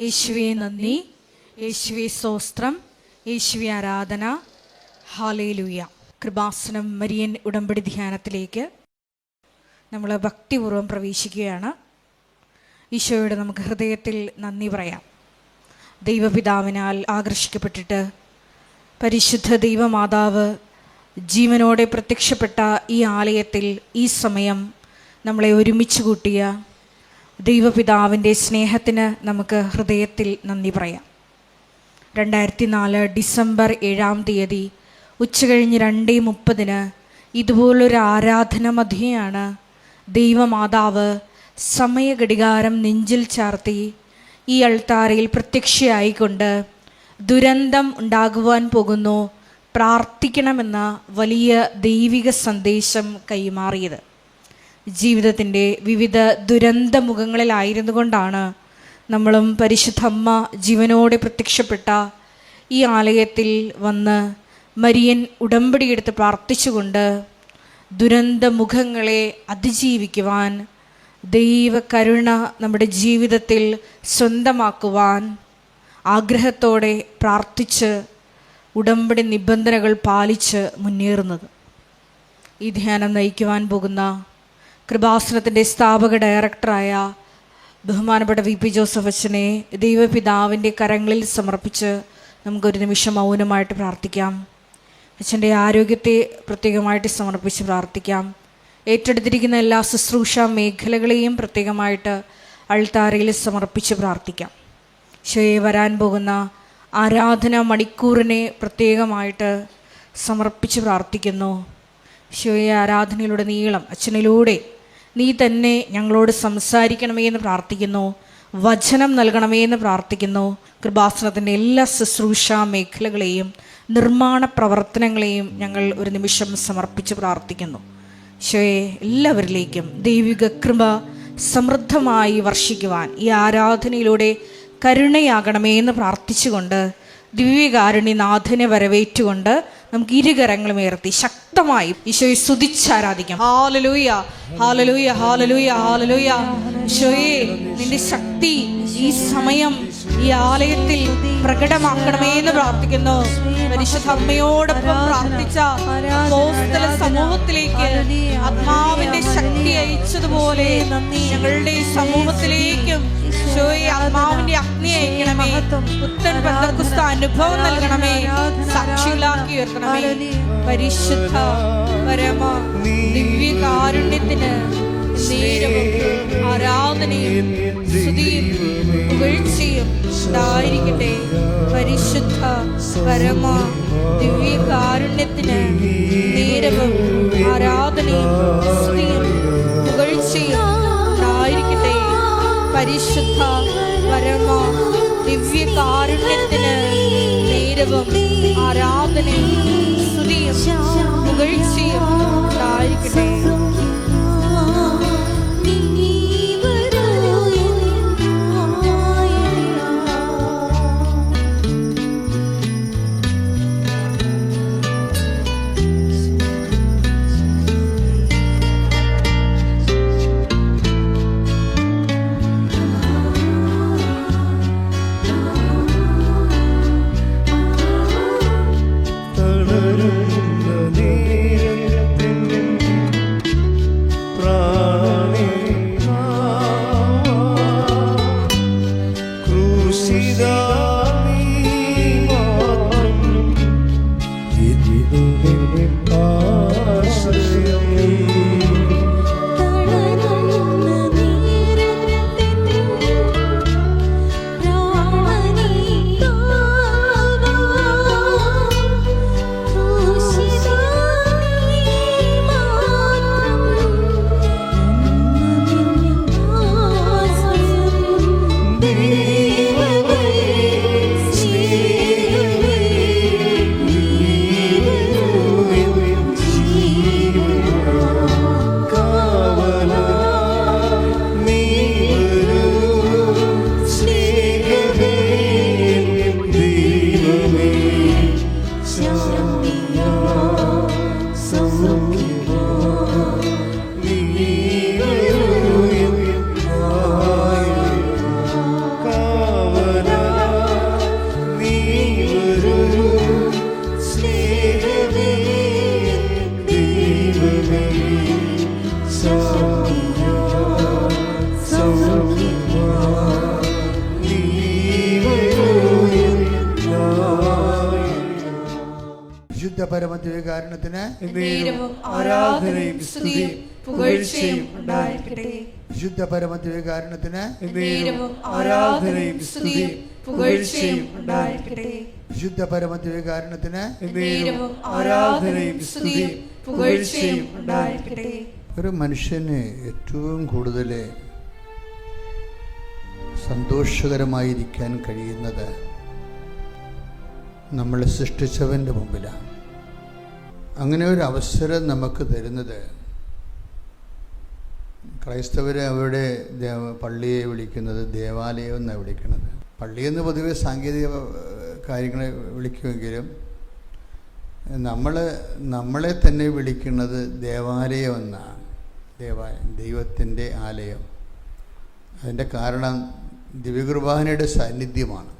യേശുവേ നന്ദി, യേശുവേ സ്തോത്രം, യേശുവേ ആരാധന. ഹല്ലേലൂയ. കൃപാസനം മരിയൻ ഉടമ്പടി ധ്യാനത്തിലേക്ക് നമ്മൾ ഭക്തിപൂർവ്വം പ്രവേശിക്കുകയാണ്. ഈശോയോട് നമുക്ക് ഹൃദയത്തിൽ നന്ദി പറയാം. ദൈവപിതാവിനാൽ ആകർഷിക്കപ്പെട്ടിട്ട് പരിശുദ്ധ ദൈവമാതാവ് ജീവനോടെ പ്രത്യക്ഷപ്പെട്ട ഈ ആലയത്തിൽ ഈ സമയം നമ്മളെ ഒരുമിച്ച് കൂട്ടിയ ദൈവപിതാവിൻ്റെ സ്നേഹത്തിന് നമുക്ക് ഹൃദയത്തിൽ നന്ദി പറയാം. 2004 ഡിസംബർ 7-ാം തീയതി ഉച്ചകഴിഞ്ഞ് 2:30 ഇതുപോലൊരു ആരാധന മധ്യയാണ് ദൈവമാതാവ് സമയഘടികാരം നെഞ്ചിൽ ചാർത്തി ഈ അൾത്താരയിൽ പ്രത്യക്ഷയായിക്കൊണ്ട് ദുരന്തം ഉണ്ടാകുവാൻ പോകുന്നു, പ്രാർത്ഥിക്കണമെന്ന വലിയ ദൈവിക സന്ദേശം കൈമാറിയത്. ജീവിതത്തിൻ്റെ വിവിധ ദുരന്ത മുഖങ്ങളിലായിരുന്നു കൊണ്ടാണ് നമ്മളും പരിശുദ്ധ അമ്മ ജീവനോടെ പ്രത്യക്ഷപ്പെട്ട ഈ ആലയത്തിൽ വന്ന് മരിയൻ ഉടമ്പടിയെടുത്ത് പ്രാർത്ഥിച്ചുകൊണ്ട് ദുരന്ത മുഖങ്ങളെ അതിജീവിക്കുവാൻ, ദൈവകരുണ നമ്മുടെ ജീവിതത്തിൽ സ്വന്തമാക്കുവാൻ ആഗ്രഹത്തോടെ പ്രാർത്ഥിച്ച് ഉടമ്പടി നിബന്ധനകൾ പാലിച്ച് മുന്നേറുന്നത്. ഈ ധ്യാനം നയിക്കുവാൻ പോകുന്ന കൃപാസനത്തിൻ്റെ സ്ഥാപക ഡയറക്ടറായ ബഹുമാനപ്പെട്ട VP ജോസഫ് അച്ഛനെ ദൈവപിതാവിൻ്റെ കരങ്ങളിൽ സമർപ്പിച്ച് നമുക്കൊരു നിമിഷം മൗനമായിട്ട് പ്രാർത്ഥിക്കാം. അച്ഛൻ്റെ ആരോഗ്യത്തെ പ്രത്യേകമായിട്ട് സമർപ്പിച്ച് പ്രാർത്ഥിക്കാം. ഏറ്റെടുത്തിരിക്കുന്ന എല്ലാ ശുശ്രൂഷ മേഖലകളെയും പ്രത്യേകമായിട്ട് അൾത്താരയിൽ സമർപ്പിച്ച് പ്രാർത്ഥിക്കാം. ഈശോയെ വരാൻ പോകുന്ന ആരാധന മണിക്കൂറിനെ പ്രത്യേകമായിട്ട് സമർപ്പിച്ച് പ്രാർത്ഥിക്കുന്നു. ഈശോയെ ആരാധനയിലൂടെ നീളം അച്ഛനിലൂടെ നീ തന്നെ ഞങ്ങളോട് സംസാരിക്കണമേ എന്ന് പ്രാർത്ഥിക്കുന്നു. വചനം നൽകണമേ എന്ന് പ്രാർത്ഥിക്കുന്നു. കൃപാസനത്തിൻ്റെ എല്ലാ ശുശ്രൂഷ മേഖലകളെയും നിർമ്മാണ പ്രവർത്തനങ്ങളെയും ഞങ്ങൾ ഒരു നിമിഷം സമർപ്പിച്ച് പ്രാർത്ഥിക്കുന്നു. ഈശോയെ എല്ലാവരിലേക്കും ദൈവിക കൃപ സമൃദ്ധമായി വർഷിക്കുവാൻ ഈ ആരാധനയിലൂടെ കരുണയാകണമേ എന്ന് പ്രാർത്ഥിച്ചുകൊണ്ട് ദിവ്യകാരുണ്യനാഥനെ വരവേറ്റുകൊണ്ട് നമുക്ക് ഇരുകരങ്ങളും ഉയർത്തി ശക്തമായി ഈശോയെ സ്തുതിച്ചാരാധിക്കാം. ഹല്ലേലൂയ, ഹല്ലേലൂയ, ഹല്ലേലൂയ, ഹല്ലേലൂയ. ഈശോയെ നിന്റെ ശക്തി ഈ സമയം ഈ ആലയത്തിൽ പ്രകടമാക്കണമേ എന്ന് പ്രാർത്ഥിക്കുന്നു. പരിശുദ്ധ അമ്മയോടൊപ്പം പ്രാർത്ഥിച്ച അപ്പോസ്തല സമൂഹത്തിലേക്ക് ആത്മാവിന്റെ ശക്തി അയച്ചതുപോലെ ഞങ്ങളുടെ സമൂഹത്തിലേക്കും ഈശോയെ ആത്മാവിന്റെ അഗ്നി അയക്കണമേ. പുത്തൻ പെന്തക്കോസ്ത് അനുഭവം നൽകണമേ. സാക്ഷികളാക്കി ഉയർത്തണമേ. പരിശുദ്ധ പരമ ദിവ്യകാരുണ്യത്തിന് നേരവും ആരാധനയും സ്തുതിയും പുകഴ്ചയും ഉണ്ടായിരിക്കട്ടെ. പരിശുദ്ധ പരമ ദിവ്യകാരുണ്യത്തിന് നേരവും ആരാധനയും സ്തുതിയും പുകഴ്ചയും ഉണ്ടായിരിക്കട്ടെ. പരിശുദ്ധ പരമ ദിവ്യകാരുണ്യത്തിന് നേരവും ആരാധനയും സ്തുതിയും പുകഴ്ചയും ഉണ്ടായിരിക്കട്ടെ. പരമദിവ്യകാരുണ്യത്തിന് ആരാധനയും സ്തുതിയും പുകഴ്ചയും ഉണ്ടായിരിക്കട്ടെ. വിശുദ്ധ പരമദിവ്യകാരുണ്യത്തിന് ആരാധനയും സ്തുതിയും പുകഴ്ചയും ഉണ്ടായിരിക്കട്ടെ. വിശുദ്ധ പരമദിവ്യകാരുണ്യത്തിന് ആരാധനയും സ്തുതിയും പുകഴ്ചയും ഉണ്ടായിരിക്കട്ടെ. ഒരു മനുഷ്യന് ഏറ്റവും കൂടുതൽ സന്തോഷകരമായിരിക്കാൻ കഴിയുന്നത് നമ്മളെ സൃഷ്ടിച്ചവൻ്റെ മുമ്പിലാണ്. അങ്ങനെ ഒരു അവസരം നമുക്ക് തരുന്നത് ക്രൈസ്തവരെ അവരുടെ പള്ളിയെ വിളിക്കുന്നത് ദേവാലയം എന്നാണ് വിളിക്കുന്നത്. പള്ളിയെന്ന് പൊതുവെ സാങ്കേതിക കാര്യങ്ങളെ വിളിക്കുമെങ്കിലും നമ്മളെ തന്നെ വിളിക്കുന്നത് ദേവാലയം എന്നാണ്. ദൈവത്തിൻ്റെ ആലയം. അതിൻ്റെ കാരണം ദിവ്യകുർബാനയുടെ സാന്നിധ്യമാണ്.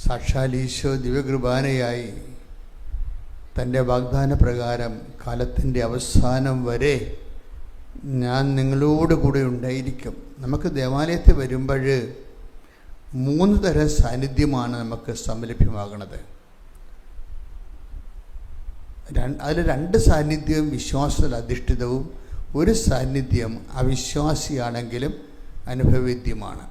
സാക്ഷാൽ ഈശോ ദിവ്യകുർബാനയായി തൻ്റെ വാഗ്ദാന പ്രകാരം കാലത്തിൻ്റെ അവസാനം വരെ ഞാൻ നിങ്ങളോട് കൂടെ ഉണ്ടായിരിക്കും. നമുക്ക് ദേവാലയത്തിൽ വരുമ്പോൾ 3 തരം സാന്നിധ്യമാണ് നമുക്ക് സംലഭ്യമാകുന്നത്. അതിൽ 2 സാന്നിധ്യം വിശ്വാസത്തിൽ അധിഷ്ഠിതവും 1 സാന്നിധ്യം അവിശ്വാസിയാണെങ്കിലും അനുഭവവേദ്യമാണ്.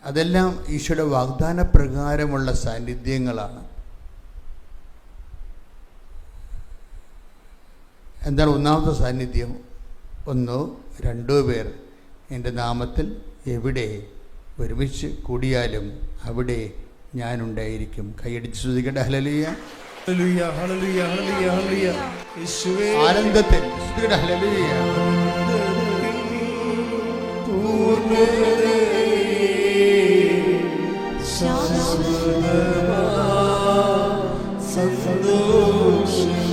അതെല്ലാം ഈശോയുടെ വാഗ്ദാന പ്രകാരമുള്ള സാന്നിധ്യങ്ങളാണ്. എന്താണ് ഒന്നാമത്തെ സാന്നിധ്യം? 1, 2 പേർ എൻ്റെ നാമത്തിൽ എവിടെ ഒരുമിച്ച് കൂടിയാലും അവിടെ ഞാനുണ്ടായിരിക്കും. കൈയടിച്ച് സ്തുതിക്കട്ടെ. ഹല്ലേലൂയ, ഹല്ലേലൂയ, ഹല്ലേലൂയ, ഹല്ലേലൂയ, ഹല്ലേലൂയ. യേശുവേ ആനന്ദത്തിൽ സ്തുതിക്കട്ടെ. ഹല്ലേലൂയ. പൂർണ്ണതേ ശാശ്വതമാ സന്തോഷമേ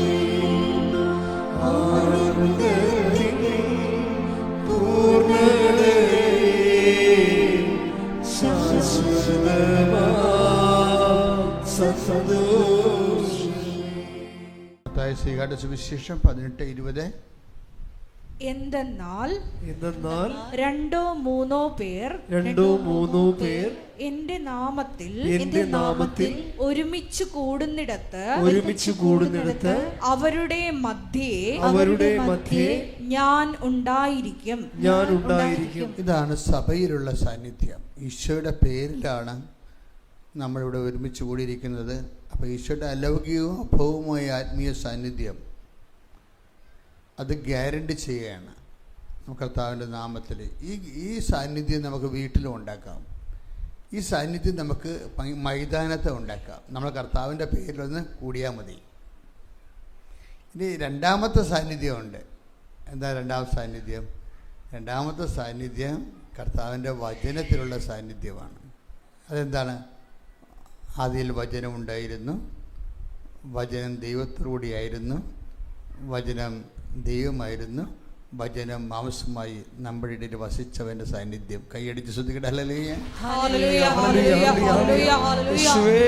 ആനന്ദത്തിൽ പൂർണ്ണതേ ശാശ്വതമാ സന്തോഷമേ. സുവിശേഷം 18:20. എന്തെന്നാൽ 2 3 പേർ എന്റെ നാമത്തിൽ ഒരുമിച്ച് കൂടുന്നിടത്ത് അവരുടെ മധ്യേ ഞാൻ ഉണ്ടായിരിക്കും. ഇതാണ് സഭയിലുള്ള സാന്നിധ്യം. ഈശോയുടെ പേരിലാണ് നമ്മളിവിടെ ഒരുമിച്ച് കൂടിയിരിക്കുന്നത്. അപ്പോൾ ഈശോയുടെ അലൗകികവും അഭൗമമായ ആത്മീയ സാന്നിധ്യം അത് ഗ്യാരണ്ടി ചെയ്യുകയാണ്. കർത്താവിൻ്റെ നാമത്തിൽ ഈ സാന്നിധ്യം നമുക്ക് വീട്ടിലും ഉണ്ടാക്കാം. ഈ സാന്നിധ്യം നമുക്ക് മൈതാനത്ത് ഉണ്ടാക്കാം. നമ്മൾ കർത്താവിൻ്റെ പേരിലൊന്ന് കൂടിയാൽ മതി. ഇനി 2ാമത്തെ സാന്നിധ്യമുണ്ട്. എന്താ 2ാമത്തെ സാന്നിധ്യം? 2ാമത്തെ സാന്നിധ്യം കർത്താവിൻ്റെ വചനത്തിലുള്ള സാന്നിധ്യമാണ്. അതെന്താണ്? ആദിയിൽ വചനമുണ്ടായിരുന്നു, വചനം ദൈവത്തോടുകൂടിയായിരുന്നു, വചനം ദൈവമായിരുന്നു, വചനം മാംസമായി നമ്മുടെ ഇടയിൽ വസിച്ചവൻ്റെ സാന്നിധ്യം. കൈയടിച്ച് ശ്രദ്ധിക്കട്ടെ. ഹല്ലേലൂയ, ഹല്ലേലൂയ, ഹല്ലേലൂയ, ഹല്ലേലൂയ, ഹല്ലേലൂയ.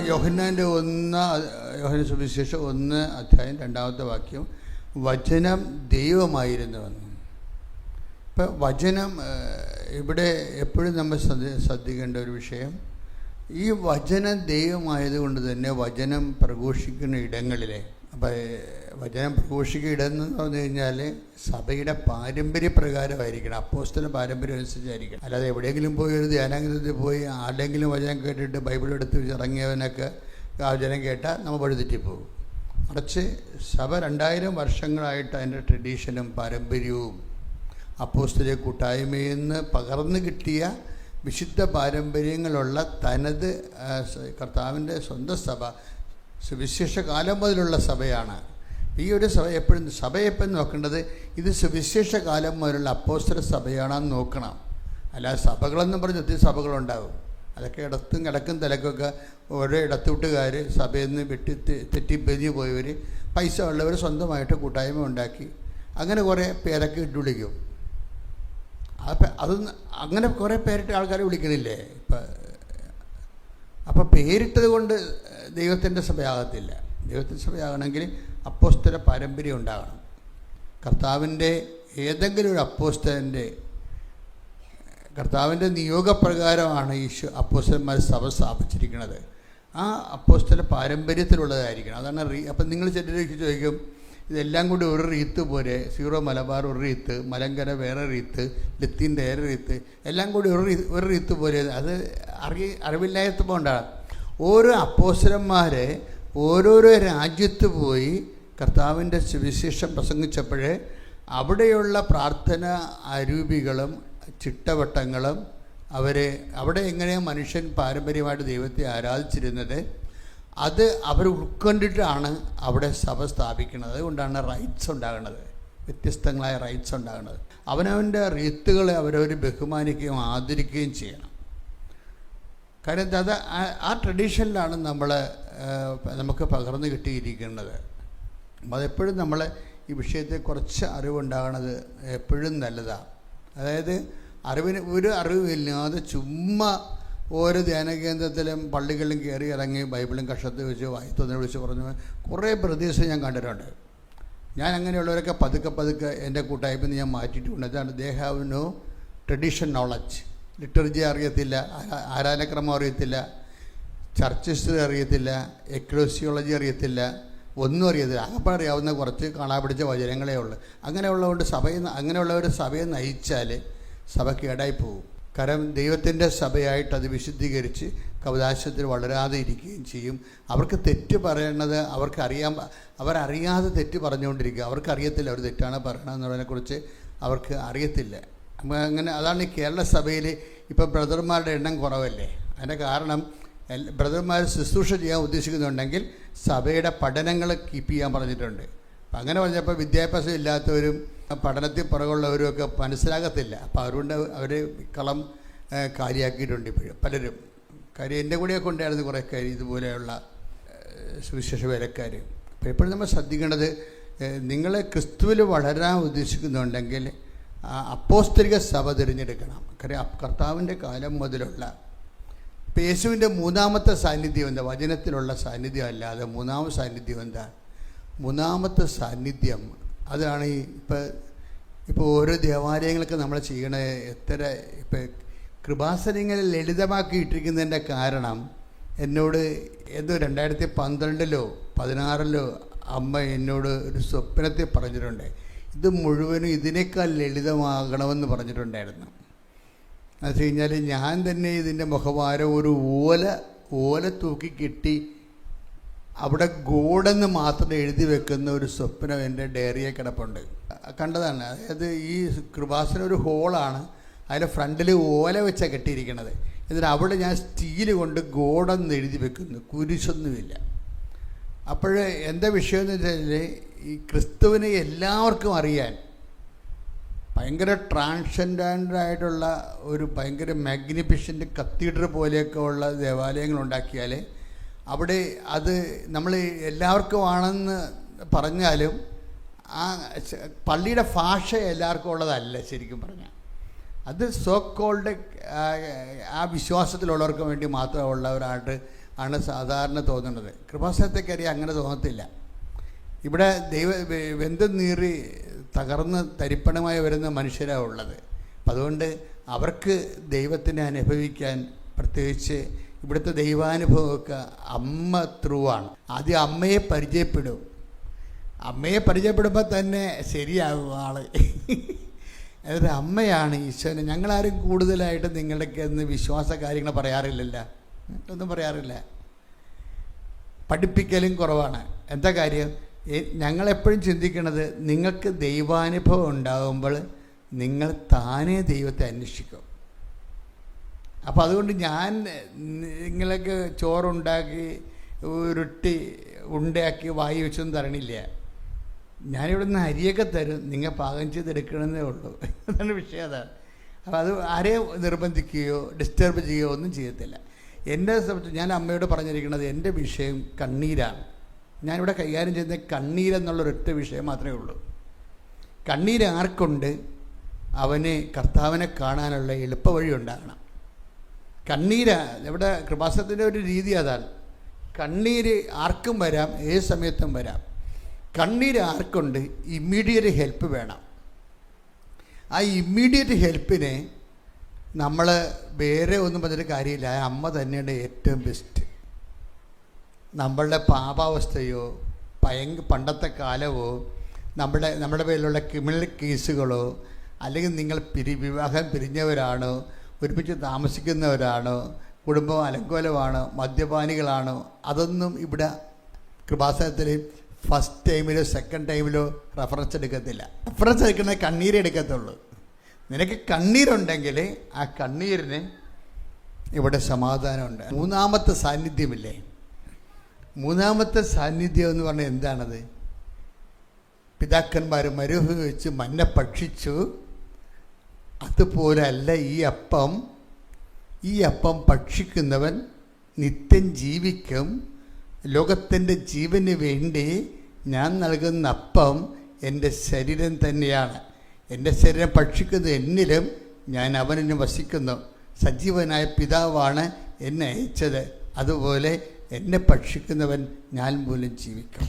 യോഹന്നാൻ്റെ 1 സുവിശേഷം 1 അധ്യായം 2ാമത്തെ വാക്യം, വചനം ദൈവമായിരുന്നുവെന്ന്. ഇപ്പം വചനം ഇവിടെ എപ്പോഴും നമ്മൾ ശ്രദ്ധിക്കേണ്ട ഒരു വിഷയം, ഈ വചനം ദൈവമായതുകൊണ്ട് തന്നെ വചനം പ്രഘോഷിക്കുന്ന ഇടങ്ങളിലെ, അപ്പം വചനം പ്രഘോഷിക്കുന്ന ഇടം എന്ന് പറഞ്ഞു കഴിഞ്ഞാൽ സഭയുടെ പാരമ്പര്യപ്രകാരമായിരിക്കണം, അപ്പോസ്തല പാരമ്പര്യം അനുസരിച്ചായിരിക്കണം. അല്ലാതെ എവിടെയെങ്കിലും പോയി ഒരു ധ്യാനാംഗത്തിൽ പോയി ആരുടെയെങ്കിലും വചനം കേട്ടിട്ട് ബൈബിൾ എടുത്ത് ഇറങ്ങിയവനൊക്കെ ആ വചനം കേട്ടാൽ നമ്മൾ വഴിതെറ്റിപ്പോകും. മറിച്ച് സഭ 2000 വർഷങ്ങളായിട്ട് അതിൻ്റെ ട്രഡീഷനും പാരമ്പര്യവും അപ്പോസ്തലിക കൂട്ടായ്മയിൽ നിന്ന് പകർന്നു കിട്ടിയ വിശുദ്ധ പാരമ്പര്യങ്ങളുള്ള തനത് കർത്താവിൻ്റെ സ്വന്തം സഭ സുവിശേഷ കാലം മുതലുള്ള സഭയാണ്. ഈ ഒരു സഭ എപ്പോഴും നോക്കേണ്ടത് ഇത് സുവിശേഷ കാലം മുതലുള്ള അപ്പോസ്തല സഭയാണെന്ന് നോക്കണം. അല്ലാതെ സഭകളെന്നും പറഞ്ഞ് ഒത്തിരി സഭകളുണ്ടാകും. അതൊക്കെ ഇടത്തും കിടക്കും തിലക്കൊക്കെ ഓരോ ഇടത്തുകൂട്ടുകാർ സഭയിൽ നിന്ന് തെറ്റിപ്പിരിഞ്ഞു പോയവർ, പൈസ ഉള്ളവർ സ്വന്തമായിട്ട് കൂട്ടായ്മ ഉണ്ടാക്കി അങ്ങനെ കുറേ പേരൊക്കെ ഇട്ട് വിളിക്കും. അത് അങ്ങനെ കുറേ പേരിട്ട് ആൾക്കാരെ വിളിക്കണില്ലേ അപ്പം പേരിട്ടത് കൊണ്ട് ദൈവത്തിൻ്റെ സഭയാകത്തില്ല. ദൈവത്തിൻ്റെ സഭയാകണമെങ്കിൽ അപ്പോസ്തല പാരമ്പര്യം ഉണ്ടാകണം. കർത്താവിൻ്റെ ഏതെങ്കിലും ഒരു കർത്താവിൻ്റെ നിയോഗപ്രകാരമാണ് അപ്പോസ്തലന്മാർ സഭ സ്ഥാപിച്ചിരിക്കുന്നത്. ആ അപ്പോസ്തല പാരമ്പര്യത്തിലുള്ളതായിരിക്കണം. അതാണ് അപ്പം നിങ്ങൾ ചിലരൊക്കെ ചോദിക്കും, ഇതെല്ലാം കൂടി ഒരു റീത്ത് പോരെ, സീറോ മലബാർ ഒരു റീത്ത്, മലങ്കര വേറെ റീത്ത്, ലത്തീൻ്റെ വേറെ റീത്ത്, എല്ലാം കൂടി ഒരു റീത്ത് പോരെ? അത് അറിവില്ലായ്മ കൊണ്ടാണ്. ഓരോ അപ്പോസ്തലന്മാരെ ഓരോരോ രാജ്യത്ത് പോയി കർത്താവിൻ്റെ സുവിശേഷം പ്രസംഗിച്ചപ്പോഴേ അവിടെയുള്ള പ്രാർത്ഥന അരൂപികളും ചിട്ടവട്ടങ്ങളും അവിടെ എങ്ങനെയാണ് മനുഷ്യൻ പാരമ്പര്യമായിട്ട് ദൈവത്തെ ആരാധിച്ചിരുന്നത് അത് അവർ ഉൾക്കൊണ്ടിട്ടാണ് അവിടെ സഭ സ്ഥാപിക്കുന്നത്. അതുകൊണ്ടാണ് റൈറ്റ്സ് ഉണ്ടാകുന്നത്, വ്യത്യസ്തങ്ങളായ റൈറ്റ്സ് ഉണ്ടാകുന്നത്. അവനവൻ്റെ റീത്തുകളെ അവരവർ ബഹുമാനിക്കുകയും ആദരിക്കുകയും ചെയ്യണം. കാര്യം അത് ആ ട്രഡീഷനിലാണ് നമുക്ക് പകർന്നു കിട്ടിയിരിക്കുന്നത്. അതെപ്പോഴും നമ്മൾ ഈ വിഷയത്തെ കുറച്ച് അറിവുണ്ടാകണത് എപ്പോഴും നല്ലതാണ്. അതായത് ഒരു അറിവില്ലാതെ ചുമ്മാ ഓരോ ധ്യാനകേന്ദ്രത്തിലും പള്ളികളിലും കയറി ഇറങ്ങി ബൈബിളും കഷത്ത് വെച്ച് വായിത്തൊന്നെ വിളിച്ച് പറഞ്ഞു കുറേ പ്രദേശം ഞാൻ കണ്ടിട്ടുണ്ട്. ഞാൻ അങ്ങനെയുള്ളവരൊക്കെ പതുക്കെ എൻ്റെ കൂട്ടായ്മ ഞാൻ മാറ്റിയിട്ടുണ്ട്. അതാണ് they have no tradition knowledge. Liturgy അറിയത്തില്ല, ആരാധനക്രമം അറിയത്തില്ല, ചർച്ച് ഹിസ്റ്ററി അറിയത്തില്ല, എക്ലോസിയോളജി അറിയത്തില്ല, ഒന്നും അറിയത്തില്ല. ആകപ്പാടെ അറിയാവുന്ന കുറച്ച് കാണാപിടിച്ച വചനങ്ങളേ ഉള്ളൂ. അങ്ങനെയുള്ളവർ സഭയെ നയിച്ചാൽ സഭ കേടായി പോകും. കാരണം ദൈവത്തിൻ്റെ സഭയായിട്ട് അത് വിശുദ്ധീകരിച്ച് കവദാശത്തിൽ വളരാതെ ഇരിക്കുകയും ചെയ്യും. അവർക്ക് തെറ്റ് പറയണത് അവരറിയാതെ തെറ്റ് പറഞ്ഞുകൊണ്ടിരിക്കുക. അവർക്കറിയത്തില്ല അവർ തെറ്റാണ് പറയണമെന്നുള്ളതിനെക്കുറിച്ച് അവർക്ക് അറിയത്തില്ല. അങ്ങനെ അതാണ് ഈ കേരള സഭയിൽ ഇപ്പോൾ ബ്രദർമാരുടെ എണ്ണം കുറവല്ലേ. അതിൻ്റെ കാരണം ബ്രദർമാർ ശുശ്രൂഷ ചെയ്യാൻ ഉദ്ദേശിക്കുന്നുണ്ടെങ്കിൽ സഭയുടെ പഠനങ്ങൾ കീപ്പ് ചെയ്യാൻ പറഞ്ഞിട്ടുണ്ട്. അപ്പം അങ്ങനെ പറഞ്ഞപ്പോൾ വിദ്യാഭ്യാസം ഇല്ലാത്തവരും പഠനത്തിൽ പുറകുള്ളവരും ഒക്കെ മനസ്സിലാകത്തില്ല. അപ്പോൾ അതുകൊണ്ട് അവർ കളം കാലിയാക്കിയിട്ടുണ്ട് ഇപ്പോഴും പലരും. കാര്യം എൻ്റെ കൂടെയൊക്കെ ഉണ്ടായിരുന്നു കുറേ കാര്യം ഇതുപോലെയുള്ള സുവിശേഷ വേലക്കാർ. അപ്പോൾ എപ്പോഴും നമ്മൾ ശ്രദ്ധിക്കേണ്ടത്, നിങ്ങളെ ക്രിസ്തുവിൽ വളരാൻ ഉദ്ദേശിക്കുന്നുണ്ടെങ്കിൽ അപ്പോസ്തലിക സഭ തിരഞ്ഞെടുക്കണം. കാര്യം കർത്താവിൻ്റെ കാലം മുതലുള്ള ഇപ്പം യേശുവിൻ്റെ മൂന്നാമത്തെ സാന്നിധ്യം എന്താ? വചനത്തിലുള്ള സാന്നിധ്യം അല്ലാതെ മൂന്നാമത്തെ സാന്നിധ്യം എന്താ? മൂന്നാമത്തെ സാന്നിധ്യം അതാണ് ഇപ്പോൾ ഓരോ ദേവാലയങ്ങളൊക്കെ നമ്മൾ ചെയ്യണ ഇപ്പം കൃപാസനങ്ങൾ ലളിതമാക്കി ഇട്ടിരിക്കുന്നതിൻ്റെ കാരണം എന്നോട് എന്തോ 2012-ലോ 2016-ലോ അമ്മ എന്നോട് ഒരു സ്വപ്നത്തിൽ പറഞ്ഞിട്ടുണ്ട്. ഇത് മുഴുവനും ഇതിനേക്കാൾ ലളിതമാകണമെന്ന് പറഞ്ഞിട്ടുണ്ടായിരുന്നു. അത് കഴിഞ്ഞാൽ ഞാൻ തന്നെ ഇതിൻ്റെ മുഖഭാരം ഒരു ഓല തൂക്കി കെട്ടി അവിടെ ഗോഡെന്ന് മാത്രം എഴുതി വെക്കുന്ന ഒരു സ്വപ്നം എൻ്റെ ഡയറിയെ കിടപ്പുണ്ട്. കണ്ടതാണ്. അതായത് ഈ കൃപാസന ഒരു ഹോളാണ്, അതിൻ്റെ ഫ്രണ്ടിൽ ഓല വെച്ചാണ് കെട്ടിയിരിക്കണത്. എന്നിട്ട് അവിടെ ഞാൻ സ്റ്റീൽ കൊണ്ട് ഗോഡെന്ന് എഴുതി വെക്കുന്നു, കുരിശൊന്നുമില്ല. അപ്പോൾ എന്താ വിഷയമെന്ന് വെച്ചാൽ ഈ ക്രിസ്തുവിനെ എല്ലാവർക്കും അറിയാൻ ഭയങ്കര ട്രാൻസെൻഡൻ്റായിട്ടുള്ള ഒരു ഭയങ്കര മാഗ്നിഫിഷ്യൻ്റ് കത്തീഡ്രൽ പോലെയൊക്കെ ഉള്ള ദേവാലയങ്ങളുണ്ടാക്കിയാൽ അവിടെ അത് നമ്മൾ എല്ലാവർക്കും ആണെന്ന് പറഞ്ഞാലും ആ പള്ളിയുടെ ഭാഷ എല്ലാവർക്കും ഉള്ളതല്ല. ശരിക്കും പറഞ്ഞാൽ അത് സോ കോൾഡ് ആ വിശ്വാസത്തിലുള്ളവർക്ക് വേണ്ടി മാത്രമുള്ളവരായിട്ട് ആണ് സാധാരണ തോന്നുന്നത്. കൃപാസനത്തെക്കറിയാൻ അങ്ങനെ തോന്നത്തില്ല. ഇവിടെ വെന്തും നീറി തകർന്ന് തരിപ്പണമായി വരുന്ന മനുഷ്യരാണ് ഉള്ളത്. അപ്പം അതുകൊണ്ട് അവർക്ക് ദൈവത്തിനെ അനുഭവിക്കാൻ, പ്രത്യേകിച്ച് ഇവിടുത്തെ ദൈവാനുഭവമൊക്കെ അമ്മ ത്രൂ ആണ്. ആദ്യം അമ്മയെ പരിചയപ്പെടും. അമ്മയെ പരിചയപ്പെടുമ്പോൾ തന്നെ ശരിയാകും ആള്. അതൊരു അമ്മയാണ് ഈശോനെ. ഞങ്ങളാരും കൂടുതലായിട്ട് നിങ്ങളുടെയൊക്കെ ഒന്ന് വിശ്വാസ കാര്യങ്ങൾ പറയാറില്ലല്ലോ, ഒന്നും പറയാറില്ല. പഠിപ്പിക്കലും കുറവാണ്. എന്താ കാര്യം? ഞങ്ങളെപ്പോഴും ചിന്തിക്കുന്നത് നിങ്ങൾക്ക് ദൈവാനുഭവം ഉണ്ടാകുമ്പോൾ നിങ്ങൾ താനേ ദൈവത്തെ അന്വേഷിക്കും. അപ്പോൾ അതുകൊണ്ട് ഞാൻ നിങ്ങൾക്ക് ചോറുണ്ടാക്കി ഉരുട്ടി ഉണ്ടാക്കി വായി വെച്ചൊന്നും തരണില്ല. ഞാനിവിടെ നിന്ന് അരിയൊക്കെ തരും, നിങ്ങൾ പാകം ചെയ്തെടുക്കണമെന്നേ ഉള്ളൂ. അതാണ് വിഷയം. അതാണ്. അപ്പോൾ അത് ആരെയും നിർബന്ധിക്കുകയോ ഡിസ്റ്റർബ് ചെയ്യുകയോ ഒന്നും ചെയ്യത്തില്ല. എന്നെ സംബന്ധിച്ച് ഞാൻ അമ്മയോട് പറഞ്ഞിരിക്കുന്നത് എൻ്റെ വിഷയം കണ്ണീരാണ്. ഞാനിവിടെ കൈകാര്യം ചെയ്യുന്ന കണ്ണീരെന്നുള്ളൊരൊറ്റ വിഷയം മാത്രമേ ഉള്ളൂ. കണ്ണീര് ആർക്കുണ്ട്? അവന് കർത്താവിനെ കാണാനുള്ള എളുപ്പവഴി ഉണ്ടാകണം. കണ്ണീര് ഇവിടെ കൃപാസനത്തിൻ്റെ ഒരു രീതി അതാണ്. കണ്ണീര് ആർക്കും വരാം, ഏത് സമയത്തും വരാം. കണ്ണീര് ആർക്കുണ്ട്? ഇമ്മീഡിയറ്റ് ഹെൽപ്പ് വേണം. ആ ഇമ്മീഡിയറ്റ് ഹെൽപ്പിന് നമ്മൾ വേറെ ഒന്നും പറഞ്ഞിട്ട് കാര്യമില്ല. ആ അമ്മ തന്നെയാണ് ഏറ്റവും ബെസ്റ്റ്. നമ്മളുടെ പാപാവസ്ഥയോ പണ്ടത്തെ കാലമോ നമ്മുടെ പേരിലുള്ള ക്രിമിനൽ കേസുകളോ അല്ലെങ്കിൽ നിങ്ങൾ വിവാഹം പിരിഞ്ഞവരാണോ, ഒരുമിച്ച് താമസിക്കുന്നവരാണോ, കുടുംബം അലങ്കോലമാണോ, മദ്യപാനികളാണോ, അതൊന്നും ഇവിടെ കൃപാസനത്തിൽ ഫസ്റ്റ് ടൈമിലോ സെക്കൻഡ് ടൈമിലോ റെഫറൻസ് എടുക്കത്തില്ല. റെഫറൻസ് എടുക്കുന്നത് കണ്ണീര് എടുക്കത്തുള്ളൂ. നിനക്ക് കണ്ണീരുണ്ടെങ്കിൽ ആ കണ്ണീരിന് ഇവിടെ സമാധാനമുണ്ട്. മൂന്നാമത്തെ സാന്നിധ്യമില്ലേ? മൂന്നാമത്തെ സാന്നിധ്യം എന്ന് പറഞ്ഞാൽ എന്താണത്? പിതാക്കന്മാർ മരുഭൂമി വെച്ച് മന്ന ഭക്ഷിച്ചു, അതുപോലെ അല്ല ഈ അപ്പം ഭക്ഷിക്കുന്നവൻ നിത്യം ജീവിക്കും. ലോകത്തിൻ്റെ ജീവന് വേണ്ടി ഞാൻ നൽകുന്ന അപ്പം എൻ്റെ ശരീരം തന്നെയാണ്. എൻ്റെ ശരീരം ഭക്ഷിക്കുന്നത് എന്നിലും ഞാൻ അവനിലും വസിക്കുന്നു. സജീവനായ പിതാവാണ് എന്നെ അയച്ചത്. അതുപോലെ എന്നെ ഭക്ഷിക്കുന്നവൻ ഞാൻ മൂലം ജീവിക്കും.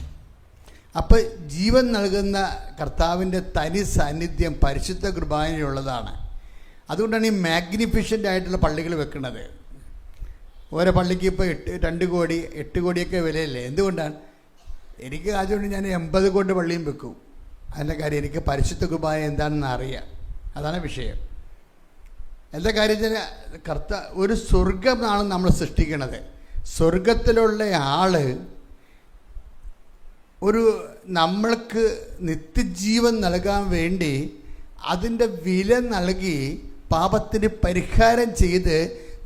അപ്പോൾ ജീവൻ നൽകുന്ന കർത്താവിൻ്റെ തനി സാന്നിധ്യം പരിശുദ്ധ കുർബാനയിലുള്ളതാണ്. അതുകൊണ്ടാണ് ഈ മാഗ്നിഫിഷ്യൻ്റ് ആയിട്ടുള്ള പള്ളികൾ വെക്കുന്നത്. ഓരോ പള്ളിക്ക് ഇപ്പോൾ 2 കോടി 8 കോടിയൊക്കെ വിലയല്ലേ? എന്തുകൊണ്ടാണ്? എനിക്ക് അതുകൊണ്ട് ഞാൻ 80 കോടി പള്ളിയും വെക്കും. അതിൻ്റെ കാര്യം എനിക്ക് പരിശുദ്ധ കുർബാന എന്താണെന്ന് അറിയാം. അതാണ് വിഷയം. എന്താ കാര്യത്തിൽ ഒരു സ്വർഗമാണ് നമ്മൾ സൃഷ്ടിക്കുന്നത്. സ്വർഗത്തിലുള്ള ആള് നമ്മൾക്ക് നിത്യജീവൻ നൽകാൻ വേണ്ടി അതിൻ്റെ വില നൽകി പാപത്തിന് പരിഹാരം ചെയ്ത്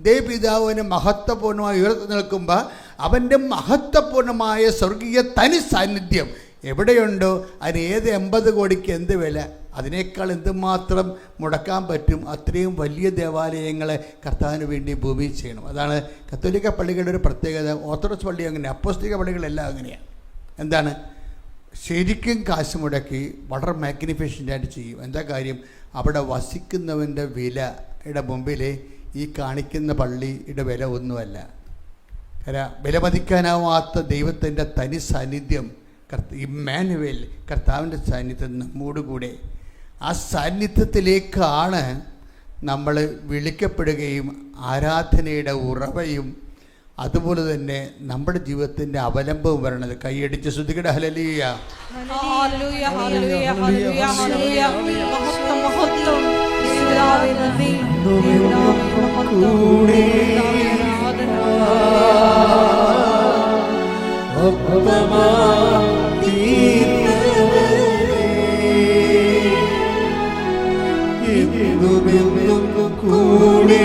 ദേവപിതാവിനെ മഹത്വപൂർണ്ണമായി ഉയർത്തി നിൽക്കുമ്പോൾ അവൻ്റെ മഹത്വപൂർണ്ണമായ സ്വർഗീയ തനി സാന്നിധ്യം എവിടെയുണ്ടോ അതിന് ഏത് 80 കോടിക്ക് എന്ത് വില? അതിനേക്കാൾ എന്തുമാത്രം മുടക്കാൻ പറ്റും? അത്രയും വലിയ ദേവാലയങ്ങളെ കർത്താവിന് വേണ്ടി ഭൂമിയിൽ ചെയ്യണം. അതാണ് കത്തോലിക്ക പള്ളികളുടെ ഒരു പ്രത്യേകത. ഓർത്തഡോക്സ് പള്ളി അങ്ങനെ, അപ്പോസ്തലിക പള്ളികളെല്ലാം അങ്ങനെയാണ്. എന്താണ്? ശരിക്കും കാശ് മുടക്കി വളരെ മാഗ്നിഫിഷ്യൻ്റായിട്ട് ചെയ്യും. എന്താ കാര്യം? അവിടെ വസിക്കുന്നവൻ്റെ വിലയുടെ മുമ്പിൽ ഈ കാണിക്കുന്ന പള്ളിയുടെ വില ഒന്നുമല്ല. കാരണം വിലമതിക്കാനാവാത്ത ദൈവത്തിൻ്റെ തനി സാന്നിധ്യം ഇമ്മാനുവേൽ, കർത്താവിൻ്റെ സാന്നിധ്യം നമ്മോടുകൂടെ. ആ സാന്നിധ്യത്തിലേക്കാണ് നമ്മൾ വിളിക്കപ്പെടുകയും ആരാധനയുടെ ഉറവയും അതുപോലെ തന്നെ നമ്മുടെ ജീവിതത്തിൻ്റെ അവലംബവും വരണത്. കൈയടിച്ച് ശ്രുതികട ഹല്ലേലൂയ. ഹല്ലേലൂയ ഹല്ലേലൂയ ഹല്ലേലൂയ ഹല്ലേലൂയ. മഹത്വം മഹത്വം യേശുവേ നന്ദി. കൂടെ അപ്പമാ കൂടെ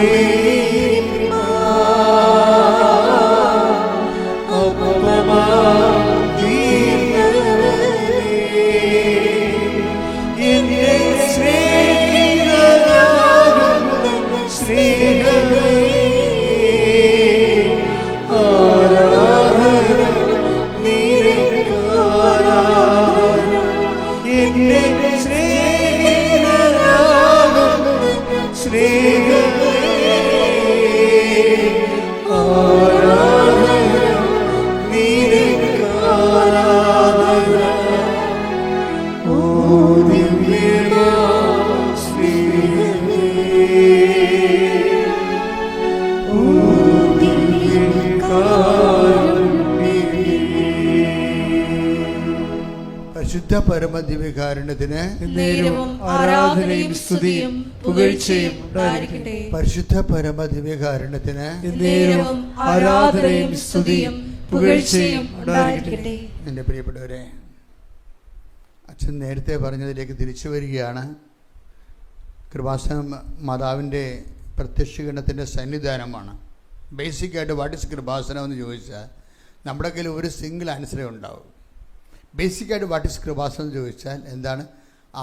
പരിശുദ്ധ പരമദിവ്യകാരുണ്യത്തിന് ആരാധനയും സ്തുതിയും പുകഴ്ചയും ഉണ്ടായിരിക്കട്ടെ. പരിശുദ്ധ പരമദിവ്യകാരുണ്യത്തിന് ആരാധനയും സ്തുതിയും പുകഴ്ചയും ഉണ്ടായിരിക്കട്ടെ. എൻ്റെ പ്രിയപ്പെട്ടവരെ, അച്ഛൻ നേരത്തെ പറഞ്ഞതിലേക്ക് തിരിച്ചു വരികയാണ്. കൃപാസനം മാതാവിൻ്റെ പ്രത്യക്ഷീകരണത്തിൻ്റെ സന്നിധാനമാണ്. ബേസിക്കായിട്ട് വാട്ട് ഈസ് കൃപാസനം എന്ന് ചോദിച്ചാൽ നമ്മുടെ കയ്യിൽ ഒരു സിംഗിൾ ആൻസറേ ഉണ്ടാവും. ബേസിക്കായിട്ട് വാട്ട് ഈസ് കൃപാസനം എന്ന് ചോദിച്ചാൽ എന്താണ്?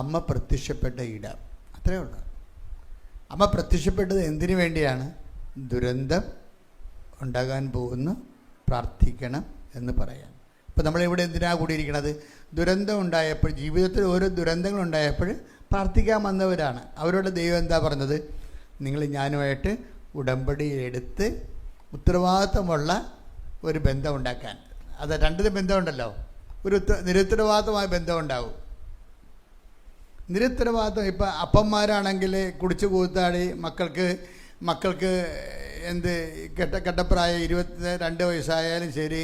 അമ്മ പ്രത്യക്ഷപ്പെട്ട ഇടം, അത്രയേ ഉള്ളൂ. അമ്മ പ്രത്യക്ഷപ്പെട്ടത് എന്തിനു വേണ്ടിയാണ്? ദുരന്തം ഉണ്ടാകാൻ പോകുന്നു, പ്രാർത്ഥിക്കണം എന്ന് പറയാൻ. ഇപ്പം നമ്മളിവിടെ എന്തിനാണ് കൂടിയിരിക്കണത്? ദുരന്തം ഉണ്ടായപ്പോൾ, ജീവിതത്തിൽ ഓരോ ദുരന്തങ്ങളുണ്ടായപ്പോൾ പ്രാർത്ഥിക്കാൻ വന്നവരാണ്. അവരോട് ദൈവം എന്താ പറഞ്ഞത്? നിങ്ങൾ ഞാനുമായിട്ട് ഉടമ്പടി എടുത്ത് ഉത്തരവാദിത്തമുള്ള ഒരു ബന്ധം ഉണ്ടാക്കാൻ. അത് രണ്ടിനും ബന്ധമുണ്ടല്ലോ. ഒരു നിരുത്തരവാദിത്തമായ ബന്ധം ഉണ്ടാവും. നിരുത്തരവാദിത്തം ഇപ്പം അപ്പന്മാരാണെങ്കിൽ കുടിച്ചു കൂത്താടി മക്കൾക്ക് എന്ത് കെട്ടപ്രായം 22 വയസ്സായാലും ശരി,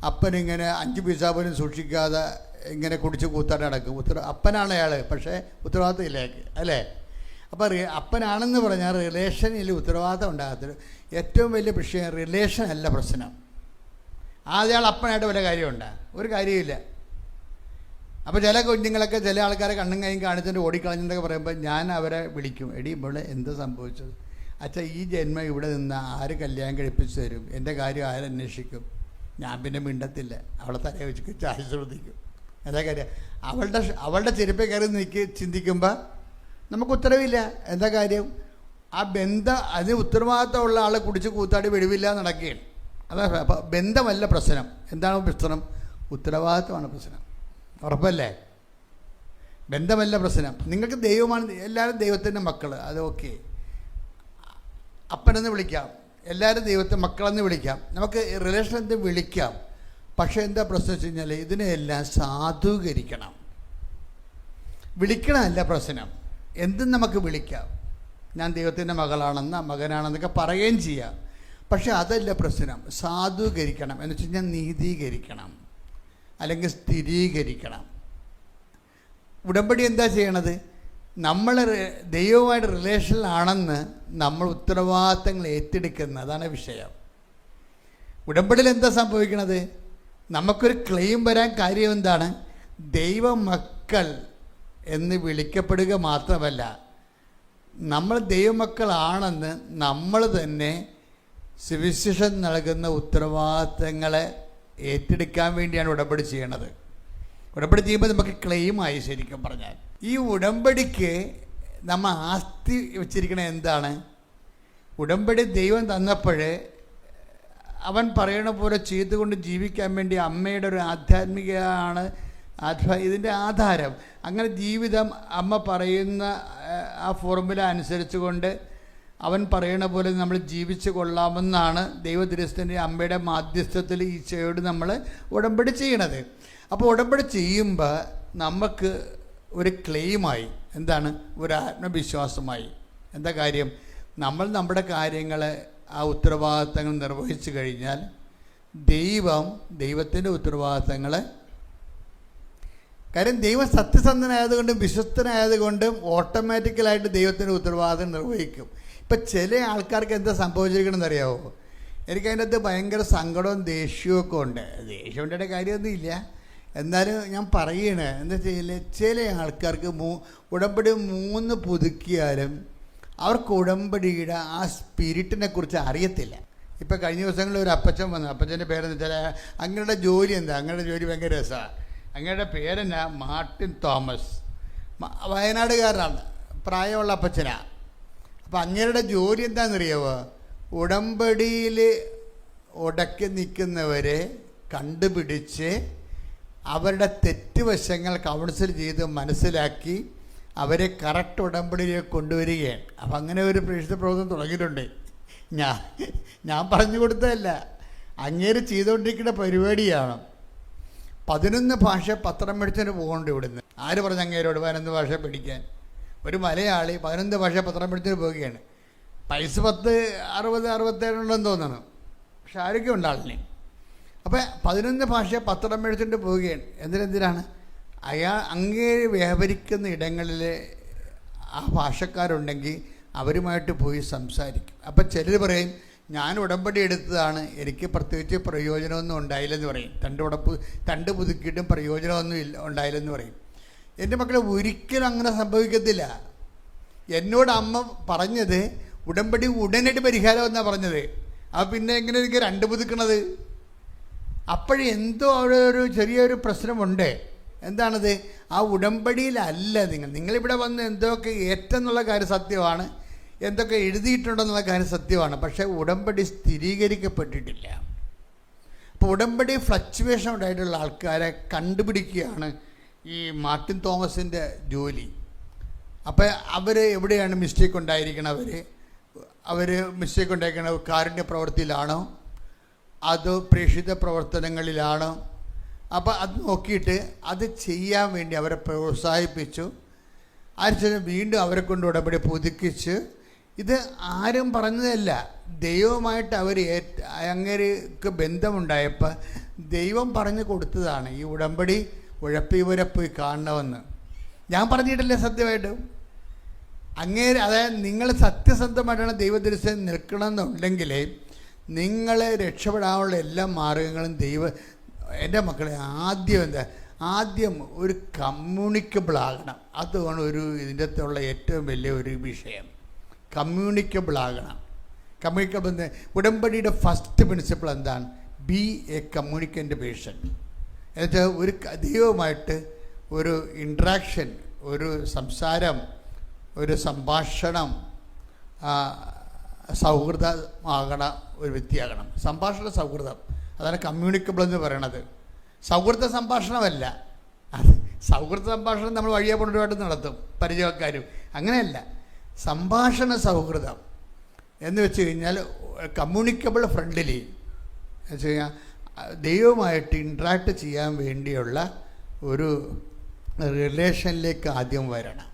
അപ്പനിങ്ങനെ 5 പൈസ പോലും സൂക്ഷിക്കാതെ ഇങ്ങനെ കുടിച്ച് കൂത്താടി നടക്കും. അപ്പനാണ് അയാൾ, പക്ഷേ ഉത്തരവാദിത്തം ഇല്ല അല്ലേ? അപ്പോൾ അപ്പനാണെന്ന് പറഞ്ഞാൽ റിലേഷനിൽ ഉത്തരവാദിത്തം ഉണ്ടാകത്തില്ല. ഏറ്റവും വലിയ വിഷയം റിലേഷൻ അല്ല പ്രശ്നം. ആദ്യം അപ്പനായിട്ട് വല്ല കാര്യമുണ്ടോ? ഒരു കാര്യമില്ല. അപ്പോൾ ചില കുഞ്ഞുങ്ങളൊക്കെ ചില ആൾക്കാരെ കണ്ണും കൈയും കാണിച്ചിട്ട് ഓടിക്കളഞ്ഞെന്നൊക്കെ പറയുമ്പോൾ ഞാൻ അവരെ വിളിക്കും. എടി ഇവിടെ എന്താ സംഭവിച്ചത്? അച്ഛാ, ഈ ജന്മം ഇവിടെ നിന്ന് ആര് കല്യാണം കഴിപ്പിച്ച് തരും? എൻ്റെ കാര്യം ആരന്വേഷിക്കും? ഞാൻ പിന്നെ മിണ്ടത്തില്ല. അവളെ തലയെ വെച്ച് ചായ ശ്രദ്ധിക്കും. എന്താ കാര്യം? അവളുടെ ചെരുപ്പേ കയറി ചിന്തിക്കുമ്പോൾ നമുക്ക് ഉത്തരവില്ല. എന്താ കാര്യം? ആ ബന്ധം, അതിന് ഉത്തരവാദിത്തമുള്ള ആളെ കുടിച്ച് കൂത്താടി വെടിവില്ല നടക്കുകയാണ്. അതാ. അപ്പോൾ ബന്ധമല്ല പ്രശ്നം. എന്താണ് പ്രശ്നം? ഉത്തരവാദിത്തമാണ് പ്രശ്നം. ഉറപ്പല്ലേ? ബന്ധമല്ല പ്രശ്നം. നിങ്ങൾക്ക് ദൈവമാണ്. എല്ലാവരും ദൈവത്തിൻ്റെ മക്കൾ, അത് ഓക്കെ. അപ്പനെന്ന് വിളിക്കാം, എല്ലാവരും ദൈവത്തെ മക്കളെന്ന് വിളിക്കാം, നമുക്ക് റിലേഷൻ എന്ത് വിളിക്കാം. പക്ഷേ എന്താ പ്രശ്നം വെച്ച് കഴിഞ്ഞാൽ ഇതിനെല്ലാം സാധൂകരിക്കണം. വിളിക്കണമല്ല പ്രശ്നം. എന്തും നമുക്ക് വിളിക്കാം. ഞാൻ ദൈവത്തിൻ്റെ മകനാണെന്നൊക്കെ പറയുകയും ചെയ്യാം. പക്ഷെ അതല്ല പ്രശ്നം. സാധൂകരിക്കണം എന്ന് വെച്ച് കഴിഞ്ഞാൽ നീതീകരിക്കണം, അല്ലെങ്കിൽ സ്ഥിരീകരിക്കണം. ഉടമ്പടി എന്താ ചെയ്യണത്? നമ്മൾ ദൈവവുമായിട്ട് റിലേഷനിലാണെന്ന് നമ്മൾ ഉത്തരവാദിത്തങ്ങൾ ഏറ്റെടുക്കുന്നത്. അതാണ് വിഷയം. ഉടമ്പടിയിൽ എന്താ സംഭവിക്കണത്? നമുക്കൊരു ക്ലെയിം വരാൻ കാര്യം എന്താണ്? ദൈവമക്കൾ എന്ന് വിളിക്കപ്പെടുക മാത്രമല്ല, നമ്മൾ ദൈവമക്കളാണെന്ന് നമ്മൾ തന്നെ സുവിശേഷം നൽകുന്ന ഉത്തരവാദിത്തങ്ങളെ ഏറ്റെടുക്കാൻ വേണ്ടിയാണ് ഉടമ്പടി ചെയ്യണത്. ഉടമ്പടി ചെയ്യുമ്പോൾ നമുക്ക് ക്ലെയിമായി. ശരിക്കും പറഞ്ഞാൽ ഈ ഉടമ്പടിക്ക് നമ്മൾ ആസ്തി വെച്ചിരിക്കണത് എന്താണ്? ഉടമ്പടി ദൈവം തന്നപ്പോൾ അവൻ പറയണ പോലെ ചെയ്തുകൊണ്ട് ജീവിക്കാൻ വേണ്ടി അമ്മയുടെ ഒരു ആധ്യാത്മികമാണ് ഇതിൻ്റെ ആധാരം. അങ്ങനെ ജീവിതം അമ്മ പറയുന്ന ആ ഫോർമുല അനുസരിച്ച് കൊണ്ട് അവൻ പറയണ പോലെ നമ്മൾ ജീവിച്ച് കൊള്ളാമെന്നാണ് ദൈവദൃശ്യത്തിൻ്റെ അമ്മയുടെ മാധ്യസ്ഥത്തിൽ ഈശോയോട് നമ്മൾ ഉടമ്പടി ചെയ്യണത്. അപ്പോൾ ഉടമ്പടി ചെയ്യുമ്പോൾ നമുക്ക് ഒരു ക്ലെയിമായി. എന്താണ്? ഒരു ആത്മവിശ്വാസമായി. എന്താ കാര്യം? നമ്മൾ നമ്മുടെ കാര്യങ്ങൾ, ആ ഉത്തരവാദിത്തങ്ങൾ നിർവഹിച്ചു കഴിഞ്ഞാൽ ദൈവത്തിൻ്റെ ഉത്തരവാദിത്തങ്ങൾ, കാര്യം ദൈവം സത്യസന്ധനായതുകൊണ്ടും വിശ്വസ്തനായതുകൊണ്ടും ഓട്ടോമാറ്റിക്കലായിട്ട് ദൈവത്തിൻ്റെ ഉത്തരവാദിത്തം നിർവഹിക്കും. ഇപ്പം ചില ആൾക്കാർക്ക് എന്താ സംഭവിച്ചിരിക്കണമെന്ന് അറിയാമോ? എനിക്കതിൻ്റെ അകത്ത് ഭയങ്കര സങ്കടവും ദേഷ്യവും ഒക്കെ ഉണ്ട്. ദേഷ്യം ഉണ്ടായ കാര്യമൊന്നും ഇല്ല, എന്നാലും ഞാൻ പറയണേ എന്താ ചെയ്യില്ല, ചില ആൾക്കാർക്ക് ഉടമ്പടി 3 പുതുക്കിയാലും അവർക്ക് ഉടമ്പടിയുടെ ആ സ്പിരിറ്റിനെ കുറിച്ച് അറിയത്തില്ല. ഇപ്പം കഴിഞ്ഞ ദിവസങ്ങളിൽ ഒരു അപ്പച്ചൻ വന്നു. അപ്പച്ചൻ്റെ പേരെന്ന് വെച്ചാൽ അങ്ങയുടെ ജോലി എന്താ? അങ്ങയുടെ ജോലി ഭയങ്കര രസമാണ്. അങ്ങയുടെ പേരെന്നാ? Martin Thomas. വയനാടുകാരനാണ്, പ്രായമുള്ള അപ്പച്ചനാണ്. അപ്പം അങ്ങയുടെ ജോലി എന്താണെന്നറിയാമോ? ഉടമ്പടിയിൽ ഉടക്കി നിൽക്കുന്നവരെ കണ്ടുപിടിച്ച് അവരുടെ തെറ്റുവശങ്ങൾ കൗൺസിൽ ചെയ്ത് മനസ്സിലാക്കി അവരെ കറക്റ്റ് ഉടമ്പടിയിലേക്ക് കൊണ്ടുവരികയാണ്. അപ്പം അങ്ങനെ ഒരു പ്രേക്ഷിത പ്രവർത്തനം തുടങ്ങിയിട്ടുണ്ട്. ഞാൻ പറഞ്ഞു കൊടുത്തതല്ല, അങ്ങേര് ചെയ്തുകൊണ്ടിരിക്കുന്ന പരിപാടിയാണ്. 11 ഭാഷ പത്രം മേടിച്ചതിന് പോകേണ്ട ഇവിടുന്ന്. ആര് പറഞ്ഞു അങ്ങേരോട് 11 ഭാഷ പഠിക്കാൻ? ഒരു മലയാളി 11 ഭാഷ പത്രം മേടിച്ചതിന് പോവുകയാണ്. പൈസ 10, 60, 67 ഉണ്ടെന്ന് തോന്നണം. പക്ഷെ ആരൊക്കെ ഉണ്ടാളിനെ. അപ്പം 11 ഭാഷ പത്രം മേടിച്ചിട്ട് പോവുകയാണ്. എന്തിനാണ്? അങ്ങേ വ്യാപരിക്കുന്ന ഇടങ്ങളിൽ ആ ഭാഷക്കാരുണ്ടെങ്കിൽ അവരുമായിട്ട് പോയി സംസാരിക്കും. അപ്പം ചിലർ പറയും ഞാൻ ഉടമ്പടി എടുത്തതാണ്, എനിക്ക് പ്രത്യേകിച്ച് പ്രയോജനമൊന്നും ഉണ്ടായില്ലെന്ന് പറയും. തണ്ട് പുതുക്കിയിട്ടും പ്രയോജനമൊന്നും ഉണ്ടായില്ലെന്ന് പറയും. എൻ്റെ മക്കളെ ഒരിക്കലും അങ്ങനെ സംഭവിക്കത്തില്ല. എന്നോട് അമ്മ പറഞ്ഞത് ഉടമ്പടി ഉടനടി പരിഹാരം എന്നാണ് പറഞ്ഞത്. അപ്പോൾ പിന്നെ എങ്ങനെ എനിക്ക് രണ്ട് പുതുക്കണത്? അപ്പോഴെന്തോ അവിടെ ഒരു ചെറിയൊരു പ്രശ്നമുണ്ട്. എന്താണത്? ആ ഉടമ്പടിയിലല്ല നിങ്ങളിവിടെ വന്ന് എന്തൊക്കെ ഏറ്റെന്നുള്ള കാര്യം സത്യമാണ്, എന്തൊക്കെ എഴുതിയിട്ടുണ്ടെന്നുള്ള കാര്യം സത്യമാണ്. പക്ഷേ ഉടമ്പടി സ്ഥിരീകരിക്കപ്പെട്ടിട്ടില്ല. അപ്പോൾ ഉടമ്പടി ഫ്ലക്ച്വേഷൻ ഉണ്ടായിട്ടുള്ള ആൾക്കാരെ കണ്ടുപിടിക്കുകയാണ് ഈ മാർട്ടിൻ തോമസിൻ്റെ ജോലി. അപ്പോൾ അവർ എവിടെയാണ് മിസ്റ്റേക്ക് ഉണ്ടായിരിക്കണവർ? അവർ മിസ്റ്റേക്ക് ഉണ്ടായിരിക്കണ കാരുണ്യ പ്രവൃത്തിയിലാണോ അതോ പ്രേക്ഷിത പ്രവർത്തനങ്ങളിലാണോ? അപ്പോൾ അത് നോക്കിയിട്ട് അത് ചെയ്യാൻ വേണ്ടി അവരെ പ്രോത്സാഹിപ്പിച്ചു. അതിനുശേഷം വീണ്ടും അവരെ കൊണ്ട് ഉടമ്പടി പുതുക്കിച്ച്. ഇത് ആരും പറഞ്ഞതല്ല, ദൈവമായിട്ട് അവർ അങ്ങേർക്ക് ബന്ധമുണ്ടായപ്പോൾ ദൈവം പറഞ്ഞു കൊടുത്തതാണ്. ഈ ഉടമ്പടി ഉഴപ്പിവരെ പോയി കാണണമെന്ന് ഞാൻ പറഞ്ഞിട്ടില്ലേ? സത്യമായിട്ടും അങ്ങേര്, അതായത് നിങ്ങൾ സത്യസന്ധമായിട്ടാണ് ദൈവദൃശ്യം നിൽക്കണമെന്നുണ്ടെങ്കിൽ നിങ്ങളെ രക്ഷപ്പെടാനുള്ള എല്ലാ മാർഗങ്ങളും എൻ്റെ മക്കളെ ആദ്യം ഒരു കമ്മ്യൂണിക്കബിൾ ആകണം. അതാണ് ഇതിൻ്റെ അകത്തുള്ള ഏറ്റവും വലിയ ഒരു വിഷയം. കമ്മ്യൂണിക്കബിൾ ആകണം. കമ്മ്യൂണിക്കബിൾ ഉടമ്പടിയുടെ ഫസ്റ്റ് പ്രിൻസിപ്പിൾ എന്താണ്? Be a communicant person. എന്നുവെച്ചാൽ ഒരു ദൈവമായിട്ട് ഒരു ഇൻട്രാക്ഷൻ, ഒരു സംസാരം, ഒരു സംഭാഷണം, സൗഹൃദമാകണ ഒരു വ്യക്തിയാകണം. സംഭാഷണ സൗഹൃദം, അതാണ് കമ്മ്യൂണിക്കബിൾ എന്ന് പറയണത്. സൗഹൃദ സംഭാഷണമല്ല. അത് സൗഹൃദ സംഭാഷണം നമ്മൾ വഴിയെ കൊണ്ടുപോയിട്ട് നടത്തും പരിചയക്കാരും. അങ്ങനെയല്ല, സംഭാഷണ സൗഹൃദം എന്ന് വെച്ച് കഴിഞ്ഞാൽ കമ്മ്യൂണിക്കബിൾ ഫ്രണ്ട്ലി എന്ന് വെച്ച് കഴിഞ്ഞാൽ ദൈവമായിട്ട് ഇൻട്രാക്ട് ചെയ്യാൻ വേണ്ടിയുള്ള ഒരു റിലേഷനിലേക്ക് ആദ്യം വരണം.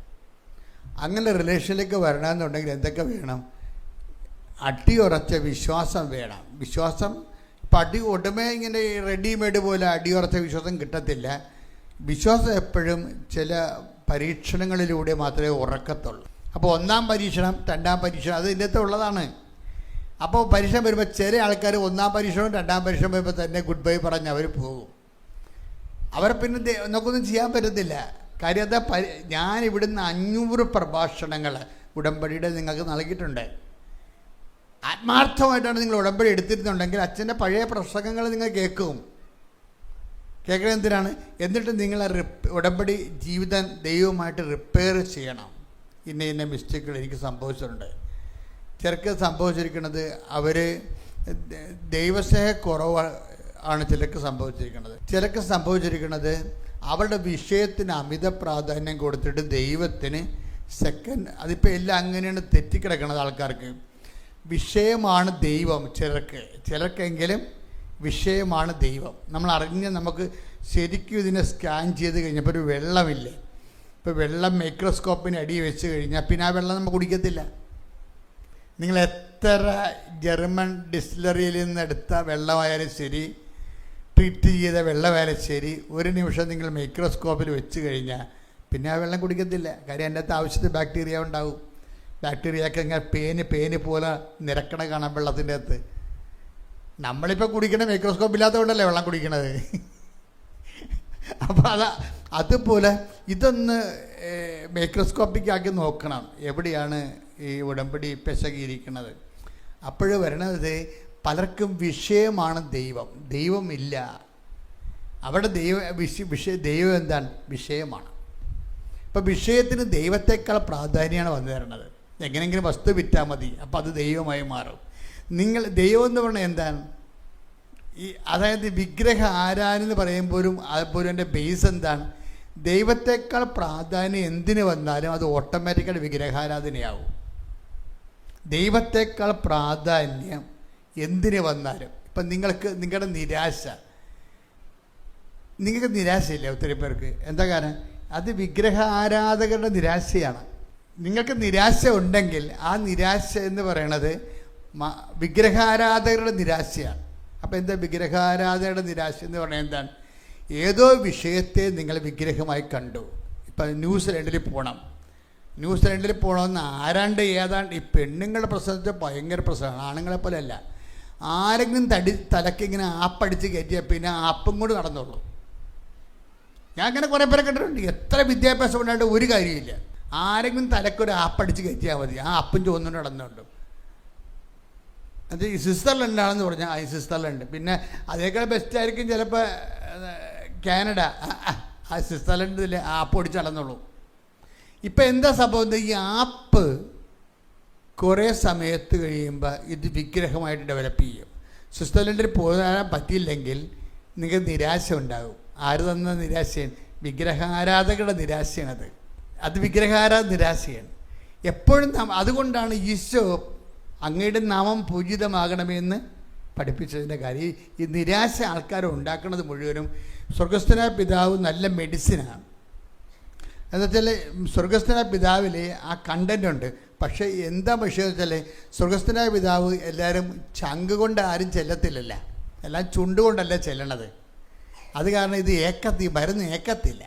അങ്ങനെ റിലേഷനിലേക്ക് വരണമെന്നുണ്ടെങ്കിൽ എന്തൊക്കെ വേണം? അടിയുറച്ച വിശ്വാസം വേണം. വിശ്വാസം ഇപ്പം ഉടമേ ഇങ്ങനെ റെഡിമെയ്ഡ് പോലെ അടിയുറച്ച വിശ്വാസം കിട്ടത്തില്ല. വിശ്വാസം എപ്പോഴും ചില പരീക്ഷണങ്ങളിലൂടെ മാത്രമേ ഉറക്കത്തുള്ളൂ. അപ്പോൾ ഒന്നാം പരീക്ഷണം, രണ്ടാം പരീക്ഷണം അത് ഇതിൻ്റെ ഉള്ളതാണ്. അപ്പോൾ പരീക്ഷ വരുമ്പോൾ ചില ആൾക്കാർ ഒന്നാം പരീക്ഷണവും രണ്ടാം പരീക്ഷണം വരുമ്പോൾ തന്നെ ഗുഡ് ബൈ പറഞ്ഞ് അവർ പോകും. അവരെ പിന്നെ നമുക്കൊന്നും ചെയ്യാൻ പറ്റത്തില്ല. കാര്യം എന്താ? ഞാൻ ഇവിടുന്ന് 500 പ്രഭാഷണങ്ങൾ ഉടമ്പടിയുടെ നിങ്ങൾക്ക് നൽകിയിട്ടുണ്ട്. ആത്മാർത്ഥമായിട്ടാണ് നിങ്ങൾ ഉടമ്പടി എടുത്തിരുന്നുണ്ടെങ്കിൽ അച്ഛൻ്റെ പഴയ പ്രസംഗങ്ങൾ നിങ്ങൾ കേൾക്കും. കേൾക്കുന്നത് എന്തിനാണ്? എന്നിട്ട് നിങ്ങൾ ഉടമ്പടി ജീവിതം ദൈവമായിട്ട് റിപ്പയർ ചെയ്യണം. ഇന്ന മിസ്റ്റേക്കുകൾ എനിക്ക് സംഭവിച്ചിട്ടുണ്ട്. ചിലർക്ക് സംഭവിച്ചിരിക്കുന്നത് അവർ ദൈവസ്നേഹക്കുറവ് ആണ് ചിലർക്ക് സംഭവിച്ചിരിക്കുന്നത്. ചിലർക്ക് സംഭവിച്ചിരിക്കുന്നത് അവരുടെ വിഷയത്തിന് അമിത പ്രാധാന്യം കൊടുത്തിട്ട് ദൈവത്തിന് സെക്കൻഡ്. അതിപ്പോൾ എല്ലാം അങ്ങനെയാണ് തെറ്റിക്കിടക്കുന്നത് ആൾക്കാർക്ക്. വിഷയമാണ് ദൈവം ചിലർക്കെങ്കിലും വിഷയമാണ് ദൈവം. നമ്മൾ അറിഞ്ഞ് നമുക്ക് ശരിക്കും ഇതിനെ സ്കാൻ ചെയ്ത് കഴിഞ്ഞപ്പോൾ ഒരു വെള്ളമില്ലേ, ഇപ്പോൾ വെള്ളം മൈക്രോസ്കോപ്പിന് അടി വെച്ച് കഴിഞ്ഞാൽ പിന്നെ ആ വെള്ളം നമ്മൾ കുടിക്കത്തില്ല. നിങ്ങൾ എത്ര ജർമ്മൻ ഡിസ്റ്റിലറിയിൽ നിന്ന് എടുത്ത വെള്ളമായാലും ശരി, ട്രീറ്റ് ചെയ്ത വെള്ളമായാലും ശരി, ഒരു നിമിഷം നിങ്ങൾ മൈക്രോസ്കോപ്പിൽ വെച്ച് കഴിഞ്ഞാൽ പിന്നെ ആ വെള്ളം കുടിക്കത്തില്ല. കാര്യം അതിൻ്റെ അകത്ത് ആവശ്യത്തിന് ബാക്ടീരിയ ഉണ്ടാവും. ബാക്ടീരിയയൊക്കെ ഇങ്ങനെ പേന് പോലെ നിരക്കണ കാണാം വെള്ളത്തിൻ്റെ അകത്ത്. നമ്മളിപ്പോൾ കുടിക്കണ മൈക്രോസ്കോപ്പ് ഇല്ലാത്തതുകൊണ്ടല്ലേ വെള്ളം കുടിക്കണത്. അപ്പോൾ അതുപോലെ ഇതൊന്ന് മൈക്രോസ്കോപ്പിക്കാക്കി നോക്കണം എവിടെയാണ് ഈ ഉടമ്പടി പെശകിയിരിക്കുന്നത്. അപ്പോഴ് വരണത് പലർക്കും വിഷയമാണ് ദൈവമില്ല. അവിടെ ദൈവം എന്താണ്? വിഷയമാണ്. ഇപ്പം വിഷയത്തിന് ദൈവത്തെക്കാൾ പ്രാധാന്യമാണ് വന്നു തരണത്. എങ്ങനെയെങ്കിലും വസ്തു വിറ്റാൽ മതി, അപ്പോൾ അത് ദൈവമായി മാറും. ദൈവം എന്ന് പറഞ്ഞാൽ എന്താണ്? അതായത് വിഗ്രഹ ആരാധന എന്ന് പറയുമ്പോഴും അതുപോലെ എൻ്റെ ബേസ് എന്താണ്? ദൈവത്തെക്കാൾ പ്രാധാന്യം എന്തിന് വന്നാലും അത് ഓട്ടോമാറ്റിക്കായിട്ട് വിഗ്രഹാരാധനയാവും. ദൈവത്തെക്കാൾ പ്രാധാന്യം എന്തിന് വന്നാലും. ഇപ്പം നിങ്ങളുടെ നിങ്ങൾക്ക് നിരാശയില്ല ഒത്തിരി പേർക്ക്. എന്താ കാരണം? അത് വിഗ്രഹ ആരാധകരുടെ നിരാശയാണ്. നിങ്ങൾക്ക് നിരാശ ഉണ്ടെങ്കിൽ ആ നിരാശ എന്ന് പറയണത് വിഗ്രഹാരാധകരുടെ നിരാശയാണ്. അപ്പോൾ എന്താ വിഗ്രഹാരാധകരുടെ നിരാശ എന്ന് പറഞ്ഞാൽ എന്താണ്? ഏതോ വിഷയത്തെ നിങ്ങൾ വിഗ്രഹമായി കണ്ടു. ഇപ്പം ന്യൂസിലൻഡിൽ പോകണം, ന്യൂസിലൻഡിൽ പോകണമെന്ന് ആരാണ്ട് ഏതാണ്ട് ഈ പെണ്ണുങ്ങളുടെ പ്രശ്നത്തിൽ ഭയങ്കര പ്രശ്നമാണ്, ആണുങ്ങളെ പോലെ അല്ല. ആരെങ്കിലും തലക്കിങ്ങനെ ആപ്പടിച്ച് കയറ്റിയാൽ പിന്നെ ആപ്പും കൂടി നടന്നുള്ളൂ. ഞാൻ അങ്ങനെ കുറേ പേരെ കണ്ടിട്ടുണ്ട്. എത്ര വിദ്യാഭ്യാസം ഉണ്ടായിട്ട് ഒരു കാര്യമില്ല. ആരെങ്കിലും തലക്കൊരു ആപ്പടിച്ച് കയറ്റിയാൽ മതി, ആ അപ്പും ചോന്നുകൊണ്ട് നടന്നുണ്ട്. അത് ഈ സ്വിറ്റ്സർലൻഡാണെന്ന് പറഞ്ഞാൽ ഈ സ്വിറ്റ്സർലൻഡ്. പിന്നെ അതേക്കാൾ ബെസ്റ്റ് ആയിരിക്കും ചിലപ്പോൾ കാനഡ. ആ സ്വിറ്റ്സർലൻഡിൽ ആപ്പ് ഓടിച്ച് നടന്നുള്ളൂ. ഇപ്പം എന്താ സംഭവം? ഈ ആപ്പ് കുറേ സമയത്ത് കഴിയുമ്പോൾ ഇത് വിഗ്രഹമായിട്ട് ഡെവലപ്പ് ചെയ്യും. സ്വിറ്റ്സർലൻഡിൽ പോകാൻ പറ്റിയില്ലെങ്കിൽ നിങ്ങൾക്ക് നിരാശ ഉണ്ടാകും. ആര് തന്ന നിരാശയാണ്? വിഗ്രഹാരാധകരുടെ നിരാശയാണത്. അത് വിഗ്രഹാരാധ നിരാശയാണ് എപ്പോഴും. അതുകൊണ്ടാണ് ഈശോ അങ്ങയുടെ നാമം പൂജിതമാകണമെന്ന് പഠിപ്പിച്ചതിൻ്റെ കാര്യം. ഈ നിരാശ ആൾക്കാർ ഉണ്ടാക്കുന്നത് മുഴുവനും സ്വർഗസ്ഥനായ പിതാവ് നല്ല മെഡിസിനാണ്. എന്നുവെച്ചാൽ സ്വർഗസ്ഥനായ പിതാവിൽ ആ കണ്ടൻ്റ് ഉണ്ട്. പക്ഷേ എന്താ വിഷയം വെച്ചാൽ സ്വർഗസ്ഥനായ പിതാവ് എല്ലാവരും ചങ്ക് കൊണ്ട് ആരും ചെല്ലത്തില്ലല്ല, എല്ലാം ചുണ്ടുകൊണ്ടല്ല ചെല്ലണത്. അത് കാരണം ഇത് മരുന്ന് ഏക്കത്തില്ല.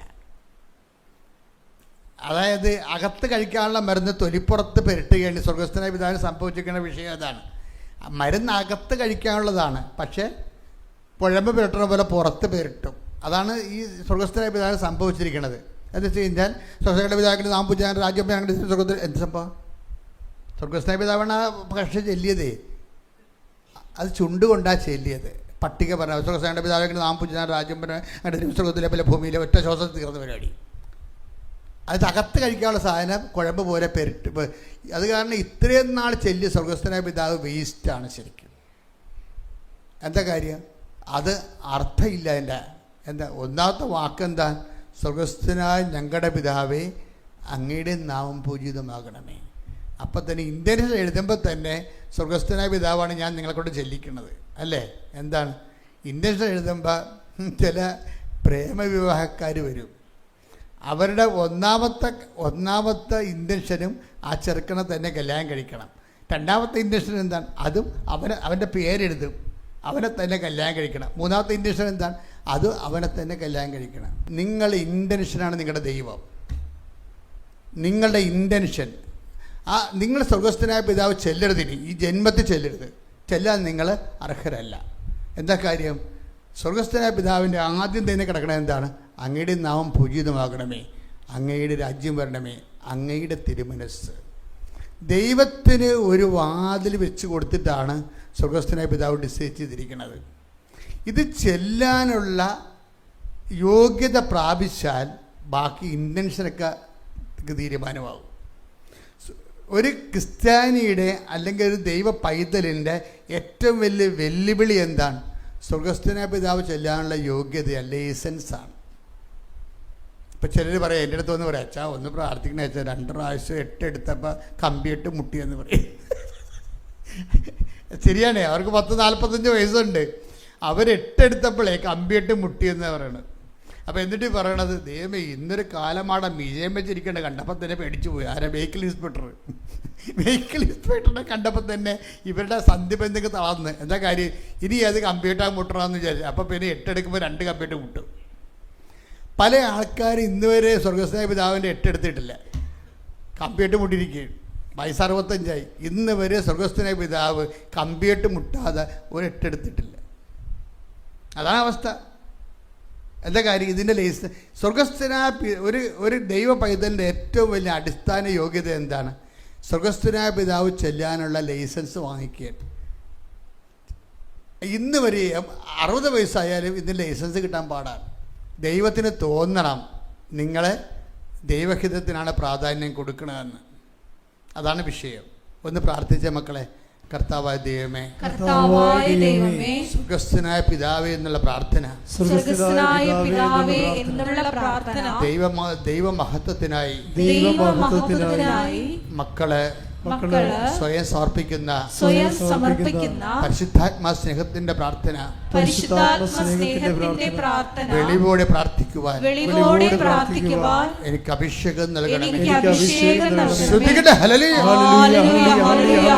അതായത് അകത്ത് കഴിക്കാനുള്ള മരുന്ന് തൊലിപ്പുറത്ത് പെരട്ടുകയാണ് സ്വർഗസ്ഥനായ പിതാവിന് സംഭവിച്ചിരിക്കുന്ന വിഷയം. അതാണ് മരുന്ന് അകത്ത് കഴിക്കാനുള്ളതാണ്, പക്ഷേ കുഴമ്പ് പെരട്ടണ പോലെ പുറത്ത് പെരട്ടും. അതാണ് ഈ സ്വർഗസ്ഥനായ പിതാവിന് സംഭവിച്ചിരിക്കുന്നത്. എന്താ വെച്ച് കഴിഞ്ഞാൽ സ്വർഗസ്ഥനായ പിതാവിൻ്റെ നാം പൂജാൻ രാജ്യം സ്വർഗത്തിൽ എന്ത് സംഭവം? സ്വർഗസ്ഥനായ പിതാവാണ് ആ പക്ഷേ ചെല്ലിയത്. അത് ചുണ്ടുകൊണ്ടാണ് ചെല്ലിയത്. പട്ടിക പറഞ്ഞ സ്വർഗസ്ഥനായ പിതാവിൻ്റെ നാം പൂജാൻ രാജ്യം പറഞ്ഞ സ്വർഗത്തിലെ പല ഭൂമിയിലെ ഒറ്റ ശ്വാസം തീർന്ന പരിപാടി. അത് അകത്ത് കഴിക്കാനുള്ള സാധനം കുഴമ്പ് പോലെ പെരട്ട്. അത് കാരണം ഇത്രയും നാൾ ചെല്ലി സ്വർഗസ്ഥനായ പിതാവ് വേസ്റ്റാണ് ശരിക്കും. എന്താ കാര്യം? അത് അർത്ഥമില്ല. എന്താ ഒന്നാമത്തെ വാക്കെന്താ? സ്വർഗസ്ഥനായ ഞങ്ങളുടെ പിതാവേ അങ്ങയുടെ നാമം പൂജിതമാകണമേ. അപ്പം തന്നെ ഇന്ത്യയിൽ എഴുതുമ്പോൾ തന്നെ സ്വർഗസ്ഥനായ പിതാവാണ് ഞാൻ നിങ്ങളെ കൊണ്ട് ചെല്ലിക്കുന്നത് അല്ലേ? എന്താണ് ഇന്ത്യയിൽ എഴുതുമ്പോൾ ചില പ്രേമവിവാഹക്കാർ വരും. അവരുടെ ഒന്നാമത്തെ ഇൻറ്റൻഷനും ആ ചെറുക്കനെ തന്നെ കല്യാണം കഴിക്കണം. രണ്ടാമത്തെ ഇൻറ്റൻഷൻ എന്താണ്? അതും അവൻ്റെ പേരെഴുതും, അവനെ തന്നെ കല്യാണം കഴിക്കണം. മൂന്നാമത്തെ ഇൻറ്റൻഷൻ എന്താണ്? അതും അവനെ തന്നെ കല്യാണം കഴിക്കണം. നിങ്ങളുടെ ഇൻറ്റൻഷനാണ് നിങ്ങളുടെ ദൈവം. നിങ്ങളുടെ ഇൻറ്റൻഷൻ നിങ്ങൾ സ്വർഗസ്ഥനായ പിതാവ് ചെല്ലരുതിന്, ഈ ജന്മത്തിൽ ചെല്ലാൻ നിങ്ങൾ അർഹരല്ല. എന്താ കാര്യം? സ്വർഗസ്ഥനായ പിതാവിൻ്റെ ആദ്യം തന്നെ കിടക്കണത് എന്താണ്? അങ്ങയുടെ നാമം പൂജിതമാകണമേ, അങ്ങയുടെ രാജ്യം വരണമേ, അങ്ങയുടെ തിരുമനസ്സ്. ദൈവത്തിന് ഒരു വാതിൽ വെച്ച് കൊടുത്തിട്ടാണ് സ്വർഗസ്ഥനായ പിതാവ് ഡിസൈഡ് ചെയ്തിരിക്കുന്നത്. ഇത് ചെല്ലാനുള്ള യോഗ്യത പ്രാപിച്ചാൽ ബാക്കി ഇൻറ്റൻഷനൊക്കെ തീരുമാനമാകും. ഒരു ക്രിസ്ത്യാനിയുടെ അല്ലെങ്കിൽ ഒരു ദൈവ പൈതലിൻ്റെ ഏറ്റവും വലിയ വെല്ലുവിളി എന്താണ്? സ്വർഗസ്ഥനായ പിതാവ് ചെല്ലാനുള്ള യോഗ്യതയാണ്, ലൈസൻസാണ്. ഇപ്പം ചിലർ പറയാം, എൻ്റെ അടുത്ത് വന്ന് പറയാം, അച്ഛാ ഒന്ന് പ്രാർത്ഥിക്കണ വെച്ചാൽ 2 പ്രാവശ്യം 8 എടുത്തപ്പോൾ കമ്പിയിട്ട് മുട്ടിയെന്ന് പറയും. ശരിയാണേ, അവർക്ക് 10-45 വയസ്സുണ്ട്. അവർ 8 എടുത്തപ്പോഴേ കമ്പിയിട്ട് മുട്ടിയെന്ന് പറയണത്. അപ്പോൾ എന്നിട്ട് പറയണത്, ദൈവമേ ഇന്നൊരു കാലമാടെ മീജയം വെച്ചിരിക്കേണ്ട കണ്ടപ്പോൾ തന്നെ പേടിച്ചു പോയി. ആരാ? വെഹിക്കിൾ ഇൻസ്പെക്ടറിനെ കണ്ടപ്പോൾ തന്നെ ഇവരുടെ സന്ധിബന്ധങ്ങൾ തളർന്ന്. എന്താ കാര്യം? ഇനി അത് കമ്പ്യൂട്ടർ മുട്ടണമെന്ന് വിചാരിച്ചു. അപ്പോൾ പിന്നെ 8 എടുക്കുമ്പോൾ 2 കമ്പ്യൂട്ടർ മുട്ടും. പല ആൾക്കാർ ഇന്ന് വരെ സ്വർഗസ്ഥനായ പിതാവിൻ്റെ 8 എടുത്തിട്ടില്ല, കമ്പ്യൂട്ടർ മുട്ടിയിരിക്കുകയാണ്. വയസ്സ് 65 ഇന്ന് വരെ സ്വർഗസ്ഥനായ പിതാവ് കമ്പ്യൂട്ടർ മുട്ടാതെ ഒരു 8 എടുത്തിട്ടില്ല. അതാണ് അവസ്ഥ. എന്താ കാര്യം? ഇതിൻ്റെ ലൈസൻസ് സ്വർഗസ്ഥനായ ഒരു ദൈവ പൈതലിൻ്റെ ഏറ്റവും വലിയ അടിസ്ഥാന യോഗ്യത എന്താണ്? സ്വർഗസ്ഥനായ പിതാവ് ചെല്ലാനുള്ള ലൈസൻസ് വാങ്ങിക്കുക. ഇന്ന് വരെ 60 വയസ്സായാലും ഇതിൻ്റെ ലൈസൻസ് കിട്ടാൻ പാടാണ്. ദൈവത്തിന് തോന്നണം നിങ്ങളെ ദൈവഹിതത്തിനാണ് പ്രാധാന്യം കൊടുക്കണമെന്ന്. അതാണ് വിഷയം. ഒന്ന് പ്രാർത്ഥിച്ച മക്കളെ. കർത്താവായ ദൈവമേ, സ്വർഗസ്ഥനായ പിതാവേ എന്നുള്ള പ്രാർത്ഥന ദൈവമഹത്വത്തിനായി മക്കളെ സ്വയം സമർപ്പിക്കുന്ന പരിശുദ്ധാത്മാ സ്നേഹത്തിന്റെ പ്രാർത്ഥന വെളിവോടെ പ്രാർത്ഥിക്കുവാൻ എനിക്ക് അഭിഷേകം നൽകണം. ശ്രദ്ധിക്കട്ടെ. ഹല്ലേലൂയ, ഹല്ലേലൂയ.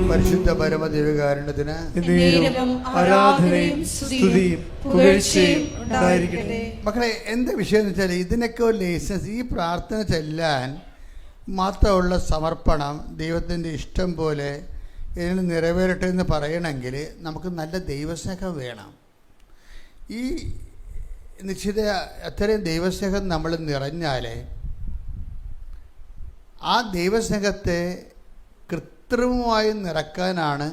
പരിശുദ്ധ പരമദിവ്യകാരുണ്യത്തിന് ആരാധനയും സ്തുതിയും പുകഴ്ചയും ഉണ്ടായിരിക്കട്ടെ. മക്കളെ, എന്താ വിഷയം എന്ന് വെച്ചാൽ ഇതിനൊക്കെ ഒരു ലൈസൻസ്, ഈ പ്രാർത്ഥന ചെല്ലാൻ മാത്രമുള്ള സമർപ്പണം, ദൈവത്തിൻ്റെ ഇഷ്ടം പോലെ ഇതിന് നിറവേറട്ടെ എന്ന് പറയണമെങ്കിൽ നമുക്ക് നല്ല ദൈവസ്നേഹം വേണം. ഈ നിശ്ചിത അത്രയും ദൈവസ്നേഹം നമ്മൾ നിറഞ്ഞാൽ ആ ദൈവസ്നേഹത്തെ കൃത്രിമമായി നിറക്കാനാണ്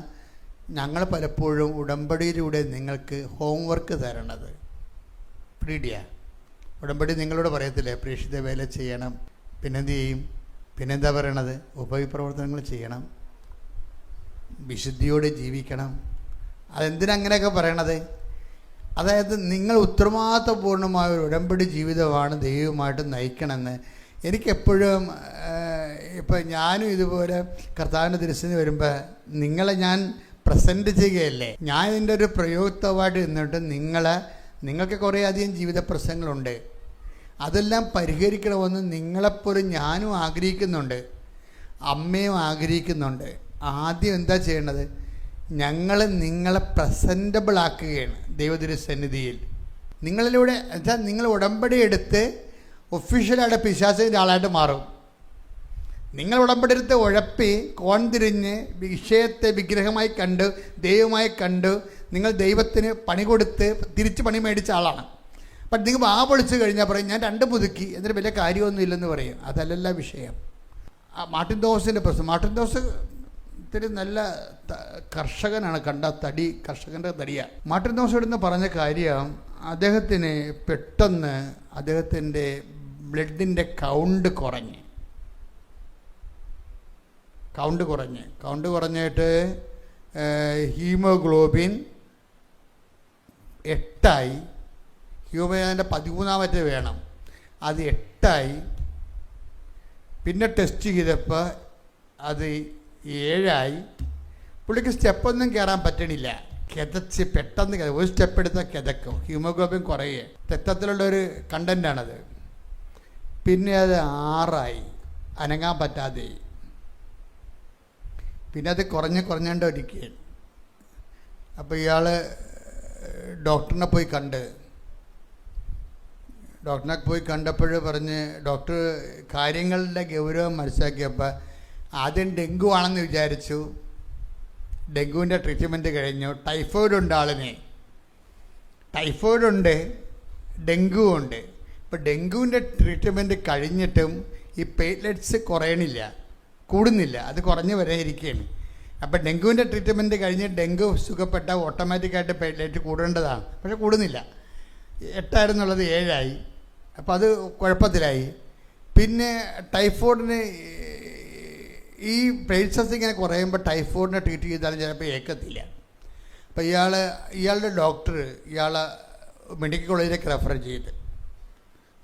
ഞങ്ങൾ പലപ്പോഴും ഉടമ്പടിയിലൂടെ നിങ്ങൾക്ക് ഹോംവർക്ക് തരണത്. പ്രീഡിയ ഉടമ്പടി നിങ്ങളോട് പറയത്തില്ലേ, പ്രേക്ഷിത വേല ചെയ്യണം, പിന്നെന്ത് ചെയ്യും, പിന്നെന്താ പറയണത്, ഉപവിപ്രവർത്തനങ്ങൾ ചെയ്യണം, വിശുദ്ധിയോടെ ജീവിക്കണം. അതെന്തിനങ്ങനെയൊക്കെ പറയണത്? അതായത് നിങ്ങൾ ഉത്തരവാദിത്വപൂർണ്ണമായ ഒരു ഉടമ്പടി ജീവിതമാണ് ദൈവമായിട്ട് നയിക്കണമെന്ന് എനിക്കെപ്പോഴും. ഇപ്പം ഞാനും ഇതുപോലെ കർത്താവിൻ്റെ തിരുസന്നിധി വരുമ്പോൾ നിങ്ങളെ ഞാൻ പ്രസൻറ്റ് ചെയ്യുകയല്ലേ, ഞാൻ ഇതിൻ്റെ ഒരു പ്രയോക്തമായിട്ട് നിന്നിട്ട് നിങ്ങൾക്ക് കുറേ അധികം ജീവിത പ്രശ്നങ്ങളുണ്ട്, അതെല്ലാം പരിഹരിക്കണമെന്ന് നിങ്ങളെപ്പോലും ഞാനും ആഗ്രഹിക്കുന്നുണ്ട്, അമ്മയും ആഗ്രഹിക്കുന്നുണ്ട്. ആദ്യം എന്താ ചെയ്യേണ്ടത്? ഞങ്ങൾ നിങ്ങളെ പ്രസൻറ്റബിൾ ആക്കുകയാണ് ദൈവതിരുസന്നിധിയിൽ. നിങ്ങളിലൂടെ വെച്ചാൽ നിങ്ങൾ ഉടമ്പടി എടുത്ത് ഒഫീഷ്യലായിട്ട് പിശാചിൻ്റെ ആളായിട്ട് മാറും. നിങ്ങൾ ഉടമ്പടി എടുത്ത് ഉഴപ്പി കോൺതിരിഞ്ഞ് വിഷയത്തെ വിഗ്രഹമായി കണ്ട് ദൈവമായി കണ്ട് നിങ്ങൾ ദൈവത്തിന് പണി കൊടുത്ത് തിരിച്ച് പണി മേടിച്ച ആളാണ്. അപ്പം നിങ്ങൾ വാ പൊളിച്ച് കഴിഞ്ഞാൽ പറയും ഞാൻ 2 പുതുക്കി, എന്നിട്ട് വലിയ കാര്യമൊന്നും ഇല്ലെന്ന് പറയും. അതല്ലല്ല വിഷയം. മാർട്ടിൻ തോമസിൻ്റെ പ്രശ്നം, മാർട്ടിൻ തോമസ് ഇത്തിരി നല്ല കർഷകനാണ്, കണ്ട തടി കർഷകൻ്റെ തടിയാണ്. മാർട്ടിൻ തോമസ് ഇവിടുന്ന് പറഞ്ഞ കാര്യം, അദ്ദേഹത്തിന് പെട്ടെന്ന് അദ്ദേഹത്തിൻ്റെ ബ്ലഡിൻ്റെ കൗണ്ട് കുറഞ്ഞിട്ട് ഹീമോഗ്ലോബിൻ 8 ഹ്യൂമൻ്റെ 13 വേണം, അത് 8. പിന്നെ ടെസ്റ്റ് ചെയ്തപ്പോൾ അത് 7. പുള്ളിക്ക് സ്റ്റെപ്പൊന്നും കയറാൻ പറ്റണില്ല, കിതച്ച് പെട്ടെന്ന് ഒരു സ്റ്റെപ്പ് എടുത്താൽ കിതക്കും, ഹ്യൂമോഗ്ലോബിൻ കുറയുക, രക്തത്തിലുള്ളൊരു കണ്ടൻ്റാണത്. പിന്നെ അത് 6, അനങ്ങാൻ പറ്റാതെ. പിന്നെ അത് കുറഞ്ഞുകൊണ്ടിരിക്കുകയാണ്. അപ്പോൾ ഇയാൾ ഡോക്ടറിനെ പോയി കണ്ടപ്പോൾ പറഞ്ഞ്, ഡോക്ടർ കാര്യങ്ങളുടെ ഗൗരവം മനസ്സിലാക്കിയപ്പോൾ ആദ്യം ഡെങ്കു ആണെന്ന് വിചാരിച്ചു. ഡെങ്കുവിൻ്റെ ട്രീറ്റ്മെൻറ്റ് കഴിഞ്ഞു. ടൈഫോയിഡ് ഉണ്ട് ആളിന്, ടൈഫോയിഡുണ്ട്, ഡെങ്കു ഉണ്ട്. ഇപ്പോൾ ഡെങ്കുവിൻ്റെ ട്രീറ്റ്മെൻറ്റ് കഴിഞ്ഞിട്ടും ഈ പ്ലേറ്റ്ലെറ്റ്സ് കൂടുന്നില്ല, അത് കുറഞ്ഞ് വരെ ഇരിക്കുകയാണ്. അപ്പോൾ ഡെങ്കുവിൻ്റെ ട്രീറ്റ്മെൻറ്റ് കഴിഞ്ഞ് ഡെങ്കു സുഖപ്പെട്ടാൽ ഓട്ടോമാറ്റിക്കായിട്ട് പ്ലേറ്റ്ലെറ്റ് കൂടേണ്ടതാണ്, പക്ഷേ കൂടുന്നില്ല. 8 എന്നുള്ളത് 7. അപ്പോൾ അത് കുഴപ്പത്തിലായി. പിന്നെ ടൈഫോയിഡിന് ഈ പ്ലേറ്റ്ലെറ്റ്സ് ഇങ്ങനെ കുറയുമ്പോൾ ടൈഫോയിഡിനെ ട്രീറ്റ് ചെയ്താലും ചിലപ്പോൾ ഏക്കത്തില്ല. അപ്പോൾ ഇയാളുടെ ഡോക്ടർ ഇയാളെ മെഡിക്കൽ കോളേജിലേക്ക് റെഫർ ചെയ്ത്,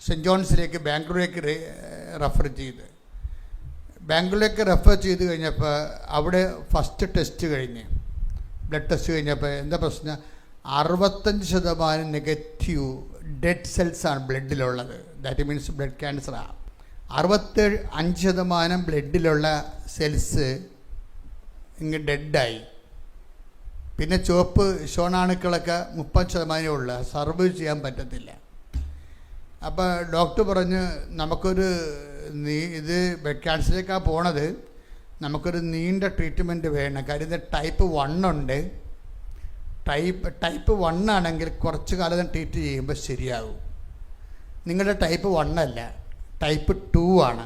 സെൻറ്റ് ജോൺസിലേക്ക് ബാംഗ്ലൂരിലേക്ക് റെഫർ ചെയ്ത് കഴിഞ്ഞപ്പോൾ അവിടെ ഫസ്റ്റ് ടെസ്റ്റ് ബ്ലഡ് ടെസ്റ്റ് കഴിഞ്ഞപ്പോൾ എന്താ പ്രശ്നം? 65% നെഗറ്റീവ് ഡെഡ് സെൽസാണ് ബ്ലഡിലുള്ളത്. ദാറ്റ് മീൻസ് ബ്ലഡ് ക്യാൻസറാണ്. 65% ബ്ലഡിലുള്ള സെൽസ് ഇങ്ങനെ ഡെഡായി. പിന്നെ ചുവപ്പ് ശോണാണുക്കളൊക്കെ 30% ഉള്ള, സർവൈവ് ചെയ്യാൻ പറ്റത്തില്ല. അപ്പോൾ ഡോക്ടർ പറഞ്ഞ് ഇത് ബ്ലഡ് ക്യാൻസറിലേക്കാണ് പോണത്, നമുക്കൊരു നീണ്ട ട്രീറ്റ്മെൻറ്റ് വേണം. കാര്യം ഇത് ടൈപ്പ് 1 ഉണ്ട്, ടൈപ്പ് 1 ആണെങ്കിൽ കുറച്ച് കാലം ട്രീറ്റ് ചെയ്യുമ്പോൾ ശരിയാകും. നിങ്ങളുടെ ടൈപ്പ് 1 അല്ല, ടൈപ്പ് 2 ആണ്.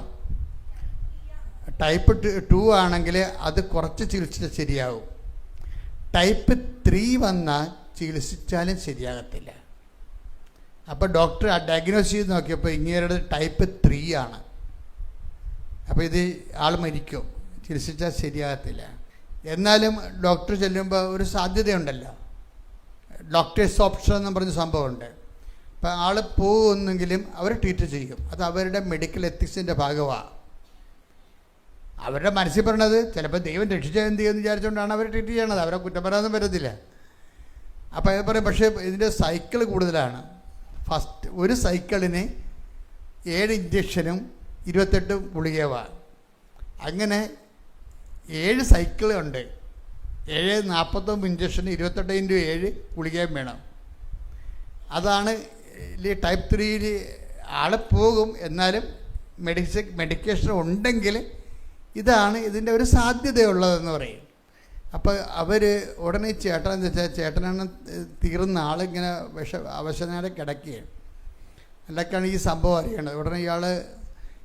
ടൈപ്പ് 2 ആണെങ്കിൽ അത് കുറച്ച് ചികിത്സിച്ചാൽ ശരിയാകും. ടൈപ്പ് 3 വന്നാൽ ചികിത്സിച്ചാലും ശരിയാകത്തില്ല. അപ്പോൾ ഡോക്ടർ ഡയഗ്നോസ് ചെയ്ത് നോക്കിയപ്പോൾ ഇങ്ങേരുടെ ടൈപ്പ് 3 ആണ്. അപ്പോൾ ഇത് ആൾ മരിക്കും, ചികിത്സിച്ചാൽ ശരിയാകത്തില്ല. എന്നാലും ഡോക്ടർ ചെല്ലുമ്പോൾ ഒരു സാധ്യതയുണ്ടല്ലോ, ഡോക്ടേഴ്സ് ഓപ്ഷൻ എന്ന് പറഞ്ഞ സംഭവമുണ്ട്. അപ്പോൾ ആൾ പോകുന്നെങ്കിലും അവർ ട്രീറ്റ് ചെയ്യും. അത് അവരുടെ മെഡിക്കൽ എത്തിക്സിൻ്റെ ഭാഗമാണ്. അവരുടെ മനസ്സിൽ പറയണത് ചിലപ്പോൾ ദൈവം രക്ഷിച്ചാൽ എന്ത് ചെയ്യുമെന്ന് വിചാരിച്ചുകൊണ്ടാണ് അവർ ട്രീറ്റ് ചെയ്യണത്. അവരെ കുറ്റം പറയാനൊന്നും പറ്റത്തില്ല. അപ്പോൾ അത് പറയും. പക്ഷേ ഇതിൻ്റെ സൈക്കിൾ കൂടുതലാണ്. ഫസ്റ്റ് ഒരു സൈക്കിളിന് 7 ഇഞ്ചക്ഷനും 28 ഗുളികയുമാണ്. അങ്ങനെ 7 സൈക്കിളുണ്ട്. 49 ഇഞ്ചക്ഷന് 28 × 7 ഗുളികയും വേണം. അതാണ് ടൈപ്പ് 3 ആൾ പോകും. എന്നാലും മെഡിക്കേഷൻ ഉണ്ടെങ്കിൽ ഇതാണ് ഇതിൻ്റെ ഒരു സാധ്യതയുള്ളതെന്ന് പറയും. അപ്പോൾ അവർ ഉടനെ ചേട്ടനെന്ന് വെച്ചാൽ ചേട്ടനാണ് തീർന്ന ആളിങ്ങനെ അവശനാടെ കിടക്കുകയാണ്. അല്ലൊക്കെയാണ് ഈ സംഭവം അറിയണത്. ഉടനെ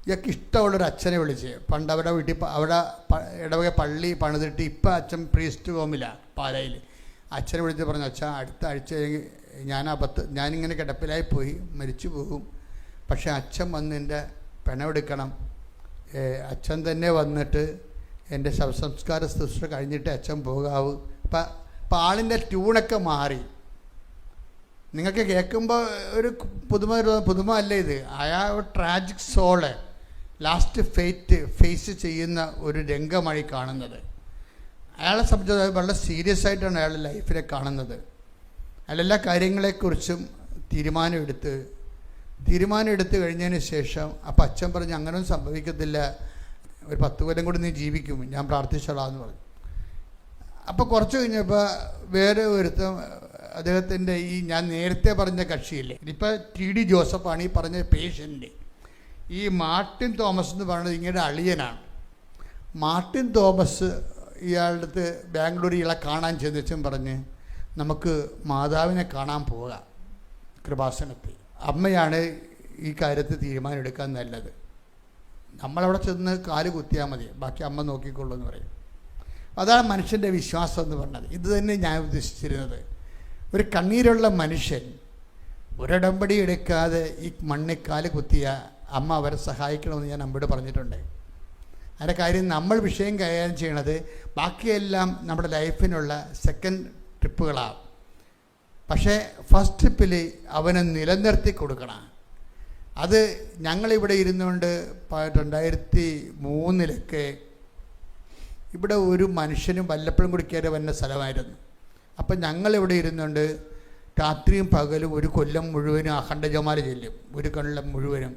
ഇയാൾക്ക് ഇഷ്ടമുള്ളൊരു അച്ഛനെ വിളിച്ച്, പണ്ട് അവരുടെ വീട്ടിൽ അവിടെ ഇടവക പള്ളി പണിതിട്ട് ഇപ്പം അച്ഛൻ പ്രീസ്റ്റ് ഹോമിലാണ് പാലയിൽ. അച്ഛനെ വിളിച്ച് പറഞ്ഞു, അച്ഛാ അടുത്ത ആഴ്ച ഞാനിങ്ങനെ കിടപ്പിലായി പോയി മരിച്ചു പോകും. പക്ഷേ അച്ഛൻ വന്ന് എൻ്റെ പിണമെടുക്കണം. അച്ഛൻ തന്നെ വന്നിട്ട് എൻ്റെ ശവസംസ്കാര ശുശ്രൂഷ കഴിഞ്ഞിട്ട് അച്ഛൻ പോകാവൂ. അപ്പം ആളിൻ്റെ ട്യൂണൊക്കെ മാറി. നിങ്ങൾക്ക് കേൾക്കുമ്പോൾ ഒരു പുതുമ അല്ല ഇത്. അയാൾ ട്രാജിക് സോള് ലാസ്റ്റ് ഫേസ് ചെയ്യുന്ന ഒരു രംഗമായി കാണുന്നത്. അയാളെ സംബന്ധിച്ച് വളരെ സീരിയസ് ആയിട്ടാണ് അയാളുടെ ലൈഫിനെ കാണുന്നത്. അയാളെല്ലാ കാര്യങ്ങളെക്കുറിച്ചും തീരുമാനം എടുത്ത് കഴിഞ്ഞതിന് ശേഷം അപ്പം അച്ഛൻ പറഞ്ഞു, അങ്ങനെയൊന്നും സംഭവിക്കത്തില്ല, ഒരു 10 കൊല്ലം കൂടി നീ ജീവിക്കും, ഞാൻ പ്രാർത്ഥിച്ചോളാം എന്ന് പറഞ്ഞു. അപ്പോൾ കുറച്ച് കഴിഞ്ഞപ്പോൾ വേറെ ഒരുത്തം അദ്ദേഹത്തിൻ്റെ ഞാൻ നേരത്തെ പറഞ്ഞ കക്ഷിയില്ലേ, ഇപ്പം TD ജോസഫാണ് ഈ പറഞ്ഞ പേഷ്യൻ്റ്. ഈ മാർട്ടിൻ തോമസ് എന്ന് പറയുന്നത് ഇങ്ങനെ അളിയനാണ്. മാർട്ടിൻ തോമസ് ഇയാളുടെ അടുത്ത് ബാംഗ്ലൂർ ഇയാളെ കാണാൻ ചെന്നിച്ചും പറഞ്ഞ് നമുക്ക് മാതാവിനെ കാണാൻ പോകാം കൃപാസനത്തിൽ. അമ്മയാണ് ഈ കാര്യത്തിൽ തീരുമാനം എടുക്കാൻ നല്ലത്. നമ്മളവിടെ ചെന്ന് കാല് കുത്തിയാൽ മതി, ബാക്കി അമ്മ നോക്കിക്കൊള്ളൂ എന്ന് പറയും. അതാണ് മനുഷ്യൻ്റെ വിശ്വാസം എന്ന് പറഞ്ഞത്. ഇത് തന്നെ ഞാൻ ഉദ്ദേശിച്ചിരുന്നത്. ഒരു കണ്ണീരുള്ള മനുഷ്യൻ ഒരിടമ്പടി എടുക്കാതെ ഈ മണ്ണിക്കാല് കുത്തിയ അമ്മ അവരെ സഹായിക്കണമെന്ന് ഞാൻ അമ്മയോട് പറഞ്ഞിട്ടുണ്ട്. അതിൻ്റെ കാര്യം നമ്മൾ വിഷയം കൈകാര്യം ചെയ്യണത് ബാക്കിയെല്ലാം നമ്മുടെ ലൈഫിനുള്ള സെക്കൻഡ് ട്രിപ്പുകളാണ്. പക്ഷേ ഫസ്റ്റ് ട്രിപ്പിൽ അവനെ നിലനിർത്തി കൊടുക്കണം. അത് ഞങ്ങളിവിടെ ഇരുന്നുകൊണ്ട് 2003 ഇവിടെ ഒരു മനുഷ്യനും വല്ലപ്പോഴും കൂടി കയറി വന്ന സ്ഥലമായിരുന്നു. അപ്പം ഞങ്ങളിവിടെ ഇരുന്നുകൊണ്ട് രാത്രിയും പകലും ഒരു കൊല്ലം മുഴുവനും അഖണ്ഡജമാല ചെല്ലും, ഒരു കൊല്ലം മുഴുവനും.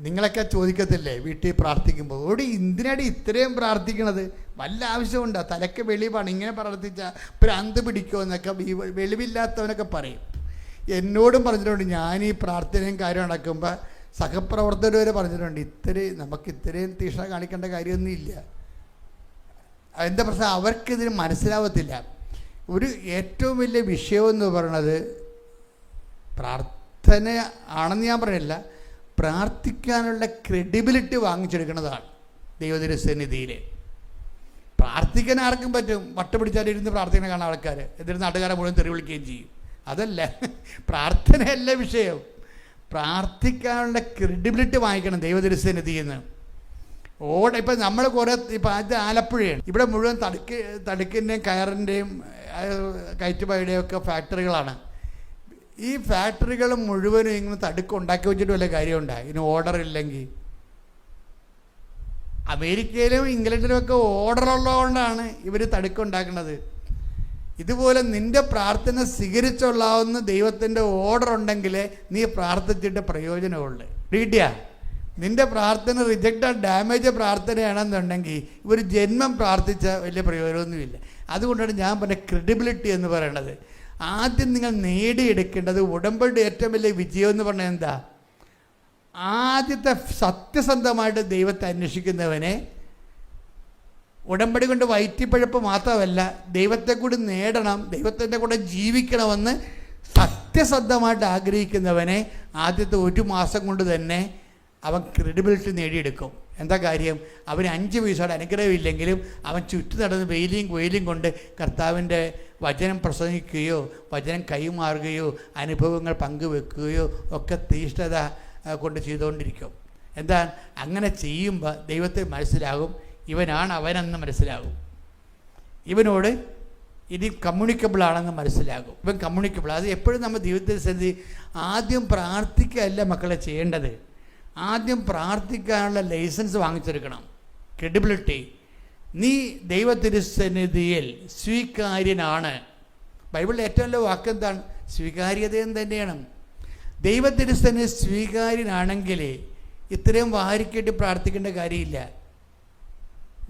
നിങ്ങളൊക്കെ ചോദിക്കത്തില്ലേ വീട്ടിൽ പ്രാർത്ഥിക്കുമ്പോൾ, എന്തിനാണ് ഇത്രയും പ്രാർത്ഥിക്കണത്, വല്ല ആവശ്യമുണ്ടോ, തലയ്ക്ക് വെളിവാണ്, ഇങ്ങനെ പ്രാർത്ഥിച്ചാൽ ഭ്രാന്ത് പിടിക്കുമോ എന്നൊക്കെ വെളിവില്ലാത്തവനൊക്കെ പറയും. എന്നോടും പറഞ്ഞിട്ടുണ്ട്. ഞാൻ ഈ പ്രാർത്ഥനയും കാര്യം നടക്കുമ്പോൾ സഹപ്രവർത്തകർ വരെ പറഞ്ഞിട്ടുണ്ട്, നമുക്ക് ഇത്രയും തീഷ്ണ കാണിക്കേണ്ട കാര്യമൊന്നുമില്ല. എന്താ പ്രശ്നം, അവർക്കിതിന് മനസ്സിലാവത്തില്ല. ഒരു ഏറ്റവും വലിയ വിഷയമെന്ന് പറയണത് പ്രാർത്ഥന ആണെന്ന് ഞാൻ പറയില്ല, പ്രാർത്ഥിക്കാനുള്ള ക്രെഡിബിലിറ്റി വാങ്ങിച്ചെടുക്കുന്നതാണ് ദൈവതിരുസന്നിധിയിൽ. പ്രാർത്ഥിക്കാൻ ആർക്കും പറ്റും, വട്ടുപിടിച്ചാൽ ഇരുന്ന് പ്രാർത്ഥന കാണാൻ ആൾക്കാർ, എന്നിട്ട് നാട്ടുകാരെ മുഴുവൻ തെറി വിളിക്കുകയും ചെയ്യും. അതല്ല, പ്രാർത്ഥനയല്ല വിഷയം. പ്രാർത്ഥിക്കാനുള്ള ക്രെഡിബിലിറ്റി വാങ്ങിക്കണം ദൈവതിരുസന്നിധിയിൽ നിന്ന്. ഇപ്പം നമ്മൾ കുറേ ഇപ്പം അത് ആലപ്പുഴയാണ്, ഇവിടെ മുഴുവൻ തടുക്കിൻ്റെയും കയറിൻ്റെയും കയറ്റുപായുടെയും ഒക്കെ ഫാക്ടറികളാണ്. ഈ ഫാക്ടറികൾ മുഴുവനും ഇങ്ങനെ തടുക്ക് ഉണ്ടാക്കി വെച്ചിട്ട് വല്ല കാര്യമുണ്ടായി ഇതിന് ഓർഡർ ഇല്ലെങ്കിൽ. അമേരിക്കയിലും ഇംഗ്ലണ്ടിലും ഒക്കെ ഓർഡർ ഉള്ളതുകൊണ്ടാണ് ഇവർ തടുക്കുണ്ടാക്കുന്നത്. ഇതുപോലെ നിൻ്റെ പ്രാർത്ഥന സ്വീകരിച്ചുള്ളാവുന്ന ദൈവത്തിൻ്റെ ഓർഡർ ഉണ്ടെങ്കിൽ നീ പ്രാർത്ഥിച്ചിട്ട് പ്രയോജനമുള്ളൂ. റീഡിയാ, നിൻ്റെ പ്രാർത്ഥന റിജക്റ്റഡ് ഡാമേജ് പ്രാർത്ഥനയാണെന്നുണ്ടെങ്കിൽ ഇവർ ജന്മം പ്രാർത്ഥിച്ച വലിയ പ്രയോജനമൊന്നുമില്ല. അതുകൊണ്ടാണ് ഞാൻ പറഞ്ഞ ക്രെഡിബിലിറ്റി എന്ന് പറയണത്. ആദ്യം നിങ്ങൾ നേടിയെടുക്കേണ്ടത് ഉടമ്പടി ഏറ്റവും വലിയ വിജയം എന്ന് പറഞ്ഞാൽ എന്താ, ആദ്യത്തെ സത്യസന്ധമായിട്ട് ദൈവത്തെ അന്വേഷിക്കുന്നവനെ ഉടമ്പടി കൊണ്ട് വയറ്റിപ്പഴപ്പ് മാത്രമല്ല, ദൈവത്തെ കൂടി നേടണം, ദൈവത്തിൻ്റെ കൂടെ ജീവിക്കണമെന്ന് സത്യസന്ധമായിട്ട് ആഗ്രഹിക്കുന്നവനെ ആദ്യത്തെ 1 മാസം കൊണ്ട് തന്നെ അവൻ ക്രെഡിബിലിറ്റി നേടിയെടുക്കും. എന്താ കാര്യം? അവന് 5 പൈസയുടെ അനുഗ്രഹമില്ലെങ്കിലും അവൻ ചുറ്റു നടന്ന് വെയിലും കൊയിലും കൊണ്ട് കർത്താവിൻ്റെ വചനം പ്രസംഗിക്കുകയോ വചനം കൈമാറുകയോ അനുഭവങ്ങൾ പങ്കുവെക്കുകയോ ഒക്കെ തീഷ്ണത കൊണ്ട് ചെയ്തുകൊണ്ടിരിക്കും. എന്താ? അങ്ങനെ ചെയ്യുമ്പോൾ ദൈവത്തെ മനസ്സിലാകും, ഇവനാണ് അവനെന്ന് മനസ്സിലാകും, ഇവനോട് ഇനി കമ്മ്യൂണിക്കബിളാണെന്ന് മനസ്സിലാകും, ഇവൻ കമ്മ്യൂണിക്കബിൾ. അത് എപ്പോഴും നമ്മൾ ജീവിതത്തിൽ ശ്രദ്ധി, ആദ്യം പ്രാർത്ഥിക്കുകയല്ല മക്കളെ ചെയ്യേണ്ടത്, ആദ്യം പ്രാർത്ഥിക്കാനുള്ള ലൈസൻസ് വാങ്ങിച്ചെടുക്കണം, ക്രെഡിബിലിറ്റി. നീ ദൈവത്തിരുസന്നിധിയിൽ സ്വീകാര്യനാണ്. ബൈബിളിൽ ഏറ്റവും നല്ല വാക്ക് എന്താണ്? സ്വീകാര്യതയും തന്നെയാണ്. ദൈവത്തിരുസന്നിധി സ്വീകാര്യനാണെങ്കിൽ ഇത്രയും വാരിക്കെട്ടി പ്രാർത്ഥിക്കേണ്ട കാര്യമില്ല.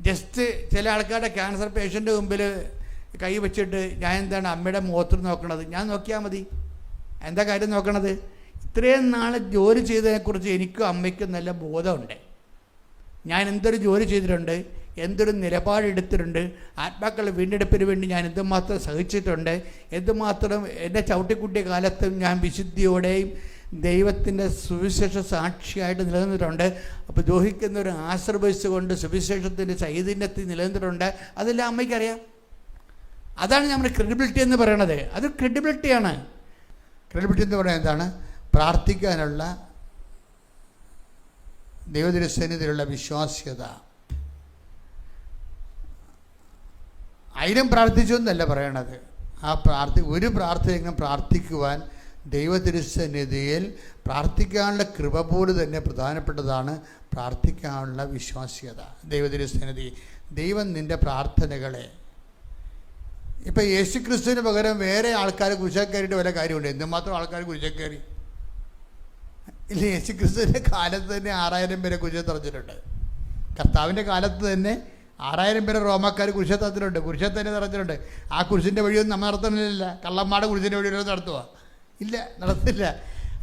ജസ്റ്റ് ചില ആൾക്കാരുടെ ക്യാൻസർ പേഷ്യൻ്റെ മുമ്പിൽ കൈ വെച്ചിട്ട് ഞാൻ എന്താണ് അമ്മയുടെ മുഖത്ത് നോക്കണത്, ഞാൻ നോക്കിയാൽ മതി. എന്താ കാര്യം നോക്കണത്? ഇത്രയും നാൾ ജോലി ചെയ്തതിനെക്കുറിച്ച് എനിക്കും അമ്മയ്ക്കും നല്ല ബോധമുണ്ട്. ഞാൻ എന്തൊരു ജോലി ചെയ്തിട്ടുണ്ട്, എന്തൊരു നിലപാടെടുത്തിട്ടുണ്ട്, ആത്മാക്കളുടെ വീണ്ടെടുപ്പിന് വേണ്ടി ഞാൻ എന്തുമാത്രം സഹിച്ചിട്ടുണ്ട്, എന്തുമാത്രം എൻ്റെ ചവിട്ടിക്കുട്ടിയ കാലത്തും ഞാൻ വിശുദ്ധിയോടെയും ദൈവത്തിൻ്റെ സുവിശേഷ സാക്ഷിയായിട്ട് നിലനിന്നിട്ടുണ്ട്. അപ്പോൾ ദോഹിക്കുന്ന ഒരു ആശ്രയിച്ചുകൊണ്ട് സുവിശേഷത്തിൻ്റെ ചൈതന്യത്തിൽ നിലനിന്നിട്ടുണ്ട്. അതെല്ലാം അമ്മയ്ക്കറിയാം. അതാണ് നമ്മുടെ ക്രെഡിബിലിറ്റി എന്ന് പറയണത്. അത് ക്രെഡിബിലിറ്റിയാണ്. ക്രെഡിബിലിറ്റി എന്ന് പറയുന്നത് എന്താണ്? പ്രാർത്ഥിക്കാനുള്ള ദൈവത്തിരുസന്നിധിയിലുള്ള വിശ്വാസ്യത. 1000 പ്രാർത്ഥിച്ചു എന്നല്ല പറയണത്. ഒരു പ്രാർത്ഥനയെങ്കിലും പ്രാർത്ഥിക്കുവാൻ ദൈവത്തിരുസന്നിധിയിൽ പ്രാർത്ഥിക്കാനുള്ള കൃപ പോലും തന്നെ പ്രധാനപ്പെട്ടതാണ്. പ്രാർത്ഥിക്കാനുള്ള വിശ്വാസ്യത. ദൈവത്തിരുസന്നിധി ദൈവം നിൻ്റെ പ്രാർത്ഥനകളെ, ഇപ്പം യേശു ക്രിസ്തുവിന് പകരം വേറെ ആൾക്കാർ കുരിശക്കയറിയിട്ട് വല്ല കാര്യമുണ്ട്? എന്തുമാത്രം ആൾക്കാർ കുരിശക്കയറി ഇല്ല. യേശു ക്രിസ്തുവിൻ്റെ കാലത്ത് തന്നെ 6000 പേരെ കുരിശത്ത് തറച്ചിട്ടുണ്ട്. കർത്താവിൻ്റെ കാലത്ത് തന്നെ 6000 പേരെ റോമാക്കാർ കുരിശത്ത് തറച്ചിട്ടുണ്ട്, കുരിശത്ത് തന്നെ തറച്ചിട്ടുണ്ട്. ആ കുരിശിൻ്റെ വഴിയൊന്നും നമ്മൾ നടത്തുന്നില്ല. കള്ളന്മാരുടെ കുരിശിൻ്റെ വഴിയൊന്നും നടത്തുക ഇല്ല, നടത്തില്ല.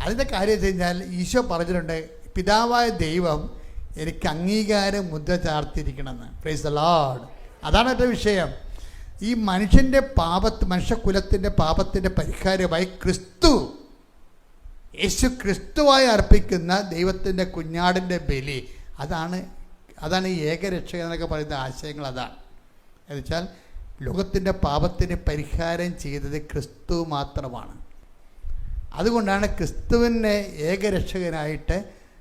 അതിൻ്റെ കാര്യം വെച്ച് കഴിഞ്ഞാൽ ഈശോ പറഞ്ഞിട്ടുണ്ട്, പിതാവായ ദൈവം എനിക്ക് അംഗീകാരം മുദ്ര ചാർത്തിയിരിക്കണമെന്ന്. Praise the Lord. അതാണ് എൻ്റെ വിഷയം. ഈ മനുഷ്യൻ്റെ മനുഷ്യകുലത്തിൻ്റെ പാപത്തിൻ്റെ പരിഹാരമായി യേശു ക്രിസ്തുവായി അർപ്പിക്കുന്ന ദൈവത്തിൻ്റെ കുഞ്ഞാടിൻ്റെ ബലി, അതാണ് ഈ ഏകരക്ഷകൻ എന്നൊക്കെ പറയുന്ന ആശയങ്ങൾ. അതാണ് എന്നുവെച്ചാൽ ലോകത്തിൻ്റെ പാപത്തിന് പരിഹാരം ചെയ്തത് ക്രിസ്തു മാത്രമാണ്. അതുകൊണ്ടാണ് ക്രിസ്തുവിനെ ഏകരക്ഷകനായിട്ട്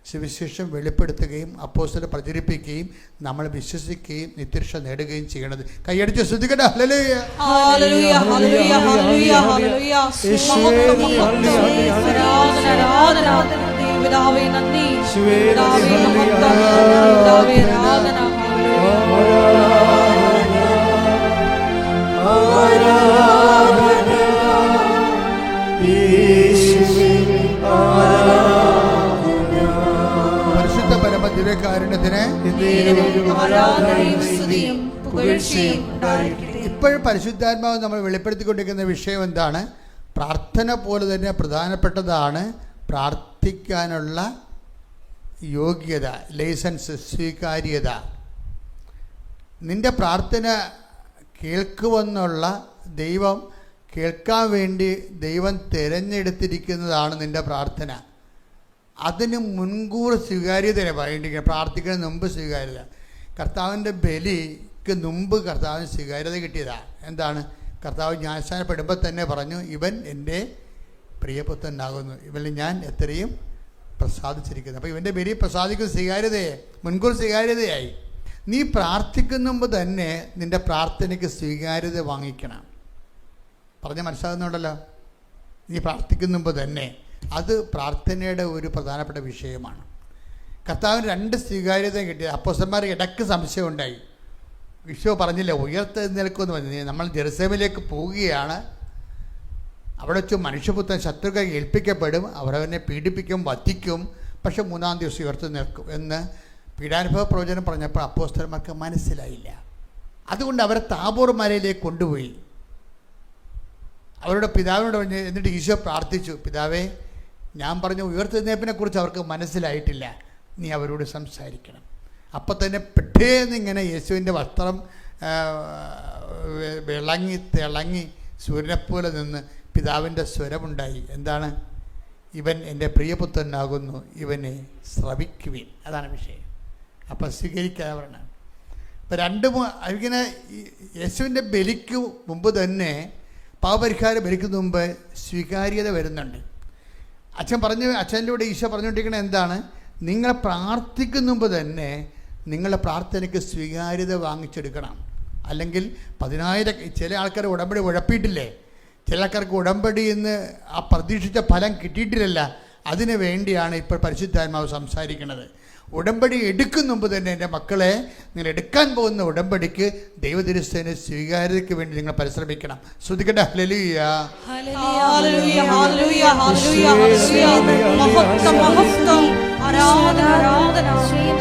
സുവിശേഷം വെളിപ്പെടുത്തുകയും അപ്പോസ്തലർ പ്രചരിപ്പിക്കുകയും നമ്മൾ വിശ്വസിക്കുകയും നിത്യരക്ഷ നേടുകയും ചെയ്യണത്. കൈയടിച്ച് ശ്രദ്ധിക്കട്ടെ. ഹല്ലേലൂയ, ഹല്ലേലൂയ, ഹല്ലേലൂയ, ഹല്ലേലൂയ, ഹല്ലേലൂയ. പിതാവേ നന്ദി, പിതാവേ മഹത്വം, പിതാവേ ആരാധന. പരിശുദ്ധ പരമദിവ്യകാരുണ്യത്തിന് ഇപ്പോഴും പരിശുദ്ധാത്മാവ് നമ്മൾ വെളിപ്പെടുത്തിക്കൊണ്ടിരിക്കുന്ന വിഷയം എന്താണ്? പ്രാർത്ഥന പോലെ തന്നെ പ്രധാനപ്പെട്ടതാണ് പ്രാർത്ഥിക്കാനുള്ള യോഗ്യത, ലൈസൻസ്, സ്വീകാര്യത. നിൻ്റെ പ്രാർത്ഥന കേൾക്കുമെന്നുള്ള ദൈവം കേൾക്കാൻ വേണ്ടി ദൈവം തിരഞ്ഞെടുത്തിരിക്കുന്നതാണ് നിൻ്റെ പ്രാർത്ഥന. അതിന് മുൻകൂർ സ്വീകാര്യതയാണ് പറയേണ്ടിയിരിക്കുന്നത്. പ്രാർത്ഥിക്കുന്നതിന് മുമ്പ് സ്വീകാര്യത. കർത്താവിൻ്റെ ബലിക്ക് മുമ്പ് കർത്താവിന് സ്വീകാര്യത കിട്ടിയതാണ്. എന്താണ്? കർത്താവ് ജ്ഞാനസ്നാനപ്പെടുമ്പോൾ തന്നെ പറഞ്ഞു, ഇവൻ എൻ്റെ പ്രിയപുത്രനാകുന്നു, ഇവനിൽ ഞാൻ എത്രയും പ്രസാദിച്ചിരിക്കുന്നു. അപ്പോൾ ഇവൻ്റെ ബലി പ്രസാദിക്കുന്ന സ്വീകാര്യതയെ മുൻകൂർ സ്വീകാര്യതയായി. നീ പ്രാർത്ഥിക്കുന്ന മുമ്പ് തന്നെ നിൻ്റെ പ്രാർത്ഥനയ്ക്ക് സ്വീകാര്യത വാങ്ങിക്കണം. പറഞ്ഞ് മനസ്സിലാകുന്നുണ്ടല്ലോ? നീ പ്രാർത്ഥിക്കുന്ന മുമ്പ് തന്നെ അത് പ്രാർത്ഥനയുടെ ഒരു പ്രധാനപ്പെട്ട വിഷയമാണ്. കർത്താവിന് 2 സ്വീകാര്യതയും കിട്ടിയത്. അപ്പോസ്തലന്മാർ ഇടയ്ക്ക് സംശയം ഉണ്ടായി. ഈശോ പറഞ്ഞില്ല ഉയർത്തെഴുന്നേൽക്കുമെന്ന് പറഞ്ഞു. നമ്മൾ ജെറുസലേമിലേക്ക് പോവുകയാണ്, അവിടെ വെച്ച് മനുഷ്യപുത്രൻ ശത്രുക്കൾ ഏൽപ്പിക്കപ്പെടും, അവരവനെ പീഡിപ്പിക്കും, വധിക്കും, പക്ഷെ 3-ാം ദിവസം ഉയർത്തെഴുന്നേൽക്കും എന്ന് പീഡാനുഭവ പ്രവചനം പറഞ്ഞപ്പോൾ അപ്പോസ്തലന്മാർക്ക് മനസ്സിലായില്ല. അതുകൊണ്ട് അവരെ താബോർ മലയിലേക്ക് കൊണ്ടുപോയി. അവരുടെ പിതാവിനോട് പറഞ്ഞ്, എന്നിട്ട് ഈശോ പ്രാർത്ഥിച്ചു, പിതാവേ, ഞാൻ പറഞ്ഞ ഉയർത്തെഴുന്നേൽപ്പിനെ കുറിച്ച് അവർക്ക് മനസ്സിലായിട്ടില്ല, നീ അവരോട് സംസാരിക്കണം. അപ്പം തന്നെ പെട്ടേന്നിങ്ങനെ യേശുവിൻ്റെ വസ്ത്രം വിളങ്ങി തിളങ്ങി സൂര്യനെപ്പോലെ നിന്ന് പിതാവിൻ്റെ സ്വരമുണ്ടായി. എന്താണ്? ഇവൻ എൻ്റെ പ്രിയപുത്രനാകുന്നു, ഇവനെ ശ്രവിക്കുവിൻ. അതാണ് വിഷയം. അപ്പം സ്വീകരിക്കാൻ പറയണം. ഇപ്പം ഇങ്ങനെ യേശുവിൻ്റെ ബലിക്ക് മുമ്പ് തന്നെ, പാപപരിഹാര ബലിക്ക് മുമ്പ് സ്വീകാര്യത വരുന്നുണ്ട്. അച്ഛനിലൂടെ ഈശോ പറഞ്ഞുകൊണ്ടിരിക്കുന്നത് എന്താണ്? നിങ്ങൾ പ്രാർത്ഥിക്കുന്ന മുമ്പ് തന്നെ നിങ്ങളുടെ പ്രാർത്ഥനയ്ക്ക് സ്വീകാര്യത വാങ്ങിച്ചെടുക്കണം. അല്ലെങ്കിൽ 10,000 ചില ആൾക്കാർ ഉടമ്പടി ഉഴപ്പിയിട്ടില്ലേ? ചില ആൾക്കാർക്ക് ഉടമ്പടി എന്ന് ആ പ്രതീക്ഷിച്ച ഫലം കിട്ടിയിട്ടില്ല. അതിനു വേണ്ടിയാണ് ഇപ്പോൾ പരിശുദ്ധാത്മാവ് സംസാരിക്കുന്നത്. ഉടമ്പടി എടുക്കുന്ന മുമ്പ് തന്നെ എൻ്റെ മക്കളെ, നിങ്ങൾ എടുക്കാൻ പോകുന്ന ഉടമ്പടിക്ക് ദൈവതിരുസേന സ്വീകാര്യതയ്ക്ക് വേണ്ടി നിങ്ങൾ പരിശ്രമിക്കണം. ശ്രുതിക്കട്ടെ. ഹല്ലേലൂയ, ഹല്ലേലൂയ, ഹല്ലേലൂയ, ഹല്ലേലൂയ, ഹല്ലേലൂയ. മഹത്വം, മഹത്വം, ആരാധന, ആരാധന.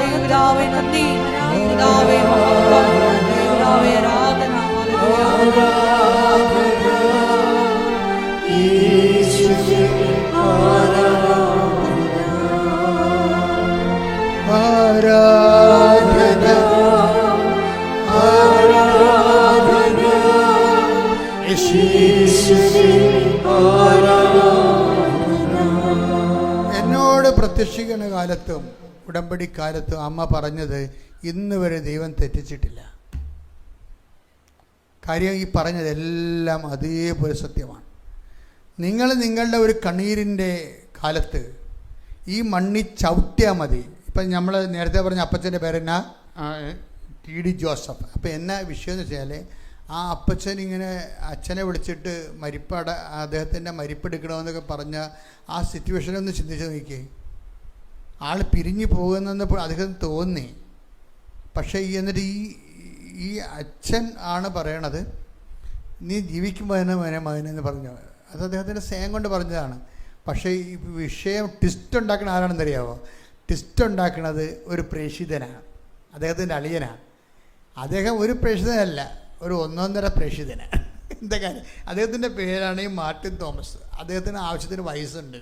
പിതാവേ നന്ദി, പിതാവേ മഹത്വം, പിതാവേ ആരാധന. ഹല്ലേലൂയ. എന്നോട് പ്രത്യക്ഷീകരണ കാലത്തും ഉടമ്പടി കാലത്തും അമ്മ പറഞ്ഞത് ഇന്ന് വരെ ദൈവം തെറ്റിച്ചിട്ടില്ല. കാര്യം ഈ പറഞ്ഞതെല്ലാം അതേപോലെ സത്യമാണ്. നിങ്ങൾ നിങ്ങളുടെ ഒരു കണ്ണീരിൻ്റെ കാലത്ത് ഈ മണ്ണി ചവിട്ടിയാൽ മതി. ഇപ്പം നമ്മൾ നേരത്തെ പറഞ്ഞ അപ്പച്ചൻ്റെ പേരെന്നാ? TD Joseph. അപ്പോൾ എന്നാ വിഷയം എന്ന് വെച്ചാൽ, ആ അപ്പച്ചൻ ഇങ്ങനെ അച്ഛനെ വിളിച്ചിട്ട് അദ്ദേഹത്തിൻ്റെ മരിപ്പെടുക്കണമെന്നൊക്കെ പറഞ്ഞ ആ സിറ്റുവേഷനൊന്ന് ചിന്തിച്ച് നോക്കിയേ. ആൾ പിരിഞ്ഞു പോകുന്നെന്ന് അദ്ദേഹം തോന്നി. പക്ഷേ എന്നിട്ട് ഈ അച്ഛൻ ആണ് പറയണത്, നീ ജീവിക്കുമ്പോൾ മകനെന്ന് പറഞ്ഞു. അത് അദ്ദേഹത്തിൻ്റെ സ്നേഹം കൊണ്ട് പറഞ്ഞതാണ്. പക്ഷേ ഈ വിഷയം ട്വിസ്റ്റ് ഉണ്ടാക്കുന്ന ആരാണെന്നറിയാമോ? ട്വിസ്റ്റ് ഉണ്ടാക്കുന്നത് ഒരു പ്രേക്ഷിതനാണ്, അദ്ദേഹത്തിൻ്റെ അളിയനാണ്. അദ്ദേഹം ഒരു പ്രേക്ഷിതനല്ല, ഒരു 1.5 പ്രേക്ഷിതനാണ്. എന്താ കാര്യം? അദ്ദേഹത്തിൻ്റെ പേരാണ് മാർട്ടിൻ തോമസ്. അദ്ദേഹത്തിന് ആവശ്യത്തിന് വയസ്സുണ്ട്.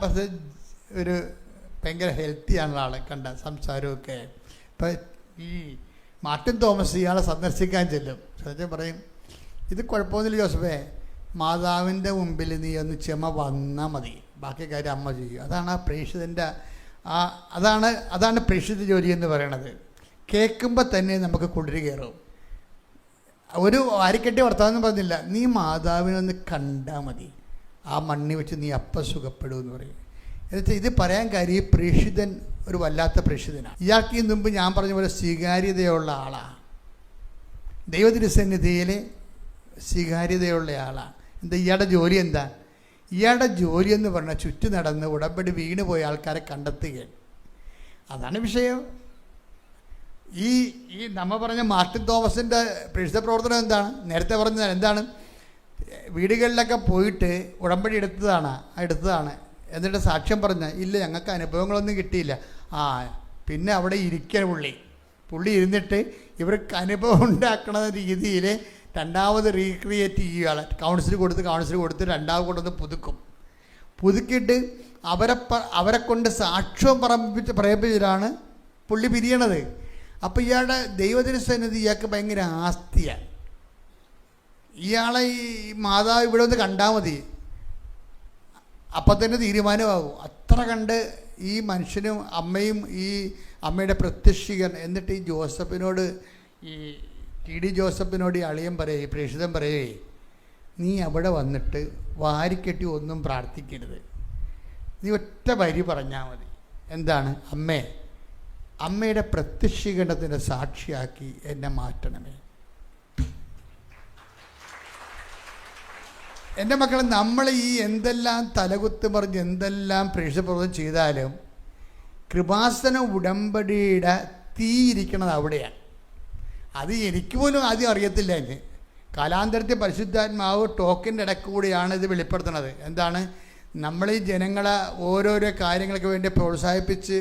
പക്ഷേ ഒരു ഭയങ്കര ഹെൽത്തിയാണ് ആൾ, സംസാരമൊക്കെ. ഇപ്പം ഈ മാർട്ടിൻ തോമസ് ഇയാളെ സന്ദർശിക്കാൻ ചെല്ലും. പറയും, ഇത് കുഴപ്പമൊന്നുമില്ല ജോസഫേ, മാതാവിൻ്റെ മുമ്പിൽ നീ ഒന്ന് ക്ഷമ വന്നാൽ മതി, ബാക്കി കാര്യം അമ്മ ചെയ്യും. അതാണ് ആ പ്രേക്ഷിതൻ്റെ അതാണ് പ്രേക്ഷിത ജോലി എന്ന് പറയണത്. കേൾക്കുമ്പോൾ തന്നെ നമുക്ക് കുളിര് കയറും. ഒരു വാരിക്കെട്ടി വർത്താനം പറഞ്ഞില്ല, നീ മാതാവിനൊന്ന് കണ്ടാൽ മതി, ആ മണ്ണി വെച്ച് നീ അപ്പം സുഖപ്പെടുമെന്ന് പറയും. എന്നുവെച്ചാൽ ഇത് പറയാൻ കാര്യം ഈ പ്രേക്ഷിതൻ ഒരു വല്ലാത്ത പ്രേക്ഷിതനാണ്. ഇയാൾക്ക് ഈ മുമ്പ് ഞാൻ പറഞ്ഞ പോലെ സ്വീകാര്യതയുള്ള ആളാണ്, ദൈവതിരുസന്നിധിയിൽ സ്വീകാര്യതയുള്ള ആളാണ്. എന്താ ഇയാളുടെ ജോലി? എന്താ ഇയാളുടെ ജോലി എന്ന് പറഞ്ഞാൽ ചുറ്റി നടന്ന് ഉടമ്പടി വീണ് പോയ ആൾക്കാരെ കണ്ടെത്തുകയാണ്. അതാണ് വിഷയം. ഈ നമ്മൾ പറഞ്ഞ മാർട്ടിൻ തോമസിൻ്റെ പ്രേക്ഷിത പ്രവർത്തനം എന്താണ്? നേരത്തെ പറഞ്ഞത് എന്താണ്? വീടുകളിലൊക്കെ പോയിട്ട് ഉടമ്പടി എടുത്തതാണ്. എന്നിട്ട് സാക്ഷ്യം പറഞ്ഞ, ഇല്ല ഞങ്ങൾക്ക് അനുഭവങ്ങളൊന്നും കിട്ടിയില്ല. പിന്നെ അവിടെ ഇരിക്കാൻ പുള്ളി ഇരുന്നിട്ട് ഇവർക്ക് അനുഭവം ഉണ്ടാക്കണ രീതിയിൽ രണ്ടാമത് റീക്രിയേറ്റ് ചെയ്യുകയാണ്. കൗൺസിൽ കൊടുത്ത് രണ്ടാമത് കൊണ്ടുവന്ന് പുതുക്കിയിട്ട് അവരെ കൊണ്ട് സാക്ഷ്യം പറയിപ്പിച്ചിട്ടാണ് പുള്ളി പിരിയണത്. അപ്പോൾ ഇയാളുടെ ദൈവതിരുസന്നിധി ഇയാൾക്ക് ഭയങ്കര ആസ്തിയാണ്. ഇയാളെ ഈ മാതാവ് ഇവിടെ ഒന്ന് കണ്ടാൽ മതി, അപ്പം തന്നെ തീരുമാനമാകും. അത്ര കണ്ട് ഈ മനുഷ്യനും അമ്മയും ഈ അമ്മയുടെ പ്രത്യക്ഷീകരണം. എന്നിട്ട് ഈ ജോസഫിനോട്, ഈ TD ജോസഫിനോട് ഈ അളിയൻ പറയേ, പ്രേക്ഷിതൻ പറയേ, നീ അവിടെ വന്നിട്ട് വാരിക്കെട്ടി ഒന്നും പ്രാർത്ഥിക്കരുത്, നീ ഒറ്റ വരി പറഞ്ഞാൽ മതി. എന്താണ്? അമ്മയുടെ പ്രത്യക്ഷീകരണത്തിൻ്റെ സാക്ഷിയാക്കി എന്നെ മാറ്റണമേ. എൻ്റെ മക്കളെ, നമ്മൾ ഈ എന്തെല്ലാം തലകുത്ത് പറഞ്ഞ് എന്തെല്ലാം പ്രേക്ഷിതപ്രവർത്തനം ചെയ്താലും കൃപാസന ഉടമ്പടിയുടെ തീയിരിക്കണത് അവിടെയാണ്. അത് എനിക്ക് പോലും ആദ്യം അറിയത്തില്ല. കാലാന്തരത്തെ പരിശുദ്ധാത്മാവ് ടോക്കിൻ്റെ ഇടയ്ക്കൂടെയാണ് ഇത് വെളിപ്പെടുത്തുന്നത്. എന്താണ്? നമ്മൾ ഈ ജനങ്ങളെ ഓരോരോ കാര്യങ്ങൾക്ക് വേണ്ടി പ്രോത്സാഹിപ്പിച്ച്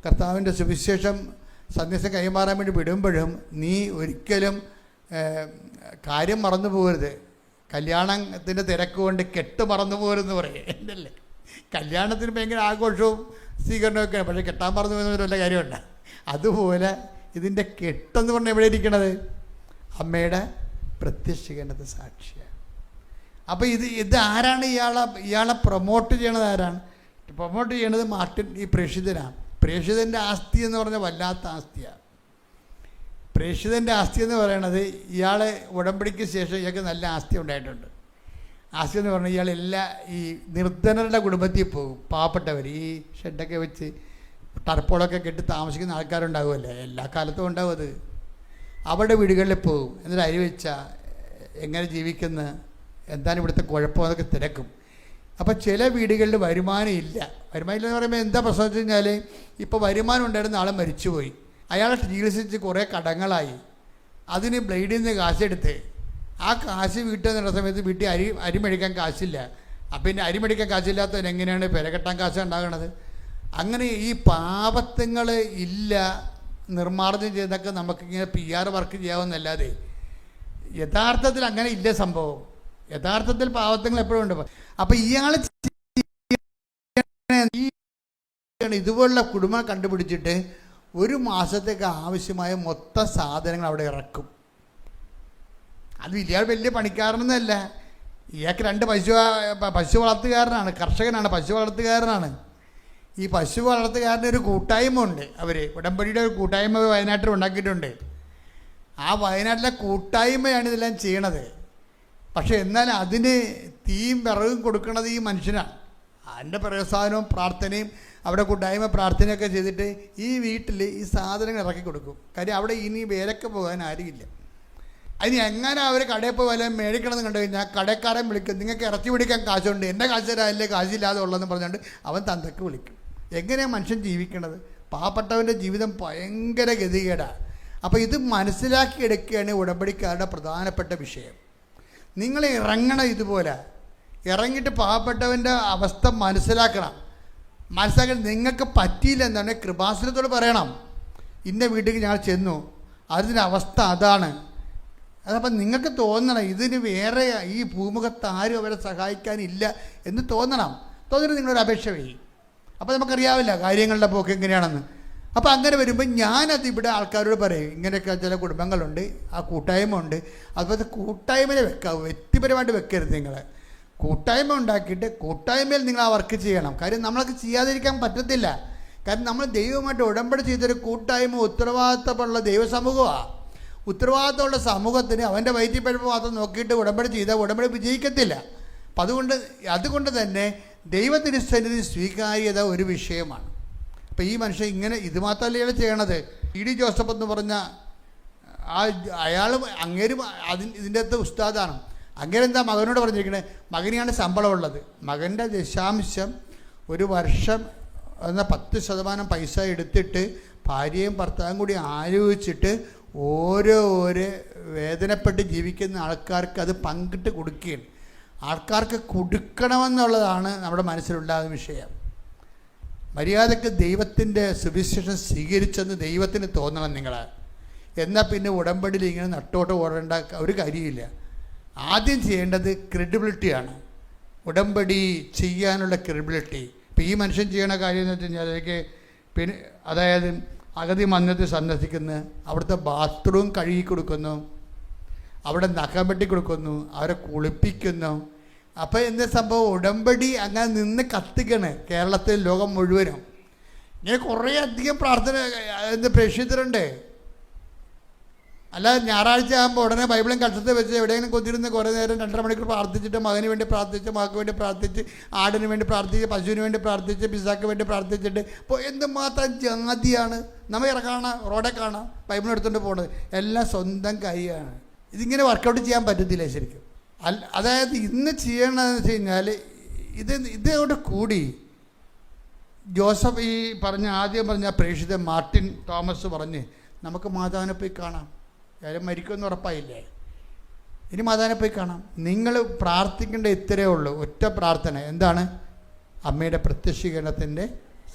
കർത്താവിൻ്റെ സുവിശേഷം സന്ദേശം കൈമാറാൻ വേണ്ടി വിടുമ്പോഴും നീ ഒരിക്കലും കാര്യം മറന്നു പോകരുത്. കല്യാണത്തിൻ്റെ തിരക്ക് കൊണ്ട് കെട്ട് മറന്നു പോകരുതെന്ന് പറയും. എന്നല്ലേ, കല്യാണത്തിന് ഭയങ്കര ആഘോഷവും സ്വീകരണമൊക്കെയാണ്, പക്ഷേ കെട്ടാൻ മറന്നു പോകുന്ന വല്ല കാര്യമുണ്ട്. അതുപോലെ ഇതിൻ്റെ കെട്ടെന്ന് പറഞ്ഞാൽ എവിടെ ഇരിക്കണത്? അമ്മയുടെ പ്രത്യക്ഷീകരണത്തെ സാക്ഷിയാണ്. അപ്പോൾ ഇത് ആരാണ് ഇയാളെ പ്രൊമോട്ട് ചെയ്യണത്? ആരാണ് പ്രൊമോട്ട് ചെയ്യണത്? മാർട്ടിൻ ഈ പ്രേക്ഷിതനാണ്. പ്രേക്ഷിതൻ്റെ ആസ്തി എന്ന് പറഞ്ഞാൽ വല്ലാത്ത ആസ്തിയാണ്. പ്രേക്ഷിതൻ്റെ ആസ്തി എന്ന് പറയണത് ഇയാളെ ഉടമ്പടിക്ക് ശേഷം ഇയാൾക്ക് നല്ല ആസ്തി ഉണ്ടായിട്ടുണ്ട്. ആസ്തി എന്ന് പറഞ്ഞാൽ ഇയാൾ ഈ നിർധനരുടെ കുടുംബത്തിൽ പോകും. പാവപ്പെട്ടവർ ഈ ഷെഡൊക്കെ വെച്ച് ടർപ്പോളൊക്കെ കെട്ടി താമസിക്കുന്ന ആൾക്കാരുണ്ടാകുമല്ലേ, എല്ലാ കാലത്തും ഉണ്ടാവും അത്. അവരുടെ വീടുകളിൽ പോകും. എന്നിട്ട് അരി വെച്ചാൽ എങ്ങനെ ജീവിക്കുന്ന, എന്താണ് ഇവിടുത്തെ കുഴപ്പമെന്നൊക്കെ തിരക്കും. അപ്പോൾ ചില വീടുകളിൽ വരുമാനം ഇല്ല. വരുമാനം ഇല്ലെന്ന് പറയുമ്പോൾ എന്താ പ്രശ്നം വെച്ച് കഴിഞ്ഞാൽ, ഇപ്പോൾ വരുമാനം ഉണ്ടായിരുന്ന ആൾ മരിച്ചുപോയി, അയാളെ ചികിത്സിച്ച് കുറേ കടങ്ങളായി, അതിന് ബ്ലേഡിൽ നിന്ന് കാശെടുത്ത് ആ കാശ് വീട്ടിൽ നിന്ന സമയത്ത് വീട്ടിൽ അരി മേടിക്കാൻ കാശില്ല. അപ്പം പിന്നെ അരി മേടിക്കാൻ കാശില്ലാത്തവൻ എങ്ങനെയാണ് പെരകെട്ടാൻ കാശ് ഉണ്ടാകണത്? അങ്ങനെ ഈ പാപത്വങ്ങൾ ഇല്ല നിർമ്മാർജ്ജനം ചെയ്തൊക്കെ നമുക്കിങ്ങനെ PR വർക്ക് ചെയ്യാവുന്നല്ലാതെ യഥാർത്ഥത്തിൽ അങ്ങനെ ഇല്ല സംഭവം. യഥാർത്ഥത്തിൽ പാപത്വങ്ങൾ എപ്പോഴും ഉണ്ട്. അപ്പം ഇയാൾ ഇതുപോലുള്ള കുടുംബം കണ്ടുപിടിച്ചിട്ട് ഒരു മാസത്തേക്ക് ആവശ്യമായ മൊത്തം സാധനങ്ങൾ അവിടെ ഇറക്കും. അത് ഇയാൾ വലിയ പണിക്കാരനൊന്നുമല്ല. ഇയാൾക്ക് 2 പശു വളർത്തുകാരനാണ്, കർഷകനാണ്, പശു വളർത്തുകാരനാണ്. ഈ പശു വളർത്തുകാരൻ്റെ ഒരു കൂട്ടായ്മ ഉണ്ട്. അവർ ഉടമ്പടിയുടെ ഒരു കൂട്ടായ്മ വയനാട്ടിൽ ഉണ്ടാക്കിയിട്ടുണ്ട്. ആ വയനാട്ടിലെ കൂട്ടായ്മയാണ് ഇതെല്ലാം ചെയ്യണത്. പക്ഷെ എന്നാൽ അതിന് തീയും വിറകും കൊടുക്കുന്നത് ഈ മനുഷ്യനാണ്. അതിൻ്റെ പ്രയോസാനവും പ്രാർത്ഥനയും അവിടെ കൂട്ടായ്മ പ്രാർത്ഥനയൊക്കെ ചെയ്തിട്ട് ഈ വീട്ടിൽ ഈ സാധനങ്ങൾ ഇറക്കി കൊടുക്കും. കാര്യം അവിടെ ഇനി വേലക്ക് പോകാൻ ആരുമില്ല. അതിന് എങ്ങനെ അവർ കടയിൽ പോയി വല്ല മേടിക്കണമെന്ന് കണ്ടു കഴിഞ്ഞാൽ കടക്കാരൻ വിളിക്കും, നിങ്ങൾക്ക് ഇറച്ചി പിടിക്കാൻ കാശുണ്ട്, എൻ്റെ കാശ് തരാല്ലേ, കാശില്ലാതെ ഉള്ളതെന്ന് പറഞ്ഞുകൊണ്ട് അവൻ തന്തക്ക് വിളിക്കും. എങ്ങനെയാണ് മനുഷ്യൻ ജീവിക്കണത്? പാവപ്പെട്ടവൻ്റെ ജീവിതം ഭയങ്കര ഗതികേടാണ്. അപ്പോൾ ഇത് മനസ്സിലാക്കിയെടുക്കുകയാണ് ഉടമ്പടിക്കാരുടെ പ്രധാനപ്പെട്ട വിഷയം. നിങ്ങൾ ഇറങ്ങണം, ഇതുപോലെ ഇറങ്ങിയിട്ട് പാവപ്പെട്ടവൻ്റെ അവസ്ഥ മനസ്സിലാക്കണം. മനസ്സിലാക്കി നിങ്ങൾക്ക് പറ്റിയില്ല എന്നാണ് കൃപാസനത്തോട് പറയണം. ഇന്ന വീട്ടിലേക്ക് ഞങ്ങൾ ചെന്നു, അതിൻ്റെ അവസ്ഥ അതാണ്. അതപ്പം നിങ്ങൾക്ക് തോന്നണം ഇതിന് വേറെ ഈ ഭൂമുഖത്ത് ആരും അവരെ സഹായിക്കാനില്ല എന്ന് തോന്നണം. തോന്നിട്ട് നിങ്ങളൊരു അപേക്ഷ വഴി. അപ്പോൾ നമുക്കറിയാവില്ല കാര്യങ്ങളുടെ പോക്ക് എങ്ങനെയാണെന്ന്. അപ്പോൾ അങ്ങനെ വരുമ്പോൾ ഞാനത് ഇവിടെ ആൾക്കാരോട് പറയും, ഇങ്ങനെയൊക്കെ ചില കുടുംബങ്ങളുണ്ട്, ആ കൂട്ടായ്മ ഉണ്ട്. അതുപോലെ കൂട്ടായ്മയിൽ വെക്കാവൂ, വ്യക്തിപരമായിട്ട് വെക്കരുത്. നിങ്ങൾ കൂട്ടായ്മ ഉണ്ടാക്കിയിട്ട് കൂട്ടായ്മയിൽ നിങ്ങൾ ആ വർക്ക് ചെയ്യണം. കാര്യം നമ്മളൊക്കെ ചെയ്യാതിരിക്കാൻ പറ്റത്തില്ല. കാരണം നമ്മൾ ദൈവമായിട്ട് ഉടമ്പടി ചെയ്തൊരു കൂട്ടായ്മ ഉത്തരവാദിത്തമുള്ള ദൈവസമൂഹമാണ്. ഉത്തരവാദിത്തമുള്ള സമൂഹത്തിന് അവൻ്റെ വയറ്റിപ്പഴപ്പ് മാത്രം നോക്കിയിട്ട് ഉടമ്പടി ചെയ്താൽ ഉടമ്പടി വിജയിക്കത്തില്ല. അപ്പം അതുകൊണ്ട് തന്നെ ദൈവത്തിന് സന്നിധി സ്വീകാര്യത ഒരു വിഷയമാണ്. അപ്പം ഈ മനുഷ്യൻ ഇങ്ങനെ ഇത് മാത്രമല്ല ചെയ്യണത്. E.D. ജോസഫ് എന്ന് പറഞ്ഞ അയാളും അങ്ങേരും ഇതിൻ്റെ അകത്ത് ഉസ്താദാണ്. അങ്ങേരെന്താ മകനോട് പറഞ്ഞിരിക്കണേ? മകനെയാണ് ശമ്പളമുള്ളത്. മകൻ്റെ ദശാംശം ഒരു വർഷം എന്ന 10% പൈസ എടുത്തിട്ട് ഭാര്യയും ഭർത്താവും കൂടി ആലോചിച്ചിട്ട് ഓരോ വേദനപ്പെട്ട് ജീവിക്കുന്ന ആൾക്കാർക്ക് അത് പങ്കിട്ട് കൊടുക്കുകയാണ്. ആൾക്കാർക്ക് കൊടുക്കണമെന്നുള്ളതാണ് നമ്മുടെ മനസ്സിലുണ്ടാകുന്ന വിഷയം. മര്യാദക്ക് ദൈവത്തിൻ്റെ സുവിശേഷം സ്വീകരിച്ചെന്ന് ദൈവത്തിന് തോന്നണം നിങ്ങൾ. എന്നാൽ പിന്നെ ഉടമ്പടിയിൽ ഇങ്ങനെ നട്ടോട്ട് ഓടേണ്ട ഒരു കാര്യമില്ല. ആദ്യം ചെയ്യേണ്ടത് ക്രെഡിബിലിറ്റിയാണ്. ഉടമ്പടി ചെയ്യാനുള്ള ക്രെഡിബിലിറ്റി. ഇപ്പോൾ ഈ മനുഷ്യൻ ചെയ്യണ കാര്യം എന്ന് വെച്ച് കഴിഞ്ഞാൽ പിന്നെ അതായത് അഗതി മന്ദിരത്തിൽ സന്ദർശിക്കുന്നു, അവിടുത്തെ ബാത്റൂം കഴുകി കൊടുക്കുന്നു, അവിടെ നഖം വെട്ടി കൊടുക്കുന്നു, അവരെ കുളിപ്പിക്കുന്നു. അപ്പോൾ എന്താ സംഭവം? ഉടമ്പടി അങ്ങനെ നിന്ന് കത്തിക്കണ് കേരളത്തിൽ, ലോകം മുഴുവനും. ഇങ്ങനെ കുറേ അധികം പ്രാർത്ഥന പ്രേക്ഷിതരുണ്ട്. അല്ലാതെ ഞായറാഴ്ച ആകുമ്പോൾ ഉടനെ ബൈബിളും കക്ഷത്തിൽ വെച്ച് എവിടെയെങ്കിലും കൊത്തിരുന്ന് കുറേ നേരം 2.5 മണിക്കൂർ പ്രാർത്ഥിച്ചിട്ട് മകന് വേണ്ടി പ്രാർത്ഥിച്ച്, മകൾക്ക് വേണ്ടി പ്രാർത്ഥിച്ച്, ആടിന് വേണ്ടി പ്രാർത്ഥിച്ച്, പശുവിന് വേണ്ടി പ്രാർത്ഥിച്ച്, പിസാക്ക് വേണ്ടി പ്രാർത്ഥിച്ചിട്ട് ഇപ്പോൾ എന്തുമാത്രം ജാതിയാണ്. നമ്മൾ ഇറങ്ങാണ്, റോഡെ കാണാം, ബൈബിൾ എടുത്തുകൊണ്ട് പോകുന്നത് എല്ലാം സ്വന്തം കൈയാണ്. ഇതിങ്ങനെ വർക്കൗട്ട് ചെയ്യാൻ പറ്റത്തില്ല ശരിക്കും. അതായത് ഇന്ന് ചെയ്യണമെന്ന് വെച്ച് കഴിഞ്ഞാൽ ഇതോട് കൂടി ജോസഫ് ഈ ആദ്യം പറഞ്ഞ പ്രേക്ഷിതൻ മാർട്ടിൻ തോമസ് പറഞ്ഞ് നമുക്ക് മാതാവിനെ പോയി കാണാം. കാര്യം മരിക്കുമെന്ന് ഉറപ്പായില്ലേ? ഇനി മാതാവിനെ പോയി കാണാം. നിങ്ങൾ പ്രാർത്ഥിക്കേണ്ട ഇത്രയേ ഉള്ളൂ, ഒറ്റ പ്രാർത്ഥന. എന്താണ്? അമ്മയുടെ പ്രത്യക്ഷീകരണത്തിൻ്റെ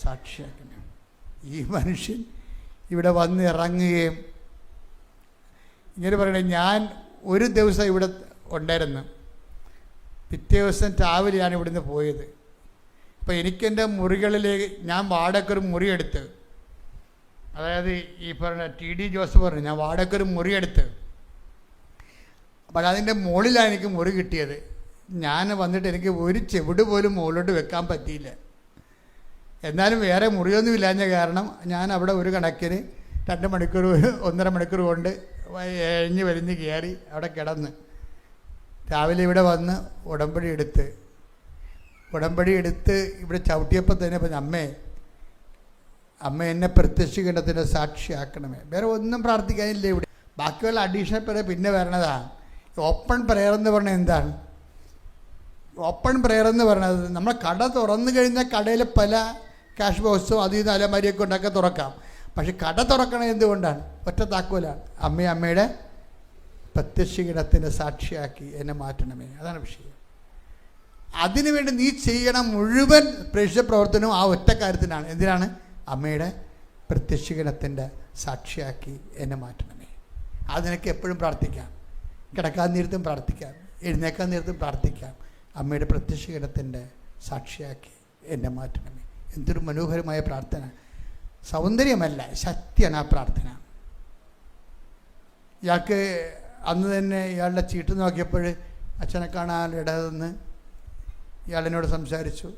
സാക്ഷിയാക്കണം. ഈ മനുഷ്യൻ ഇവിടെ വന്ന് ഇറങ്ങുകയും ഇങ്ങനെ പറയണേ, ഞാൻ ഒരു ദിവസം ഇവിടെ ഉണ്ടായിരുന്നു, പിറ്റേ ദിവസം രാവിലെയാണ് ഇവിടുന്ന് പോയത്. അപ്പോൾ എനിക്കെൻ്റെ മുറികളിലേക്ക് ഞാൻ വാടകയ്ക്കൊരു മുറി എടുത്ത് അതായത് ഈ പറഞ്ഞ TD ജോസഫ് പറഞ്ഞു, ഞാൻ വാടകയ്ക്കൊരു മുറിയെടുത്ത്, അപ്പോൾ അതിൻ്റെ മുകളിലാണ് എനിക്ക് മുറി കിട്ടിയത്. ഞാൻ വന്നിട്ട് എനിക്ക് ഒരു ചെവിട് പോലും മുകളിലോട്ട് വെക്കാൻ പറ്റിയില്ല. എന്നാലും വേറെ മുറിയൊന്നും ഇല്ലാഞ്ഞ കാരണം ഞാൻ അവിടെ ഒരു കണക്കിന് 2 മണിക്കൂർ 1.5 മണിക്കൂർ കൊണ്ട് എഴിഞ്ഞ് വലിഞ്ഞ് കയറി അവിടെ കിടന്ന് രാവിലെ ഇവിടെ വന്ന് ഉടമ്പടി എടുത്ത് ഇവിടെ ചവിട്ടിയപ്പോൾ തന്നെ പറഞ്ഞു, അമ്മ എന്നെ പ്രത്യക്ഷീകരണത്തിൻ്റെ സാക്ഷിയാക്കണമേ. വേറെ ഒന്നും പ്രാർത്ഥിക്കാനില്ല ഇവിടെ. ബാക്കിയുള്ള അഡീഷണൽ പ്രയർ പിന്നെ വരണതാണ്. ഓപ്പൺ പ്രയർ എന്ന് പറഞ്ഞാൽ എന്താണ്? ഓപ്പൺ പ്രയർ എന്ന് പറയുന്നത് നമ്മൾ കട തുറന്നു കഴിഞ്ഞാൽ കടയിൽ പല ക്യാഷ് ബോക്സും അത് ഇത് അലമാരിയൊക്കെ ഉണ്ടാക്കി തുറക്കാം. പക്ഷെ കട തുറക്കണത് എന്തുകൊണ്ടാണ്? ഒറ്റ താക്കോലാണ്. അമ്മയുടെ പ്രത്യക്ഷീകരണത്തിൻ്റെ സാക്ഷിയാക്കി എന്നെ മാറ്റണമേ. അതാണ് വിഷയം. അതിനുവേണ്ടി നീ ചെയ്യണ മുഴുവൻ പ്രേക്ഷിത പ്രവർത്തനവും ആ ഒറ്റ കാര്യത്തിനാണ്. എന്തിനാണ്? അമ്മയുടെ പ്രത്യക്ഷീകരണത്തിൻ്റെ സാക്ഷിയാക്കി എന്നെ മാറ്റണമേ. അത് നിനക്ക് എപ്പോഴും പ്രാർത്ഥിക്കാം. കിടക്കാൻ നേരത്തും പ്രാർത്ഥിക്കാം, എഴുന്നേക്കാൻ നേരത്തും പ്രാർത്ഥിക്കാം. അമ്മയുടെ പ്രത്യക്ഷീകരണത്തിൻ്റെ സാക്ഷിയാക്കി എന്നെ മാറ്റണമേ. എന്തൊരു മനോഹരമായ പ്രാർത്ഥന! സൗന്ദര്യമല്ല, ശക്തിയാണ് ആ പ്രാർത്ഥന. ഇയാൾക്ക് അന്ന് തന്നെ ഇയാളുടെ ചീട്ട് നോക്കിയപ്പോൾ അച്ഛനെ കാണാനിടതെന്ന് ഇയാളിനോട് സംസാരിച്ചു.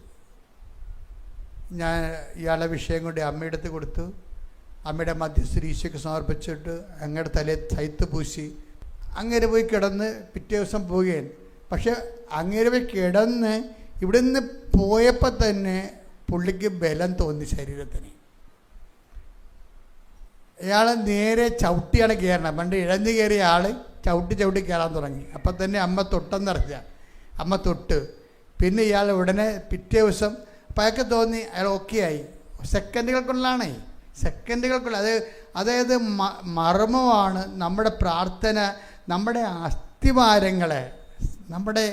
ഞാൻ ഇയാളുടെ വിഷയം കൊണ്ട് അമ്മയുടെ അടുത്ത് കൊടുത്തു. അമ്മയുടെ മധ്യസ്ഥ ഈശോയ്ക്ക് സമർപ്പിച്ചിട്ട് അങ്ങയുടെ തലയിൽ തൈത്ത് പൂശി അങ്ങേരെ പോയി കിടന്ന് പിറ്റേ ദിവസം പോവുകയാണ്. പക്ഷെ അങ്ങേരെ പോയി കിടന്ന് ഇവിടെ നിന്ന് പോയപ്പോൾ തന്നെ പുള്ളിക്ക് ബലം തോന്നി ശരീരത്തിന്. ഇയാൾ നേരെ ചവിട്ടിയാണ് കയറണം. പണ്ട് ഇഴഞ്ഞു കയറിയ ആൾ ചവിട്ടി കയറാൻ തുടങ്ങി. അപ്പം തന്നെ അമ്മ തൊട്ടെന്നറിഞ്ഞ അമ്മ തൊട്ട്. പിന്നെ ഇയാൾ ഉടനെ പിറ്റേ ദിവസം അപ്പം അയാൾക്ക് തോന്നി അയാൾ ഓക്കെ ആയി. സെക്കൻഡുകൾക്കുള്ളതാണേ, സെക്കൻഡുകൾക്കുള്ള അതായത് മർമ്മമാണ് നമ്മുടെ പ്രാർത്ഥന, നമ്മുടെ അസ്ഥിവാരങ്ങളെ, നമ്മുടെ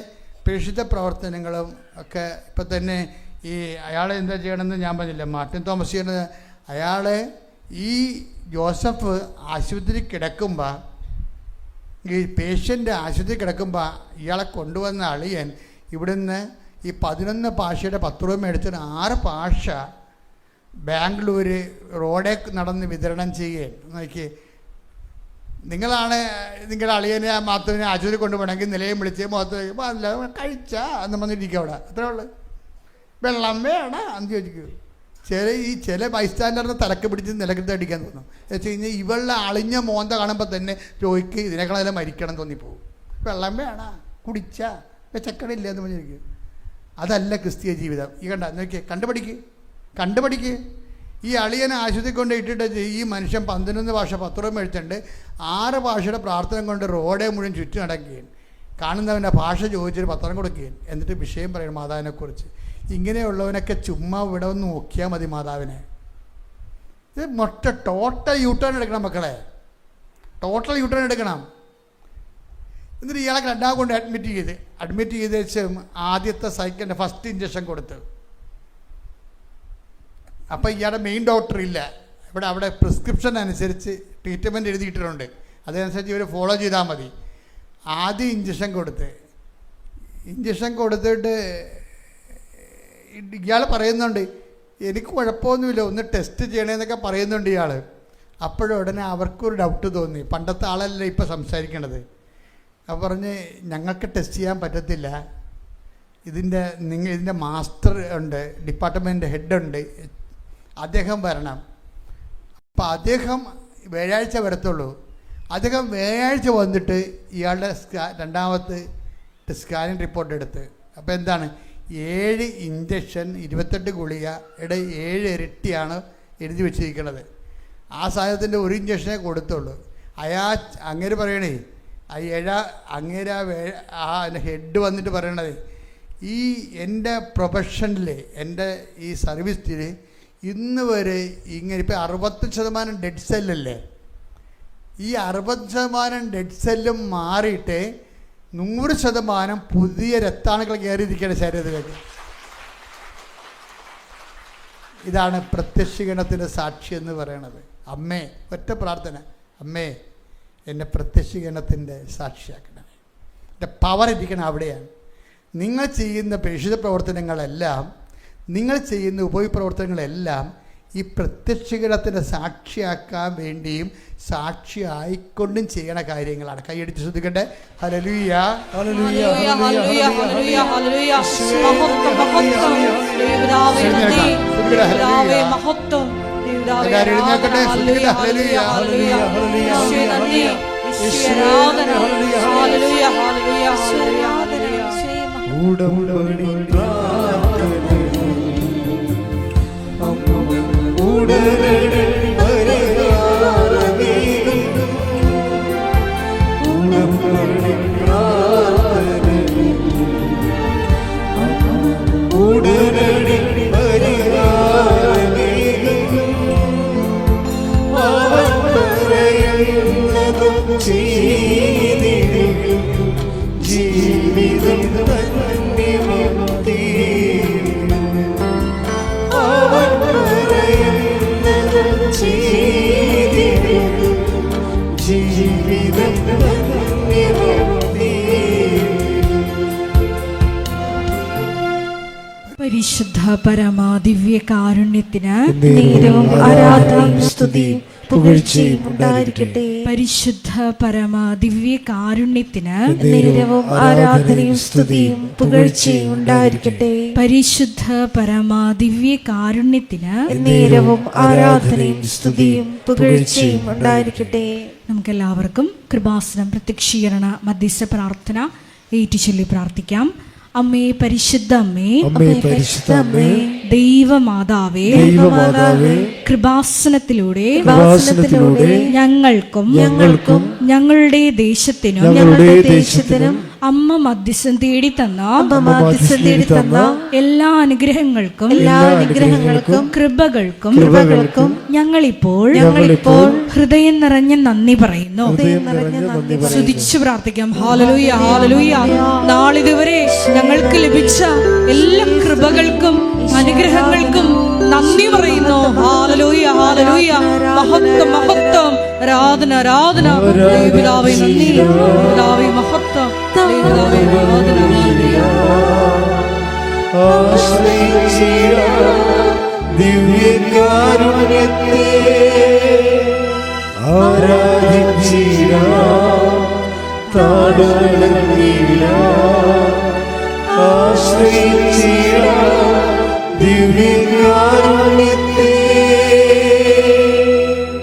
പ്രേക്ഷിത പ്രവർത്തനങ്ങളും ഒക്കെ. ഇപ്പം തന്നെ ഈ അയാളെ എന്താ ചെയ്യണമെന്ന് ഞാൻ പറഞ്ഞില്ല, മാർട്ടിൻ തോമസ് ചെയ്യണത്. അയാൾ ഈ ജോസഫ് ആശുപത്രി കിടക്കുമ്പോൾ, ഈ പേഷ്യൻ്റ് ആശുപത്രി കിടക്കുമ്പോൾ ഇയാളെ കൊണ്ടുവന്ന അളിയൻ ഇവിടുന്ന് ഈ 11 ഭാഷയുടെ 10 രൂപ മേടിച്ചിട്ട് 6 ഭാഷ ബാംഗ്ലൂർ റോഡേ നടന്ന് വിതരണം ചെയ്യുകയാണ്. നോക്കി, നിങ്ങളാണ് നിങ്ങളുടെ അളിയനെ മാത്തവിനെ ആശുപത്രി കൊണ്ടുപോകണമെങ്കിൽ നിലയം വിളിച്ച് മുഖത്ത് അല്ല കഴിച്ചാ എന്ന് പറഞ്ഞിരിക്കുക. അവിടെ അത്രേ ഉള്ളു. വെള്ളം വേണ എന്ന് ചോദിക്കൂ. ചില ബൈസ്റ്റാൻഡറിന് തലക്ക് പിടിച്ച് നിലക്കത്ത് അടിക്കാൻ തോന്നും. എന്ന് വെച്ച് കഴിഞ്ഞാൽ ഇവളുടെ അളിഞ്ഞ മോന്ത കാണുമ്പോൾ തന്നെ രോഗിക്ക് ഇതിനേക്കാളെല്ലാം മരിക്കണം തോന്നിപ്പോവും. വെള്ളം വേണ കുടിച്ചാ ചക്കടില്ല എന്ന് പറഞ്ഞിരിക്കും. അതല്ല ക്രിസ്തീയ ജീവിതം. ഈ നോക്കിയേ, കണ്ടുപഠിക്ക്. ഈ അളിയനെ ആശുപത്രി കൊണ്ട് ഇട്ടിട്ട് ഈ മനുഷ്യൻ 11 ഭാഷ 10 രൂപ മേടിച്ചിട്ടുണ്ട്. 6 ഭാഷയുടെ പ്രാർത്ഥന കൊണ്ട് റോഡേ മുഴുവൻ ചുറ്റും നടക്കുകയും കാണുന്നവൻ്റെ ഭാഷ ചോദിച്ചൊരു പത്രം കൊടുക്കുകയും എന്നിട്ട് വിഷയം പറയണം മാതാവിനെക്കുറിച്ച്. ഇങ്ങനെയുള്ളവനൊക്കെ ചുമ്മാ ഇവിടെ ഒന്ന് നോക്കിയാൽ മതി മാതാവിനെ. ഇത് ടോട്ടൽ യൂട്ടേൺ എടുക്കണം മക്കളെ, ടോട്ടൽ യൂട്ടേൺ എടുക്കണം. എന്നിട്ട് ഇയാളെ 2 കൊണ്ട് അഡ്മിറ്റ് ചെയ്ത് വെച്ച് ആദ്യത്തെ സൈക്കിളിൻ്റെ ഫസ്റ്റ് ഇഞ്ചക്ഷൻ കൊടുത്ത്. അപ്പം ഇയാളുടെ മെയിൻ ഡോക്ടർ ഇല്ല അവിടെ പ്രിസ്ക്രിപ്ഷൻ അനുസരിച്ച് ട്രീറ്റ്മെൻറ്റ് എഴുതിയിട്ടുണ്ട്. അതനുസരിച്ച് ഇവർ ഫോളോ ചെയ്താൽ മതി. ആദ്യം ഇഞ്ചക്ഷൻ കൊടുത്തിട്ട് ഇയാൾ പറയുന്നുണ്ട് എനിക്ക് കുഴപ്പമൊന്നുമില്ല, ഒന്ന് ടെസ്റ്റ് ചെയ്യണമെന്നൊക്കെ പറയുന്നുണ്ട് ഇയാൾ. അപ്പോഴുടനെ അവർക്കൊരു ഡൗട്ട് തോന്നി. പണ്ടത്തെ ആളല്ല ഇപ്പം സംസാരിക്കണത്. അപ്പോൾ പറഞ്ഞ് ഞങ്ങൾക്ക് ടെസ്റ്റ് ചെയ്യാൻ പറ്റത്തില്ല, ഇതിൻ്റെ മാസ്റ്റർ ഉണ്ട്, ഡിപ്പാർട്ട്മെൻറ്റ് ഹെഡുണ്ട്, അദ്ദേഹം വരണം. അപ്പോൾ അദ്ദേഹം വ്യാഴാഴ്ച വരത്തുള്ളൂ. അദ്ദേഹം വ്യാഴാഴ്ച വന്നിട്ട് ഇയാളുടെ രണ്ടാമത്തെ സ്കാനിങ് റിപ്പോർട്ട് എടുത്ത്. അപ്പോൾ എന്താണ്, 7 ഇഞ്ചക്ഷൻ 28 ഗുളികയുടെ 7 ഇരട്ടിയാണ് എഴുതി വെച്ചിരിക്കുന്നത്. ആ സാധനത്തിൻ്റെ 1 ഇഞ്ചക്ഷനേ കൊടുത്തുള്ളൂ. അങ്ങേര് പറയണേ, അങ്ങേര് ഹെഡ് വന്നിട്ട് പറയണത്, ഈ എൻ്റെ പ്രൊഫഷനിൽ എൻ്റെ ഈ സർവീസിൽ ഇന്ന് വരെ ഇങ്ങനെ ഇപ്പം 60% ഡെഡ് സെല്ലല്ലേ, ഈ 60% ഡെഡ് സെല്ലും മാറിയിട്ട് 100% പുതിയ രക്താണുക്കൾ കയറിയിരിക്കുകയാണ് ശരീരത്തിലേക്ക്. ഇതാണ് പ്രത്യക്ഷീകരണത്തിൻ്റെ സാക്ഷി എന്ന് പറയണത്. അമ്മേ, ഒറ്റ പ്രാർത്ഥന, അമ്മേ എന്നെ പ്രത്യക്ഷീകരണത്തിൻ്റെ സാക്ഷിയാക്കണമേ. എൻ്റെ പവർ ഇരിക്കണം അവിടെയാണ്. നിങ്ങൾ ചെയ്യുന്ന പ്രേക്ഷിത പ്രവർത്തനങ്ങളെല്ലാം, നിങ്ങൾ ചെയ്യുന്ന ഉപപ്രവർത്തനങ്ങളെല്ലാം ഈ പ്രത്യക്ഷീകരണത്തിൻ്റെ സാക്ഷിയാക്കാൻ വേണ്ടിയും സാക്ഷി ആയിക്കൊണ്ടും ചെയ്യണ കാര്യങ്ങളാണ്. കൈയടിച്ച് ശ്രദ്ധിക്കട്ടെ. ഹല്ലേലൂയ, ഹല്ലേലൂയ, ഹല്ലേലൂയ, ഹല്ലേലൂയ, ഹല്ലേലൂയ. മഹത്വം, മഹത്വം. ദൈവപിതാവേ നന്ദി. ദൈവപിതാവേ മഹത്വം. ദൈവപിതാവേ ആരാധന. ഹല്ലേലൂയ, ഹല്ലേലൂയ, ഹല്ലേലൂയ. യേശുവേ നന്ദി. യേശുവേ ആരാധന. ഹല്ലേലൂയ, ഹല്ലേലൂയ, ഹല്ലേലൂയ, ഹല്ലേലൂയ. ഉടമ്പടി പ്രാർത്ഥന ഉടനടി പരിഹാരമേകുന്നു. ഉടമ്പടി പ്രാർത്ഥന ഉടനടി പരിഹാരമേകുന്നു. അവൻ പറയുന്നതും ചെയ്തിടും. ജീവിതം ധന്യമതി. അവൻ പറയുന്നതും ചെയ്തിടും. ജീവിതം ധന്യമതി. പരിശുദ്ധ പരമാ ദിവ്യ കാരുണ്യത്തിന് നേരവും ആരാധനയും സ്തുതിയും പുകഴ്ചയും ഉണ്ടായിരിക്കട്ടെ. പരിശുദ്ധ പരമാ ദിവ്യ കാരുണ്യത്തിന് നേരവും ആരാധനയും സ്തുതിയും പുകഴ്ചയും ഉണ്ടായിരിക്കട്ടെ. പരിശുദ്ധ പരമാ ദിവ്യ കാരുണ്യത്തിന് നേരവും ആരാധനയും സ്തുതിയും പുകഴ്ചയും ഉണ്ടായിരിക്കട്ടെ. നമുക്കെല്ലാവർക്കും കൃപാസനം പ്രത്യക്ഷീകരണ മധ്യസ്ഥ പ്രാർത്ഥന ഏറ്റുചൊല്ലി പ്രാർത്ഥിക്കാം. അമ്മേ പരിശുദ്ധ അമ്മേ, അമ്മേ പരിശുദ്ധ അമ്മേ, ദൈവമാതാവേ, ദൈവമാതാവേ, കൃപാസനത്തിലൂടെ ഞങ്ങൾക്കും ഞങ്ങളുടെ ദേശത്തിനും അമ്മ മധ്യസ്ഥം തേടി തന്ന എല്ലാ അനുഗ്രഹങ്ങൾക്കും കൃപകൾക്കും ഞങ്ങളിപ്പോൾ ഹൃദയം നിറഞ്ഞ നന്ദി പറയുന്നു. സ്തുതിച്ചു പ്രാർത്ഥിക്കാം. ഹല്ലേലൂയ, ഹല്ലേലൂയ. നാളിതുവരെ ഞങ്ങൾക്ക് ലഭിച്ച എല്ലാ കൃപകൾക്കും അനുഗ്രഹങ്ങൾക്കും നന്ദി പറയുന്നു. ഹല്ലേലൂയ, ഹല്ലേലൂയ. മഹത്വം, മഹത്വം. ആരാധന, ആരാധന. ദൈവപിതാവേ നന്ദി. ദൈവപിതാവേ മഹത്വം. ദൈവപിതാവേ ആരാധന. ദിവ്യകാരുണ്യത്തെ ആരാധിച്ചിടാം. താടുകളെല്ലാം ആശ്രയിച്ചിടാം ദിവ്യകാരുണ്യത്തെ.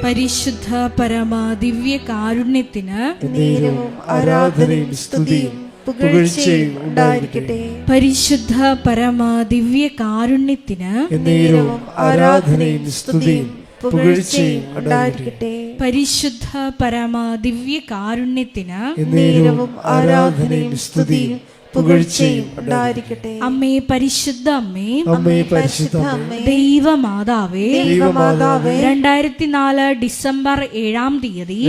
പരിശുദ്ധ പരമാ ദിവ്യ കാരുണ്യത്തിന് നേരവും ആരാധനയും സ്തുതിയും പുകഴ്ചയും ഉണ്ടായിരിക്കട്ടെ. പരിശുദ്ധ പരമാ ദിവ്യ കാരുണ്യത്തിന് നേരവും ആരാധനയും സ്തുതിയും പുകഴ്ചയും ഉണ്ടായിരിക്കട്ടെ. പരിശുദ്ധ പരമാ ദിവ്യ കാരുണ്യത്തിന് നേരവും ആരാധനയും സ്തുതിയും പുകഴ്ചയും ഉണ്ടായിരിക്കട്ടെ. അമ്മേ പരിശുദ്ധ അമ്മേ, അമ്മേ പരിശുദ്ധ അമ്മേ, ദൈവമാതാവേ, 2004 ഡിസംബർ 7-ാം തീയതി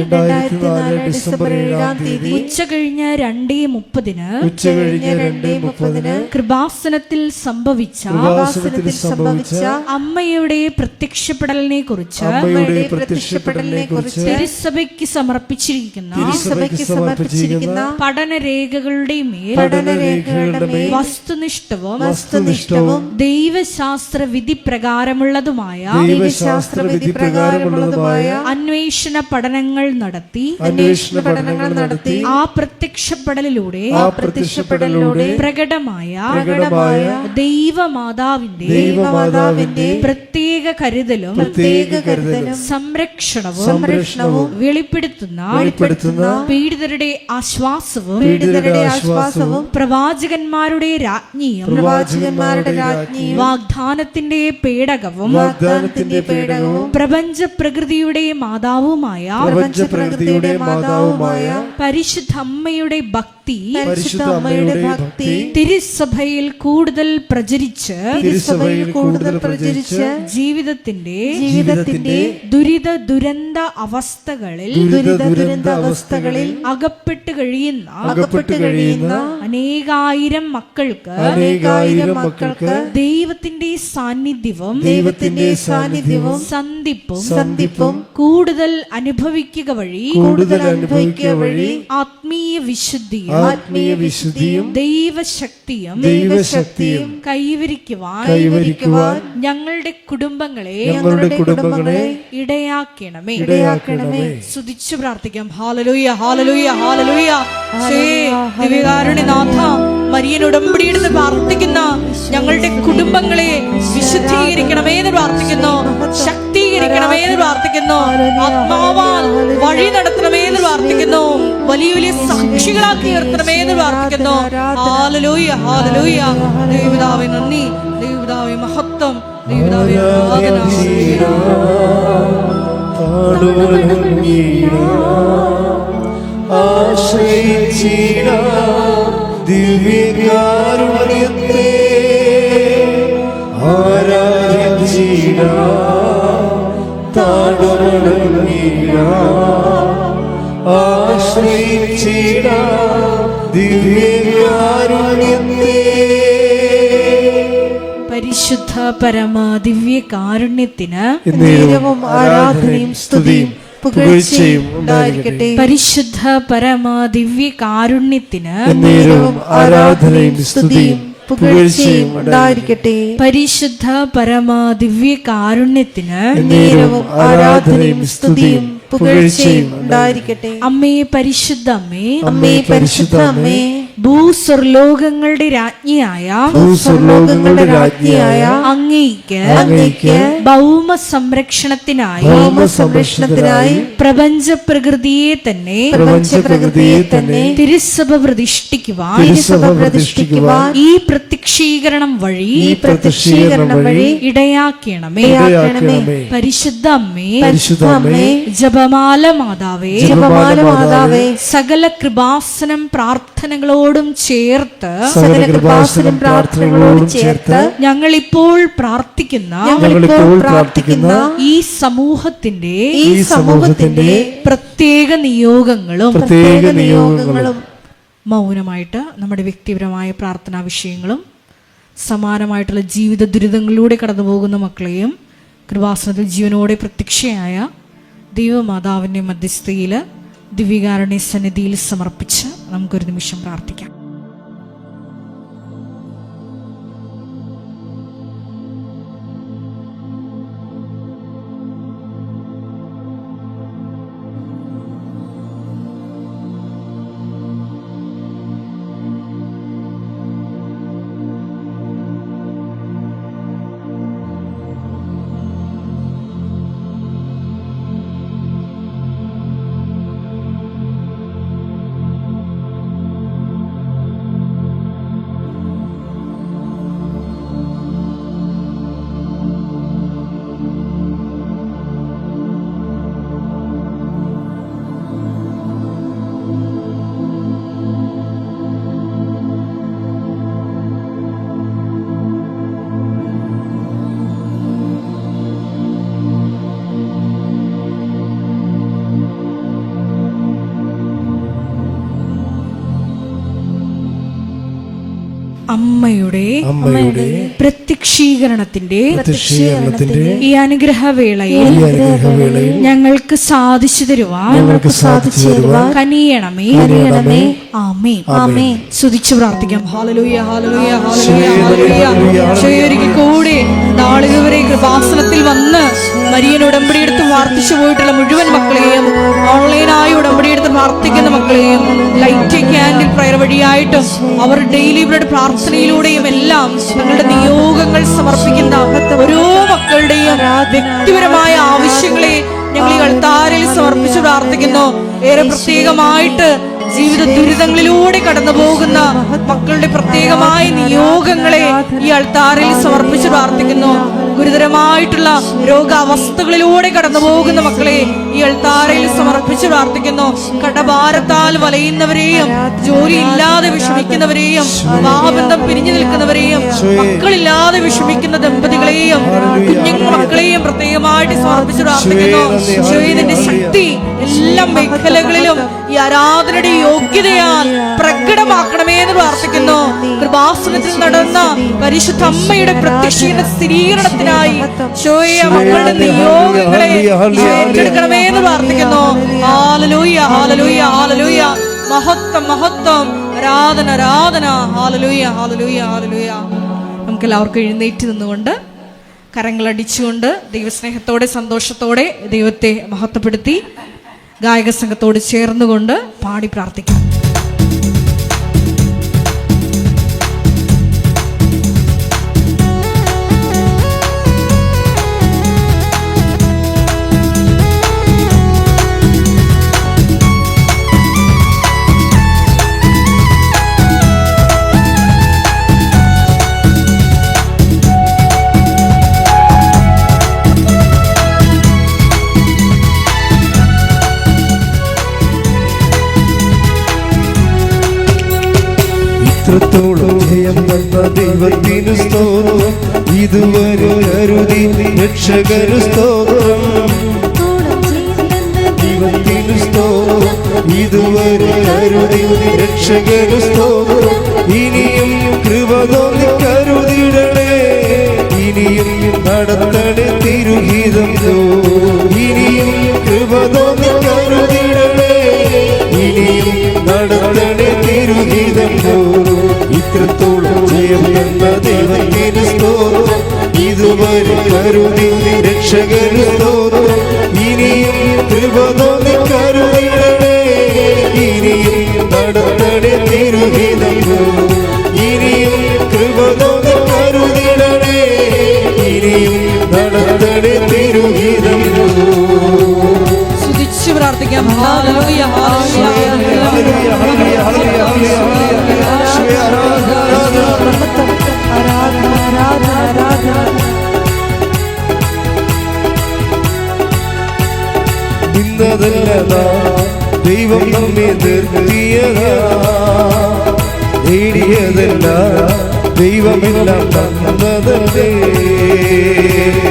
ഉച്ച കഴിഞ്ഞ് 2:30 കൃപാസനത്തിൽ സംഭവിച്ച അമ്മയുടെ പ്രത്യക്ഷപ്പെടലിനെ കുറിച്ച് തിരുസഭയ്ക്ക് സമർപ്പിച്ചിരിക്കുന്ന പഠനരേഖകളുടെ മേൽ വസ്തുനിഷ്ഠവും ദൈവശാസ്ത്ര വിധി പ്രകാരമുള്ളതുമായ അന്വേഷണ പഠനങ്ങൾ നടത്തി ആ പ്രത്യക്ഷപ്പെടലിലൂടെ പ്രകടമായ ദൈവമാതാവിന്റെ പ്രത്യേക കരുതലും സംരക്ഷണവും വെളിപ്പെടുത്തുന്ന പീഡിതരുടെ ആശ്വാസവും പ്രവാചകന്മാരുടെ രാജ്ഞിയും വാഗ്ദാനത്തിന്റെ പേടകവും പ്രപഞ്ച പ്രകൃതിയുടെ മാതാവുമായ പരിശുദ്ധ അമ്മയുടെ ഭക്തി തിരുസഭയിൽ കൂടുതൽ പ്രചരിച്ച് ജീവിതത്തിന്റെ ദുരിത ദുരന്ത അവസ്ഥകളിൽ അകപ്പെട്ട് കഴിയുന്ന അനേകായിരം മക്കൾക്ക് അനേകായിരം മക്കൾക്ക് ദൈവത്തിന്റെ സാന്നിധ്യവും സന്ധിപ്പും കൂടുതൽ അനുഭവിക്കുക വഴി ആത്മീയ വിശുദ്ധിയും ദൈവശക്തിയും കൈവരിക്കുവാൻ ഞങ്ങളുടെ കുടുംബങ്ങളെ ഇടയാക്കണമേ. സ്തുതിച്ചു പ്രാർത്ഥിക്കാം. ഹല്ലേലൂയ, ഹല്ലേലൂയ, ഹല്ലേലൂയ. ദിവ്യകാരുണ്യനാഥ, മരിയൻ ഉടമ്പടിയെടുത്ത് പ്രാർത്ഥിക്കുന്ന ഞങ്ങളുടെ കുടുംബങ്ങളെ വിശുദ്ധീകരിക്കണമേ എന്ന് പ്രാർത്ഥിക്കുന്നു, ശക്തീകരിക്കണമേ എന്ന് പ്രാർത്ഥിക്കുന്നു, ആത്മാവാൽ വഴി നടത്തണമേ എന്ന് പ്രാർത്ഥിക്കുന്നു, വലിയ വലിയ സാക്ഷികളാക്കി ഉയർത്തണമേ എന്ന് പ്രാർത്ഥിക്കുന്നു. Hallelujah, hallelujah. ദൈവപിതാവേ നന്ദി, ദൈവപിതാവേ മഹത്വം, ദൈവപിതാവേ ആരാധന. ദിവ്യകാരുണ്യത്തെ പരിശുദ്ധ പരമ ദിവ്യകാരുണ്യത്തിന് ആരാധനയും സ്തുതിയും പുകഴ്ചയും ഉണ്ടായിരിക്കട്ടെ. പരിശുദ്ധ പരമ ദിവ്യകാരുണ്യത്തിന് ആരാധനയും സ്തുതിയും പുകഴ്ചയും ഉണ്ടായിരിക്കട്ടെ. പരിശുദ്ധ പരമ ദിവ്യകാരുണ്യത്തിന് ആരാധനയും സ്തുതിയും പുകഴ്ചയും ഉണ്ടായിരിക്കട്ടെ. അമ്മേ പരിശുദ്ധ അമ്മേ, അമ്മേ പരിശുദ്ധ അമ്മേ, ഭൂസ്വർലോകങ്ങളുടെ രാജ്ഞിയായ അങ്ങേയ്ക്ക് ഭൗമ സംരക്ഷണത്തിനായി പ്രപഞ്ച പ്രകൃതിയെ തന്നെ തിരുസഭ പ്രതിഷ്ഠിക്കുവാൻ ഈ പ്രത്യക്ഷീകരണം വഴി ഇടയാക്കണമേ. പരിശുദ്ധ അമ്മേ, ജപമാല മാതാവേ, സകല കൃപാസനം പ്രാർത്ഥനകളോടും ചേർത്ത് ഞങ്ങളിപ്പോൾ പ്രാർത്ഥിക്കുന്ന ഈ സമൂഹത്തിന്റെ പ്രത്യേക നിയോഗങ്ങളും മൗനമായിട്ട് നമ്മുടെ വ്യക്തിപരമായ പ്രാർത്ഥനാ വിഷയങ്ങളും സമാനമായിട്ടുള്ള ജീവിത ദുരിതങ്ങളിലൂടെ കടന്നു പോകുന്ന മക്കളെയും കൃപാസനത്തിൽ ജീവനോടെ പ്രത്യക്ഷയായ ദൈവമാതാവിൻ്റെ മധ്യസ്ഥയിൽ ദിവ്യകാരുണ്യ സന്നിധിയിൽ സമർപ്പിച്ച് നമുക്കൊരു നിമിഷം പ്രാർത്ഥിക്കാം. അമ്മയുടെ പ്രത്യക്ഷീകരണത്തിന്റെ ഈ അനുഗ്രഹവേളയിൽ ഞങ്ങൾക്ക് സാധിച്ചു തരുവാൻ കനിയണമേ. ആമേൻ. സ്തുതിച്ചു പ്രാർത്ഥിക്കാം. ഹല്ലേലൂയ, ഹല്ലേലൂയ, ഹല്ലേലൂയ, ഹല്ലേലൂയ. ഒരിക്കൽ കൂടി നാളിതുവരെ കൃപാസനത്തിൽ വന്ന് മരിയൻ ഉടമ്പടിയെടുത്ത് പ്രാർത്ഥിച്ചു പോയിട്ടുള്ള മുഴുവൻ മക്കളെയും, ഓൺലൈനായി ഉടമ്പടിയെടുത്ത് പ്രാർത്ഥിക്കുന്ന മക്കളെയും, ലൈറ്റ് ക്യാൻഡിൽ പ്രയർ വഴിയായിട്ടും അവർ ഡെയിലി ബ്രെഡ് പ്രാർത്ഥനയിലൂടെയും എല്ലാം തങ്ങളുടെ നിയോഗങ്ങൾ സമർപ്പിക്കുന്ന ഓരോ മക്കളുടെയും വ്യക്തിപരമായ ആവശ്യങ്ങളെ ഞങ്ങൾ ഈ അൾത്താരയിൽ സമർപ്പിച്ച് പ്രാർത്ഥിക്കുന്നു. ഏറെ പ്രത്യേകമായിട്ട് ജീവിത ദുരിതങ്ങളിലൂടെ കടന്നു പോകുന്ന മക്കളുടെ പ്രത്യേകമായ നിയോഗങ്ങളെ ഈ അൾത്താരയിൽ സമർപ്പിച്ച് പ്രാർത്ഥിക്കുന്നു. ഗുരുതരമായിട്ടുള്ള രോഗാവസ്ഥകളിലൂടെ കടന്നു പോകുന്ന മക്കളെ ഈ അൾത്താരയിൽ സമർപ്പിച്ച് പ്രാർത്ഥിക്കുന്നു. കടഭാരത്താൽ വലയുന്നവരെയും, ജോലി ഇല്ലാതെ വിഷമിക്കുന്നവരെയും, വിവാഹബന്ധം പിരിഞ്ഞു നിൽക്കുന്നവരെയും, മക്കളില്ലാതെ വിഷമിക്കുന്ന ദമ്പതികളെയും, കുഞ്ഞു മക്കളെയും പ്രത്യേകം പ്രത്യേകമായിട്ട് സമർപ്പിച്ച് പ്രാർത്ഥിക്കുന്നു. ഈശോയുടെ ശക്തി എല്ലാ മേഖലകളിലും ഈ ആരാധനയുടെ യോഗ്യതയാൽ പ്രകടമാക്കണമേ എന്ന് പ്രാർത്ഥിക്കുന്നു. കൃപാസനത്തിൽ നടന്ന പരിശുദ്ധ അമ്മയുടെ പ്രത്യക്ഷീകരണ സ്ഥിരീകരണത്തിനായി ഈശോയെ മക്കളുടെ നിയോഗങ്ങളെ ഏറ്റെടുക്കണമേ എന്ന് പ്രാർത്ഥിക്കുന്നു. ഹല്ലേലൂയ, ഹല്ലേലൂയ, ഹല്ലേലൂയ. മഹത്വം, മഹത്വം, ആരാധന, ആരാധന. ഹല്ലേലൂയ, ഹല്ലേലൂയ, ഹല്ലേലൂയ. നമുക്ക് എല്ലാവർക്കും എഴുന്നേറ്റ് നിന്നുകൊണ്ട് കരങ്ങളടിച്ചുകൊണ്ട് ദൈവസ്നേഹത്തോടെ സന്തോഷത്തോടെ ദൈവത്തെ മഹത്വപ്പെടുത്തി ഗായക സംഘത്തോട് ചേർന്നുകൊണ്ട് പാടി പ്രാർത്ഥിക്കാം. ഇത്രത്തോളം ജയം തന്ന ദൈവത്തിനു സ്തോത്രം, ഇതുവരെ കരുതി രക്ഷകരു സ്തോത്രം. ദൈവത്തിനു സ്തോത്രം, ഇതുവരെ കരുതി രക്ഷകരു സ്തോത്രം. ഇനിയും കൃപ തോന്നി കരുതിടണേ, ഇനിയും നടത്തണേ തിരുഹിതം. ഇനിയും കൃപ തോന്നി കരുതിടണേ, ഇനിയും നടത്തണേ തിരുഹിതം. ഇത്രത്തോളം ജയം തന്ന ദൈവത്തിനു സ്തോത്രം, ഇതുവരെ കരുതി രക്ഷകരു സ്തോത്രം. ഇനിയും കൃപ തോന്നി കരുതിടണേ, ഇനിയും നടത്തണേ തിരുഹിതം. ഇനിയും കൃപ തോന്നി കരുതിടണേ, ഇനിയും നടത്തണേ തിരുഹിതം. സ്തുതിച്ച് പ്രാർത്ഥിക്കാം. ഹല്ലേലൂയ, ഹല്ലേലൂയ, നിന്നതല്ല ദൈവം നമ്മെ നിർത്തിയതാ, നേടിയതല്ല ദൈവമെല്ലാം തന്നതല്ലേ.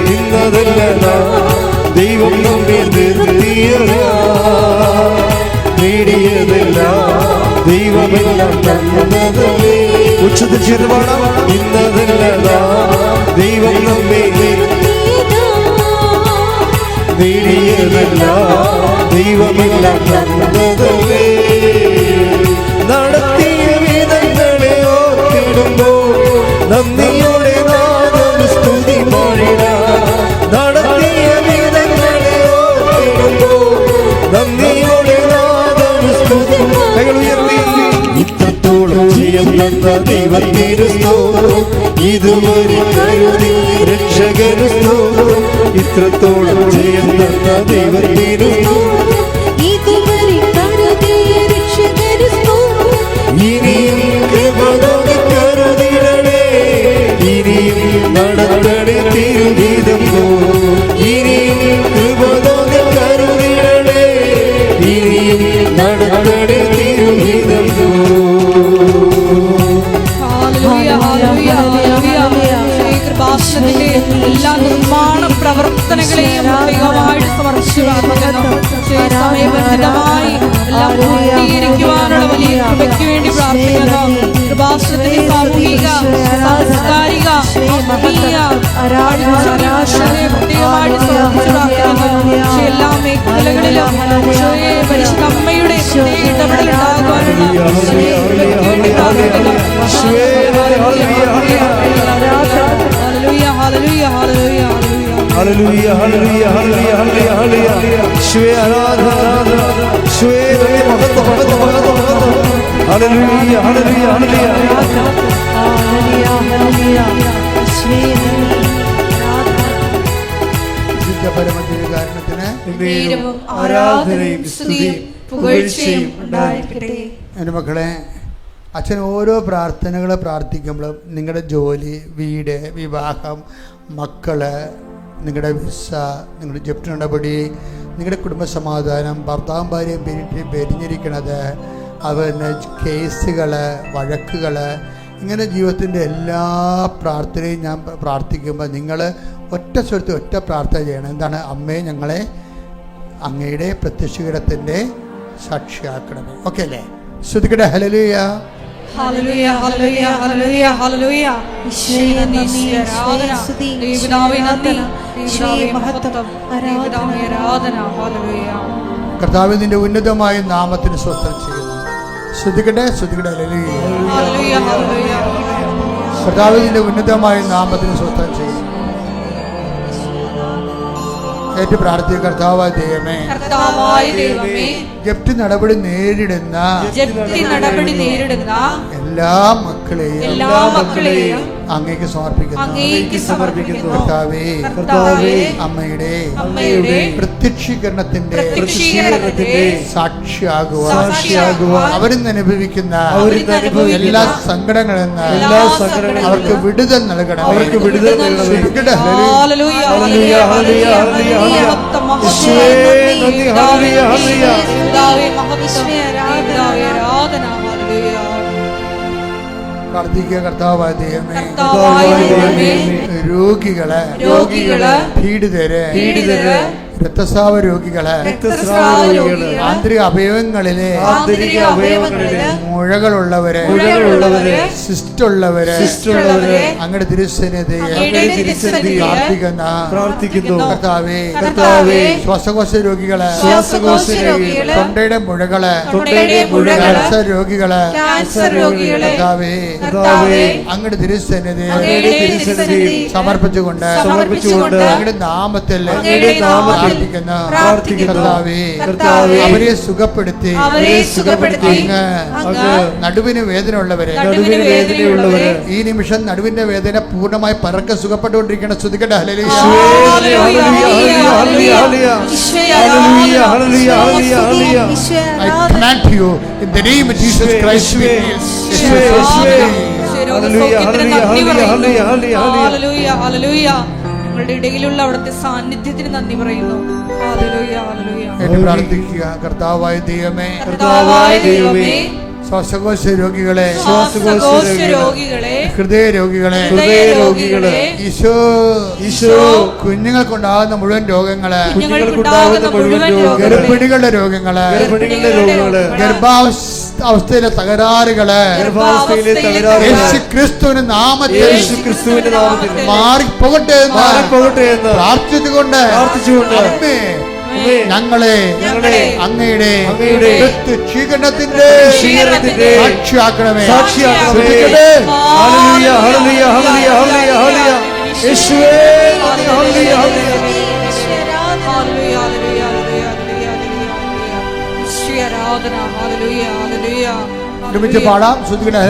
നിന്നതല്ല ദൈവം നമ്മെ നിർത്തിയതാ, നേടിയതല്ല ദൈവമെല്ലാം തന്നതല്ലേ. ഉച്ചത്തിൽ ചെയ്ത് പാടാം. ഇന്നതല്ല ദൈവം നമ്മെ നേടിയതല്ല ദൈവമെല്ലാം തന്നതല്ലേ. നടത്തിയ വിധങ്ങളെ ഓർത്തിടുമ്പോൾ നന്ദിയോടെ നാദം സ്തുതി പാടിടാം. നടത്തിയ വിധങ്ങളെ ഓർത്തിടുമ്പോൾ നന്ദിയോടെ നാദം സ്തുതി. ഇത്രത്തോളം ജയം തന്ന ദൈവത്തിനു സ്തോത്രം, ഇതുവരെ കരുതി രക്ഷകരു സ്തോത്രം. ഇത്രത്തോളം ജയം തന്ന ദൈവത്തിനു സ്തോത്രം, ഇതുവരെ കരുതിയ രക്ഷകരു സ്തോത്രം. ഇനിയും കൃപ തോന്നി കരുതിടണേ, ഇനിയും നടത്തണേ തിരുഹിതം. ഇനിയും കൃപ തോന്നി കരുതിടണേ, ഇനിയും നടത്തണേ തിരുഹിതം. ഹല്ലേലൂയ, ഹല്ലേലൂയ, ഹല്ലേലൂയ. ഈ കൃപാസനത്തിന്റെ എല്ലാ നിർമ്മാണ പ്രവർത്തനങ്ങളെയും പ്രത്യേകമായിട്ട് സമർപ്പിച്ച് പ്രാർത്ഥിക്കുന്നു. സമയബന്ധിതമായി എല്ലാം പൂർത്തീകരിക്കുവാനുള്ള വലിയ കൃപയ്ക്ക് വേണ്ടി പ്രാർത്ഥിക്കുന്നു. കൃപാസനത്തിന്റെ സാമൂഹിക, സാംസ്കാരിക, ആത്മീയ അടിസ്ഥാനങ്ങളെ പ്രത്യേകമായിട്ട് സമർപ്പിച്ച് പ്രാർത്ഥിക്കുന്നു. എല്ലാ മേഖലകളിലും പരിശുദ്ധ അമ്മയുടെ ഇടപെടൽ ഉണ്ടാകുവാനുള്ള വേണ്ടി പ്രാർത്ഥിക്കുന്നു. ഹല്ലേലൂയ, ഹല്ലേലൂയ, ഹല്ലേലൂയ, ഹല്ലേലൂയ, ഹല്ലേലൂയ, ഹല്ലേലൂയ, ഹല്ലേലൂയ, ഹല്ലേലൂയ. ഈശോയെ ആരാധന, ആരാധന. ഈശോയെ മഹത്വം, മഹത്വം, മഹത്വം, മഹത്വം. ഹല്ലേലൂയ, ഹല്ലേലൂയ, ഹല്ലേലൂയ. പരമദിവ്യകാരുണ്യത്തിന് നേരവും ആരാധനയും സ്തുതിയും പുകഴ്ചയും ഉണ്ടായിരിക്കട്ടെ. എൻ്റെ മക്കളെ, അച്ഛൻ ഓരോ പ്രാർത്ഥനകൾ പ്രാർത്ഥിക്കുമ്പോഴും നിങ്ങളുടെ ജോലി, വീട്, വിവാഹം, മക്കള്, നിങ്ങളുടെ വിസ, നിങ്ങളുടെ ജപ്തി നടപടി, നിങ്ങളുടെ കുടുംബസമാധാനം, ഭർത്താവും ഭാര്യയും പിരിഞ്ഞിരിക്കണത്, അതുപോലെ കേസുകൾ, വഴക്കുകൾ, ഇങ്ങനെ ജീവിതത്തിൻ്റെ എല്ലാ പ്രാർത്ഥനയും ഞാൻ പ്രാർത്ഥിക്കുമ്പോൾ നിങ്ങൾ ഒറ്റ സ്വരത്തിൽ ഒറ്റ പ്രാർത്ഥന ചെയ്യണം. എന്താണ്? അമ്മേ, ഞങ്ങളെ അങ്ങയുടെ പ്രത്യക്ഷീകരണത്തിൻ്റെ സാക്ഷിയാക്കണമേ. ഓക്കെ അല്ലേ? ശ്രദ്ധിക്കട്ടെ. ഹല്ലേലൂയ, ഹല്ലേലൂയ, ഹല്ലേലൂയ, ഹല്ലേലൂയ, ഹല്ലേലൂയ. ഈശോയെ നന്ദി, ഈശോയെ സ്തുതി, ദൈവപിതാവേ നന്ദി, ഈശോയെ ദൈവപിതാവേ മഹത്വം, ദൈവപിതാവേ ആരാധന. ഹല്ലേലൂയ. കർത്താവ് നിന്റെ ഉന്നതമായ നാമത്തിന് സ്വസ്ത്രം ചെയ്യുന്നു. ശ്രദ്ധിക്കട്ടെ, ശ്രദ്ധിക്കട്ടെ. ഹല്ലേലൂയ, ഹല്ലേലൂയ, ഹല്ലേലൂയ. കർത്താവ് നിന്റെ ഉന്നതമായ നാമത്തിന് സ്വസ്ത്രം ചെയ്യുന്നു. ഏറ്റു പ്രാർത്ഥിക്കുക. കർത്താവായ ദൈവമേ, കർത്താവായ ദൈവമേ, ജപ്തി നടപടി നേരിടുന്ന എല്ലാ മക്കളെയും അങ്ങേക്ക് സമർപ്പിക്കുന്നു. കർത്താവേ, അമ്മയുടെ പ്രത്യക്ഷീകരണത്തിന്റെ സാക്ഷിയാകുവാൻ അവരിന്ന് അനുഭവിക്കുന്ന എല്ലാ സങ്കടങ്ങളിൽ നിന്ന് അവർക്ക് വിടുതൽ നൽകണം. പ്രാർത്ഥിക്കുക. കർത്താവായ ദൈവമേ, രോഗികളെ, പീഡിതരെ, രക്തസ്രാവ രോഗികളെ, ആന്തരിക അവയവങ്ങളിലെ മുഴകളുള്ളവരെ, സിസ്റ്റുള്ളവരെ അങ്ങയുടെ തിരുസന്നിധിയെ പ്രാർത്ഥിക്കുന്നു. കർത്താവേ, ശ്വാസകോശ രോഗികളെ, തൊണ്ടയുടെ മുഴകളെ, ക്യാൻസർ രോഗികളെ, കർത്താവേ, അങ്ങയുടെ തിരുസന്നിധിയെ സമർപ്പിച്ചുകൊണ്ട് അങ്ങയുടെ നാമത്തിൽ അവരെ സുഖപ്പെടുത്തി അങ്ങ് നടുവിന് വേദന ഉള്ളവരെ ഈ നിമിഷം നടുവിന്റെ വേദന പൂർണ്ണമായി പരക്കെ സുഖപ്പെട്ടുകൊണ്ടിരിക്കണം. ശ്രദ്ധിക്കട്ടെ. ഞങ്ങളുടെ ഇടയിലുള്ള അവിടുത്തെ സാന്നിധ്യത്തിന് നന്ദി പറയുന്നു. പ്രാർത്ഥിക്കുക. കർത്താവായ ദൈവമേ, ശ്വാസകോശ രോഗികളെ, ഹൃദയ രോഗികളെ, ഈശോ കുഞ്ഞുങ്ങൾക്കുണ്ടാകുന്ന മുഴുവൻ രോഗങ്ങളെ, ഗർഭിണികളുടെ രോഗങ്ങളെ, ഗർഭാവസ്ഥയിലെ തകരാറുകളെ യേശുക്രിസ്തുവിന്റെ നാമത്തിൽ മാറിപ്പോകട്ടെ എന്ന് പ്രാർത്ഥിച്ചുകൊണ്ട് ഞങ്ങളെ അങ്ങയുടെ പ്രത്യക്ഷീകരണത്തിന്റെ സാക്ഷിയാക്കണമേ. ഒരുമിച്ച് പാടാം. ശ്രദ്ധിക്കണേ.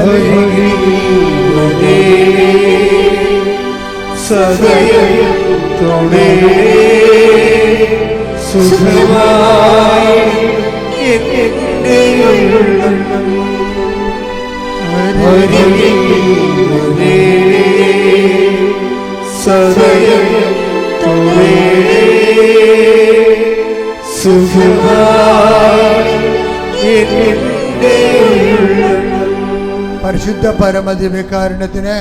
പരിശുദ്ധ പരമദിവ്യകാരുണ്യത്തിന്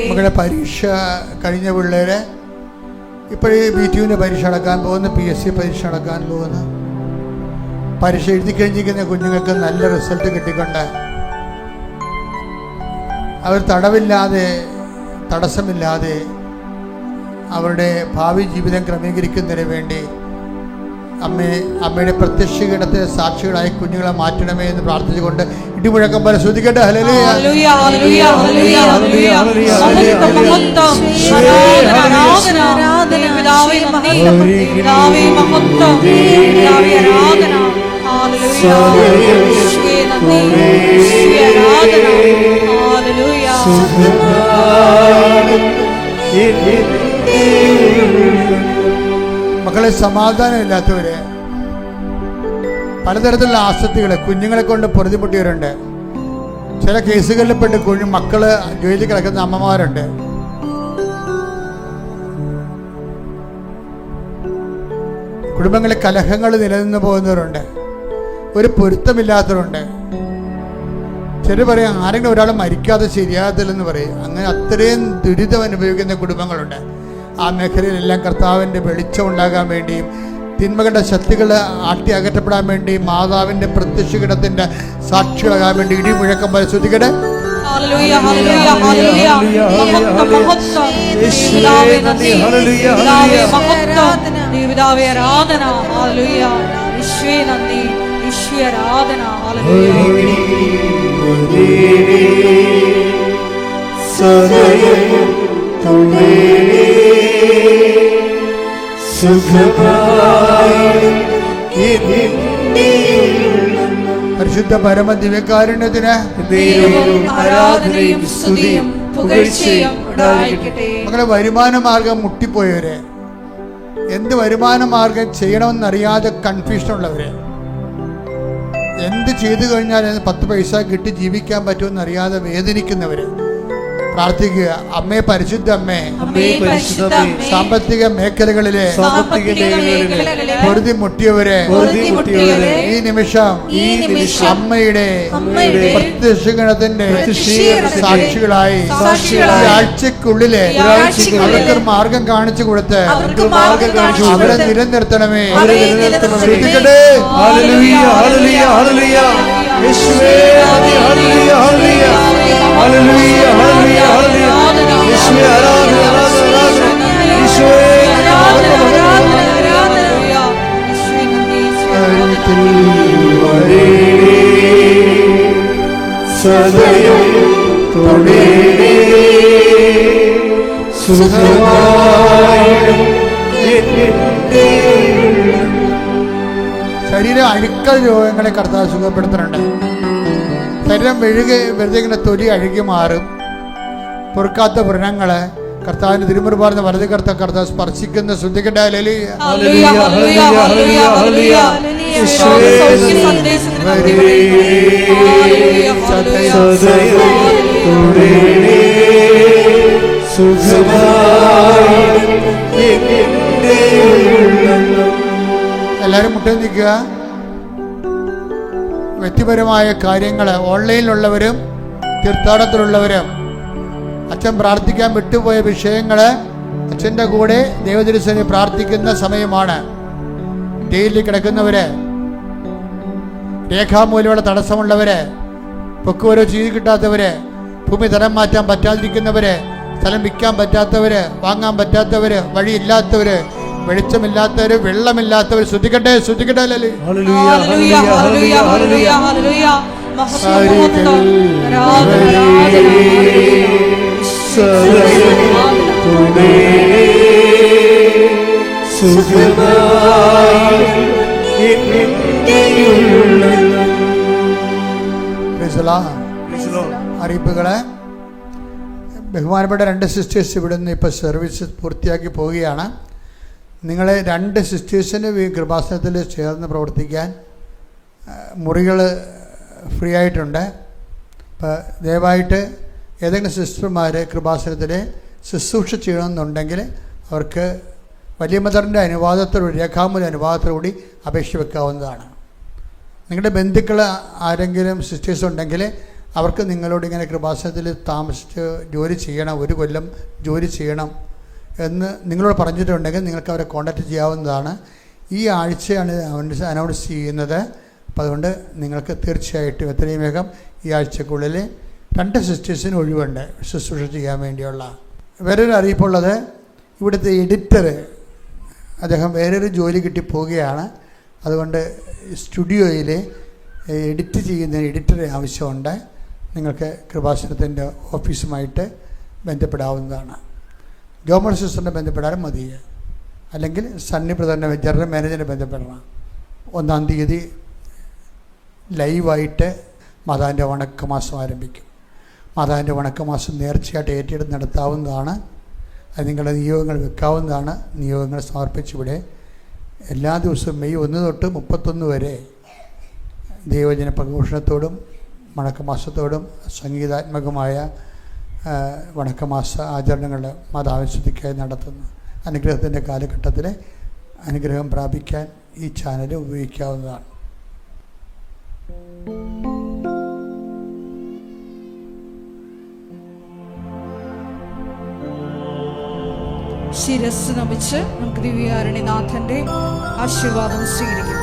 മകളുടെ പരീക്ഷ കഴിഞ്ഞ പിള്ളേരെ ഇപ്പോഴേ BTUവിൻ്റെ പരീക്ഷ നടക്കാൻ പോകുന്നു, PSC പരീക്ഷ നടക്കാൻ പോകുന്നു. പരീക്ഷ എഴുതി കഴിഞ്ഞിരിക്കുന്ന കുഞ്ഞുങ്ങൾക്ക് നല്ല റിസൾട്ട് കിട്ടിക്കൊണ്ട് അവർ തടസ്സമില്ലാതെ അവരുടെ ഭാവി ജീവിതം ക്രമീകരിക്കുന്നതിന് വേണ്ടി അമ്മയുടെ പ്രത്യക്ഷീകരണത്തെ സാക്ഷികളായി കുഞ്ഞുങ്ങളെ മാറ്റണമേ എന്ന് പ്രാർത്ഥിച്ചുകൊണ്ട് ഇടിമുഴക്കം പോലെ ശ്രദ്ധിക്കട്ടെ. മക്കളെ, സമാധാനമില്ലാത്തവര്, പലതരത്തിലുള്ള ആസക്തികള് കുഞ്ഞുങ്ങളെ കൊണ്ട് പൊറുതിമുട്ടിയവരുണ്ട്. ചില കേസുകളിൽപ്പെട്ട് മക്കള് ജയിലിൽ കിടക്കുന്ന അമ്മമാരുണ്ട്. കുടുംബങ്ങളിൽ കലഹങ്ങൾ നിലനിന്ന് പോകുന്നവരുണ്ട്. ഒരു പൊരുത്തമില്ലാത്തവരുണ്ട്. ചില പറയും ആരെങ്കിലും ഒരാൾ മരിക്കാതെ ശരിയാകത്തില്ലെന്ന് പറയും. അങ്ങനെ അത്രയും ദുരിതം അനുഭവിക്കുന്ന കുടുംബങ്ങളുണ്ട്. ആ മേഖലയിലെല്ലാം കർത്താവിൻ്റെ വെളിച്ചം ഉണ്ടാകാൻ വേണ്ടിയും തിന്മകളുടെ ശക്തികൾ ആട്ടി അകറ്റപ്പെടാൻ വേണ്ടിയും മാതാവിൻ്റെ പ്രത്യക്ഷഘടത്തിൻ്റെ സാക്ഷികളാകാൻ വേണ്ടി ഇടിമുഴക്കം പരിശോധിക്കട്ടെ. പരിശുദ്ധ പരമ ദിവ്യകാരുണ്യത്തിന് ആരാധനയും സ്തുതിയും പുകഴ്ചയും ഉണ്ടായിരിക്കട്ടെ. മക്കളെ, വരുമാന മാർഗം മുട്ടിപ്പോയവര്, എന്ത് വരുമാന മാർഗം ചെയ്യണമെന്നറിയാതെ കൺഫ്യൂഷനുള്ളവര്, എന്ത് ചെയ്തു കഴിഞ്ഞാൽ 10 പൈസ കിട്ടി ജീവിക്കാൻ പറ്റുമെന്നറിയാതെ വേദനിക്കുന്നവര് പ്രാർത്ഥിക്കുക. അമ്മേ, പരിശുദ്ധ അമ്മേ, സാമ്പത്തിക മേഖലകളിലെ പൊറുതി മുട്ടിയവരെ ഈ നിമിഷം അമ്മയുടെ പ്രത്യക്ഷഗണത്തിന്റെ സാക്ഷികളായി ആഴ്ചക്കുള്ളിലെ അവർക്ക് മാർഗം കാണിച്ചു കൊടുത്ത് അവരെ നിലനിർത്തണമേ. ശ്രദ്ധിക്കട്ടെ. ശരീരം അഴുക്കൽ രോഗങ്ങളെ കർത്താവ് സുഖപ്പെടുത്തുന്നുണ്ട്. ശരീരം വെറുതെ ഇങ്ങനെ തൊലി അഴുകി മാറും. പൊറുക്കാത്ത വ്രണങ്ങള് കർത്താവിന്റെ തിരുമുറുപാർന്ന വലത് കർത്താവ് സ്പർശിക്കുന്ന ശ്രദ്ധിക്കട്ടെ. എല്ലാവരും മുട്ട നിൽക്കുക. വ്യക്തിപരമായ കാര്യങ്ങൾ ഓൺലൈനിലുള്ളവരും തീർത്ഥാടനത്തിലുള്ളവരും അച്ഛൻ പ്രാർത്ഥിക്കാൻ വിട്ടുപോയ വിഷയങ്ങൾ അച്ഛൻ്റെ കൂടെ ദൈവതിരുസേന പ്രാർത്ഥിക്കുന്ന സമയമാണ്. ജയിലിൽ കിടക്കുന്നവര്, രേഖാമൂലമുള്ള തടസ്സമുള്ളവര്, പൊക്കുവരോ ചെയ്ത് കിട്ടാത്തവര്, ഭൂമി തരം മാറ്റാൻ പറ്റാതിരിക്കുന്നവര്, സ്ഥലം വിൽക്കാൻ പറ്റാത്തവര്, വാങ്ങാൻ പറ്റാത്തവര്, വഴിയില്ലാത്തവര്, വെളിച്ചമില്ലാത്തവര്, വെള്ളമില്ലാത്തവര്, ശ്രദ്ധിക്കട്ടെ. അറിയിപ്പുകള്. ബഹുമാനപ്പെട്ട 2 സിസ്റ്റേഴ്സ് ഇവിടുന്ന് ഇപ്പോൾ സർവീസ് പൂർത്തിയാക്കി പോവുകയാണ്. നിങ്ങളെ 2 സിസ്റ്റേഴ്സിന് കൃപാസനത്തിൽ ചേർന്ന് പ്രവർത്തിക്കാൻ മുറികൾ ഫ്രീ ആയിട്ടുണ്ട്. അപ്പോൾ ദയവായിട്ട് ഏതെങ്കിലും സിസ്റ്റർമാർ കൃപാസനത്തിൽ ശുശ്രൂഷ ചെയ്യണമെന്നുണ്ടെങ്കിൽ അവർക്ക് വലിയ മദറിൻ്റെ അനുവാദത്തോടുകൂടി, രേഖാമൂല അനുവാദത്തോടുകൂടി അപേക്ഷ വെക്കാവുന്നതാണ്. നിങ്ങളുടെ ബന്ധുക്കൾ ആരെങ്കിലും സിസ്റ്റേഴ്സ് ഉണ്ടെങ്കിൽ അവർക്ക് നിങ്ങളോട് ഇങ്ങനെ കൃപാസനത്തിൽ താമസിച്ച് ജോലി ചെയ്യണം, 1 കൊല്ലം ജോലി ചെയ്യണം എന്ന് നിങ്ങളോട് പറഞ്ഞിട്ടുണ്ടെങ്കിൽ നിങ്ങൾക്ക് അവരെ കോൺടാക്റ്റ് ചെയ്യാവുന്നതാണ്. ഈ ആഴ്ചയാണ് അനൗൺസ് ചെയ്യുന്നത്. അപ്പോൾ അതുകൊണ്ട് നിങ്ങൾക്ക് തീർച്ചയായിട്ടും എത്രയും വേഗം ഈ ആഴ്ചക്കുള്ളിൽ 2 സിസ്റ്റേഴ്സിന് ഒഴിവുണ്ട് ശുശ്രൂഷ ചെയ്യാൻ വേണ്ടിയുള്ള. വേറൊരു അറിയിപ്പുള്ളത്, ഇവിടുത്തെ എഡിറ്റർ അദ്ദേഹം വേറൊരു ജോലി കിട്ടി പോവുകയാണ്. അതുകൊണ്ട് സ്റ്റുഡിയോയിൽ എഡിറ്റ് ചെയ്യുന്ന എഡിറ്ററെ ആവശ്യമുണ്ട്. നിങ്ങൾക്ക് കൃപാസനത്തിൻ്റെ ഓഫീസുമായിട്ട് ബന്ധപ്പെടാവുന്നതാണ്. ജോമോൾ സിസ്റ്ററിനെ ബന്ധപ്പെടാനും മതി, അല്ലെങ്കിൽ സണ്ണി ബ്രദറിൻ്റെ ജനറൽ മാനേജറിനെ ബന്ധപ്പെടണം. 1-ാം തീയതി ലൈവായിട്ട് മാതാവിൻ്റെ വണക്കമാസം ആരംഭിക്കും. മാതാവിൻ്റെ വണക്കമാസം നേർച്ചയായിട്ട് ഏറ്റെടുത്ത് നടത്താവുന്നതാണ്. അത് നിങ്ങളുടെ നിയോഗങ്ങൾ വെക്കാവുന്നതാണ്. നിയോഗങ്ങൾ സമർപ്പിച്ചിവിടെ എല്ലാ ദിവസവും മെയ് 1 തൊട്ട് 31 വരെ ദൈവജന പ്രഘോഷണത്തോടും വണക്കമാസത്തോടും സംഗീതാത്മകമായ വണക്കമാസ ആചരണങ്ങൾ മാതാവിശുദ്ധിക്കായി നടത്തുന്നു. അനുഗ്രഹത്തിൻ്റെ കാലഘട്ടത്തിൽ അനുഗ്രഹം പ്രാപിക്കാൻ ഈ ചാനൽ ഉപയോഗിക്കാവുന്നതാണ്. ശിരസ് നമിച്ച് നമുക്ക് ദിവ്യകാരുണ്യനാഥന്റെ ആശീർവാദം സ്വീകരിക്കാം.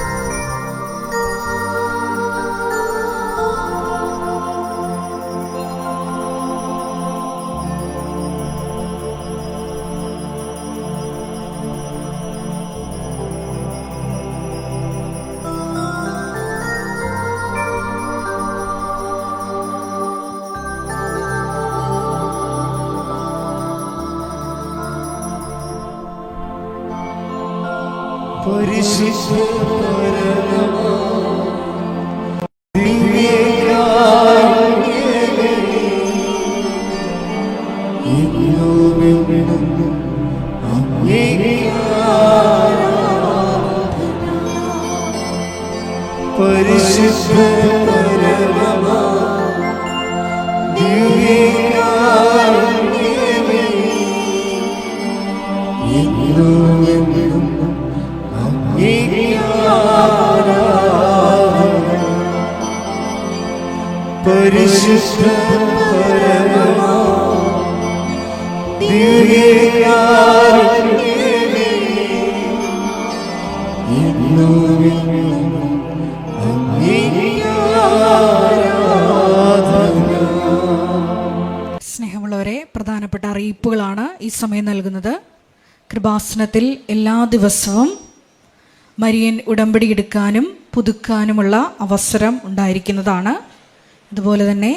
സ്നേഹമുള്ളവരെ, പ്രധാനപ്പെട്ട അറിയിപ്പുകളാണ് ഈ സമയം നൽകുന്നത്. കൃപാസനത്തിൽ എല്ലാ ദിവസവും മരിയൻ ഉടമ്പടി എടുക്കാനും പുതുക്കാനുമുള്ള അവസരം ഉണ്ടായിരിക്കുന്നതാണ്. അതുപോലെ തന്നെ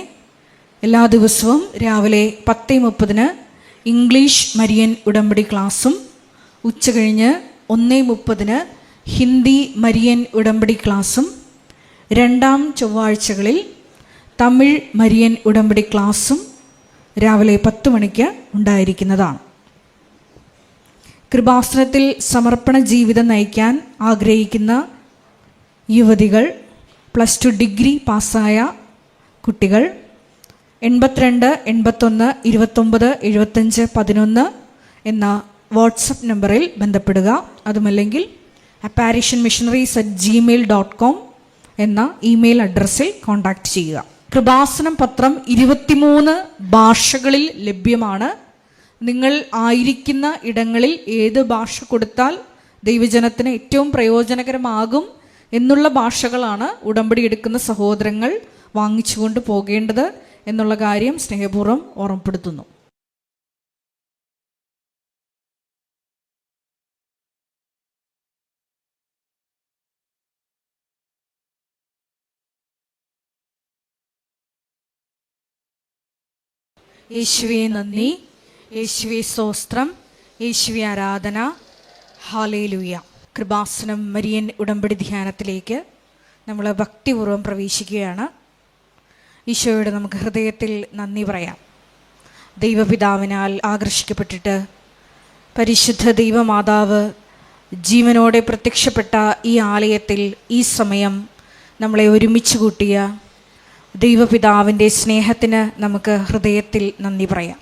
എല്ലാ ദിവസവും രാവിലെ 10:30 ഇംഗ്ലീഷ് മരിയൻ ഉടമ്പടി ക്ലാസ്സും ഉച്ചകഴിഞ്ഞ് 1:30 ഹിന്ദി മരിയൻ ഉടമ്പടി ക്ലാസ്സും രണ്ടാം ചൊവ്വാഴ്ചകളിൽ തമിഴ് മരിയൻ ഉടമ്പടി ക്ലാസ്സും രാവിലെ 10 മണിക്ക് ഉണ്ടായിരിക്കുന്നതാണ്. കൃപാസനത്തിൽ സമർപ്പണ ജീവിതം നയിക്കാൻ ആഗ്രഹിക്കുന്ന യുവതികൾ, +2 ഡിഗ്രി പാസ്സായ കുട്ടികൾ 82 81 29 75 11 എന്ന വാട്സപ്പ് നമ്പറിൽ ബന്ധപ്പെടുക. അതുമല്ലെങ്കിൽ apparitionmissionaries@gmail.com എന്ന ഇമെയിൽ അഡ്രസ്സിൽ കോൺടാക്റ്റ് ചെയ്യുക. കൃപാസനം പത്രം 23 ഭാഷകളിൽ ലഭ്യമാണ്. നിങ്ങൾ ആയിരിക്കുന്ന ഇടങ്ങളിൽ ഏത് ഭാഷ കൊടുത്താൽ ദൈവജനത്തിന് ഏറ്റവും പ്രയോജനകരമാകും എന്നുള്ള ഭാഷകളാണ് ഉടമ്പടി എടുക്കുന്ന സഹോദരങ്ങൾ വാങ്ങിച്ചുകൊണ്ട് പോകേണ്ടത് എന്നുള്ള കാര്യം സ്നേഹപൂർവ്വം ഓർമ്മപ്പെടുത്തുന്നു. യേശുവേ നന്ദി, യേശുവേ സ്തോത്രം, യേശുവേ ആരാധന. ഹല്ലേലൂയ. കൃപാസനം മരിയൻ ഉടമ്പടി ധ്യാനത്തിലേക്ക് നമ്മൾ ഭക്തിപൂർവ്വം പ്രവേശിക്കുകയാണ്. ഈശോയോട് നമുക്ക് ഹൃദയത്തിൽ നന്ദി പറയാം. ദൈവപിതാവിനാൽ ആകർഷിക്കപ്പെട്ടിട്ട് പരിശുദ്ധ ദൈവമാതാവ് ജീവനോടെ പ്രത്യക്ഷപ്പെട്ട ഈ ആലയത്തിൽ ഈ സമയം നമ്മളെ ഒരുമിച്ച് കൂട്ടിയ ദൈവപിതാവിൻ്റെ സ്നേഹത്തിന് നമുക്ക് ഹൃദയത്തിൽ നന്ദി പറയാം.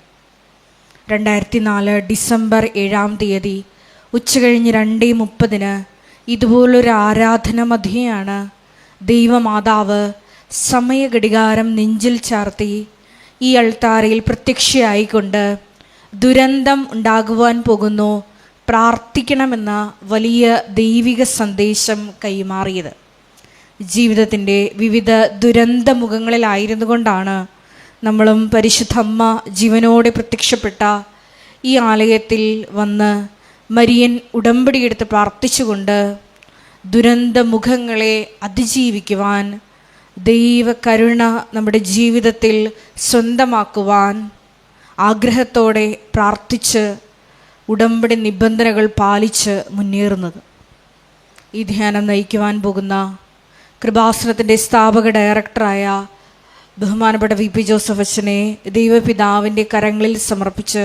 2004 ഡിസംബർ 7-ാം തീയതി ഉച്ചകഴിഞ്ഞ് 2:30 ഇതുപോലൊരു ആരാധന മധ്യയാണ് ദൈവമാതാവ് സമയഘടികാരം നെഞ്ചിൽ ചാർത്തി ഈ അൾത്താരയിൽ പ്രത്യക്ഷയായിക്കൊണ്ട് ദുരന്തം ഉണ്ടാകുവാൻ പോകുന്നു, പ്രാർത്ഥിക്കണമെന്ന വലിയ ദൈവിക സന്ദേശം കൈമാറിയത്. ജീവിതത്തിൻ്റെ വിവിധ ദുരന്ത മുഖങ്ങളിലായിരുന്നു കൊണ്ടാണ് നമ്മളും പരിശുദ്ധ അമ്മ ജീവനോടെ പ്രത്യക്ഷപ്പെട്ട ഈ ആലയത്തിൽ വന്ന് മരിയൻ ഉടമ്പടിയെടുത്ത് പ്രാർത്ഥിച്ചുകൊണ്ട് ദുരന്ത മുഖങ്ങളെ അതിജീവിക്കുവാൻ, ദൈവകരുണ നമ്മുടെ ജീവിതത്തിൽ സ്വന്തമാക്കുവാൻ ആഗ്രഹത്തോടെ പ്രാർത്ഥിച്ച് ഉടമ്പടി നിബന്ധനകൾ പാലിച്ച് മുന്നേറുന്നത്. ഈ ധ്യാനം നയിക്കുവാൻ പോകുന്ന കൃപാസനത്തിൻ്റെ സ്ഥാപക ഡയറക്ടറായ ബഹുമാനപ്പെട്ട VP ജോസഫ് അച്ഛനെ ദൈവപിതാവിൻ്റെ കരങ്ങളിൽ സമർപ്പിച്ച്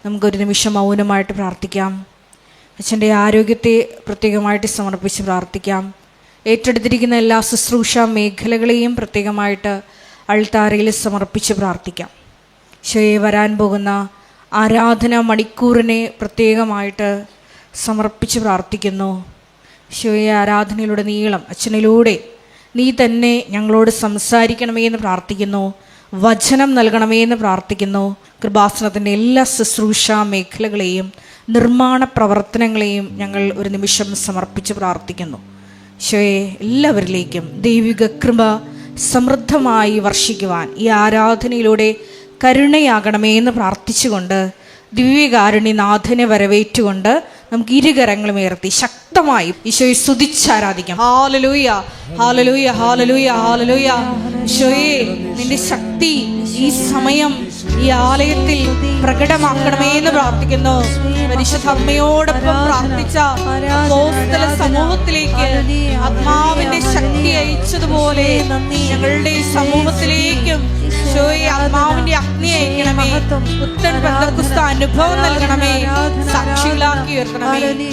നമുക്കൊരു നിമിഷം മൗനമായിട്ട് പ്രാർത്ഥിക്കാം. അച്ഛൻ്റെ ആരോഗ്യത്തെ പ്രത്യേകമായിട്ട് സമർപ്പിച്ച് പ്രാർത്ഥിക്കാം. ഏറ്റെടുത്തിരിക്കുന്ന എല്ലാ ശുശ്രൂഷ മേഖലകളെയും പ്രത്യേകമായിട്ട് അൾത്താരയിൽ സമർപ്പിച്ച് പ്രാർത്ഥിക്കാം. ഈശോയെ വരാൻ പോകുന്ന ആരാധന മണിക്കൂറിനെ പ്രത്യേകമായിട്ട് സമർപ്പിച്ച് പ്രാർത്ഥിക്കുന്നു. ഈശോയെ ആരാധനയിലൂടെ നീളം അച്ഛനിലൂടെ നീ തന്നെ ഞങ്ങളോട് സംസാരിക്കണമേ എന്ന് പ്രാർത്ഥിക്കുന്നു. വചനം നൽകണമേ എന്ന് പ്രാർത്ഥിക്കുന്നു. കൃപാസനത്തിൻ്റെ എല്ലാ ശുശ്രൂഷ മേഖലകളെയും നിർമ്മാണ പ്രവർത്തനങ്ങളെയും ഞങ്ങൾ ഒരു നിമിഷം സമർപ്പിച്ച് പ്രാർത്ഥിക്കുന്നു. ഈശോയെ, എല്ലാവരിലേക്കും ദൈവിക കൃപ സമൃദ്ധമായി വർഷിക്കുവാൻ ഈ ആരാധനയിലൂടെ കരുണയാകണമേ എന്ന് പ്രാർത്ഥിച്ചുകൊണ്ട് ദിവ്യകാരുണ്യനാഥനെ വരവേറ്റുകൊണ്ട് നമുക്ക് ഇരുകരങ്ങളും ഉയർത്തി ശക്തമായി ഈശോയെ സ്തുതിച്ചാരാധിക്കാം. ഹല്ലേലൂയ, ഹല്ലേലൂയ, ഹല്ലേലൂയ, ഹല്ലേലൂയ. ഈശോയെ, നിന്റെ ശക്തി ഈ സമയം ഈ ആലയത്തിൽ പ്രകടമാക്കണമേ എന്ന് പ്രാർത്ഥിക്കുന്നു. പരിശുദ്ധ അമ്മയോടൊപ്പം പ്രാർത്ഥിച്ച അപ്പോസ്തല സമൂഹത്തിലേക്ക് ആത്മാവിന്റെ ശക്തി അയച്ചതുപോലെ ഞങ്ങളുടെ ഈ സമൂഹത്തിലേക്കും ഈശോയെ ആത്മാവിന്റെ അഗ്നി അയക്കണമേ. പുത്തൻ പെന്തക്കോസ്ത് അനുഭവം നൽകണമേ. സാക്ഷികളാക്കി ഉയർത്തണമേ.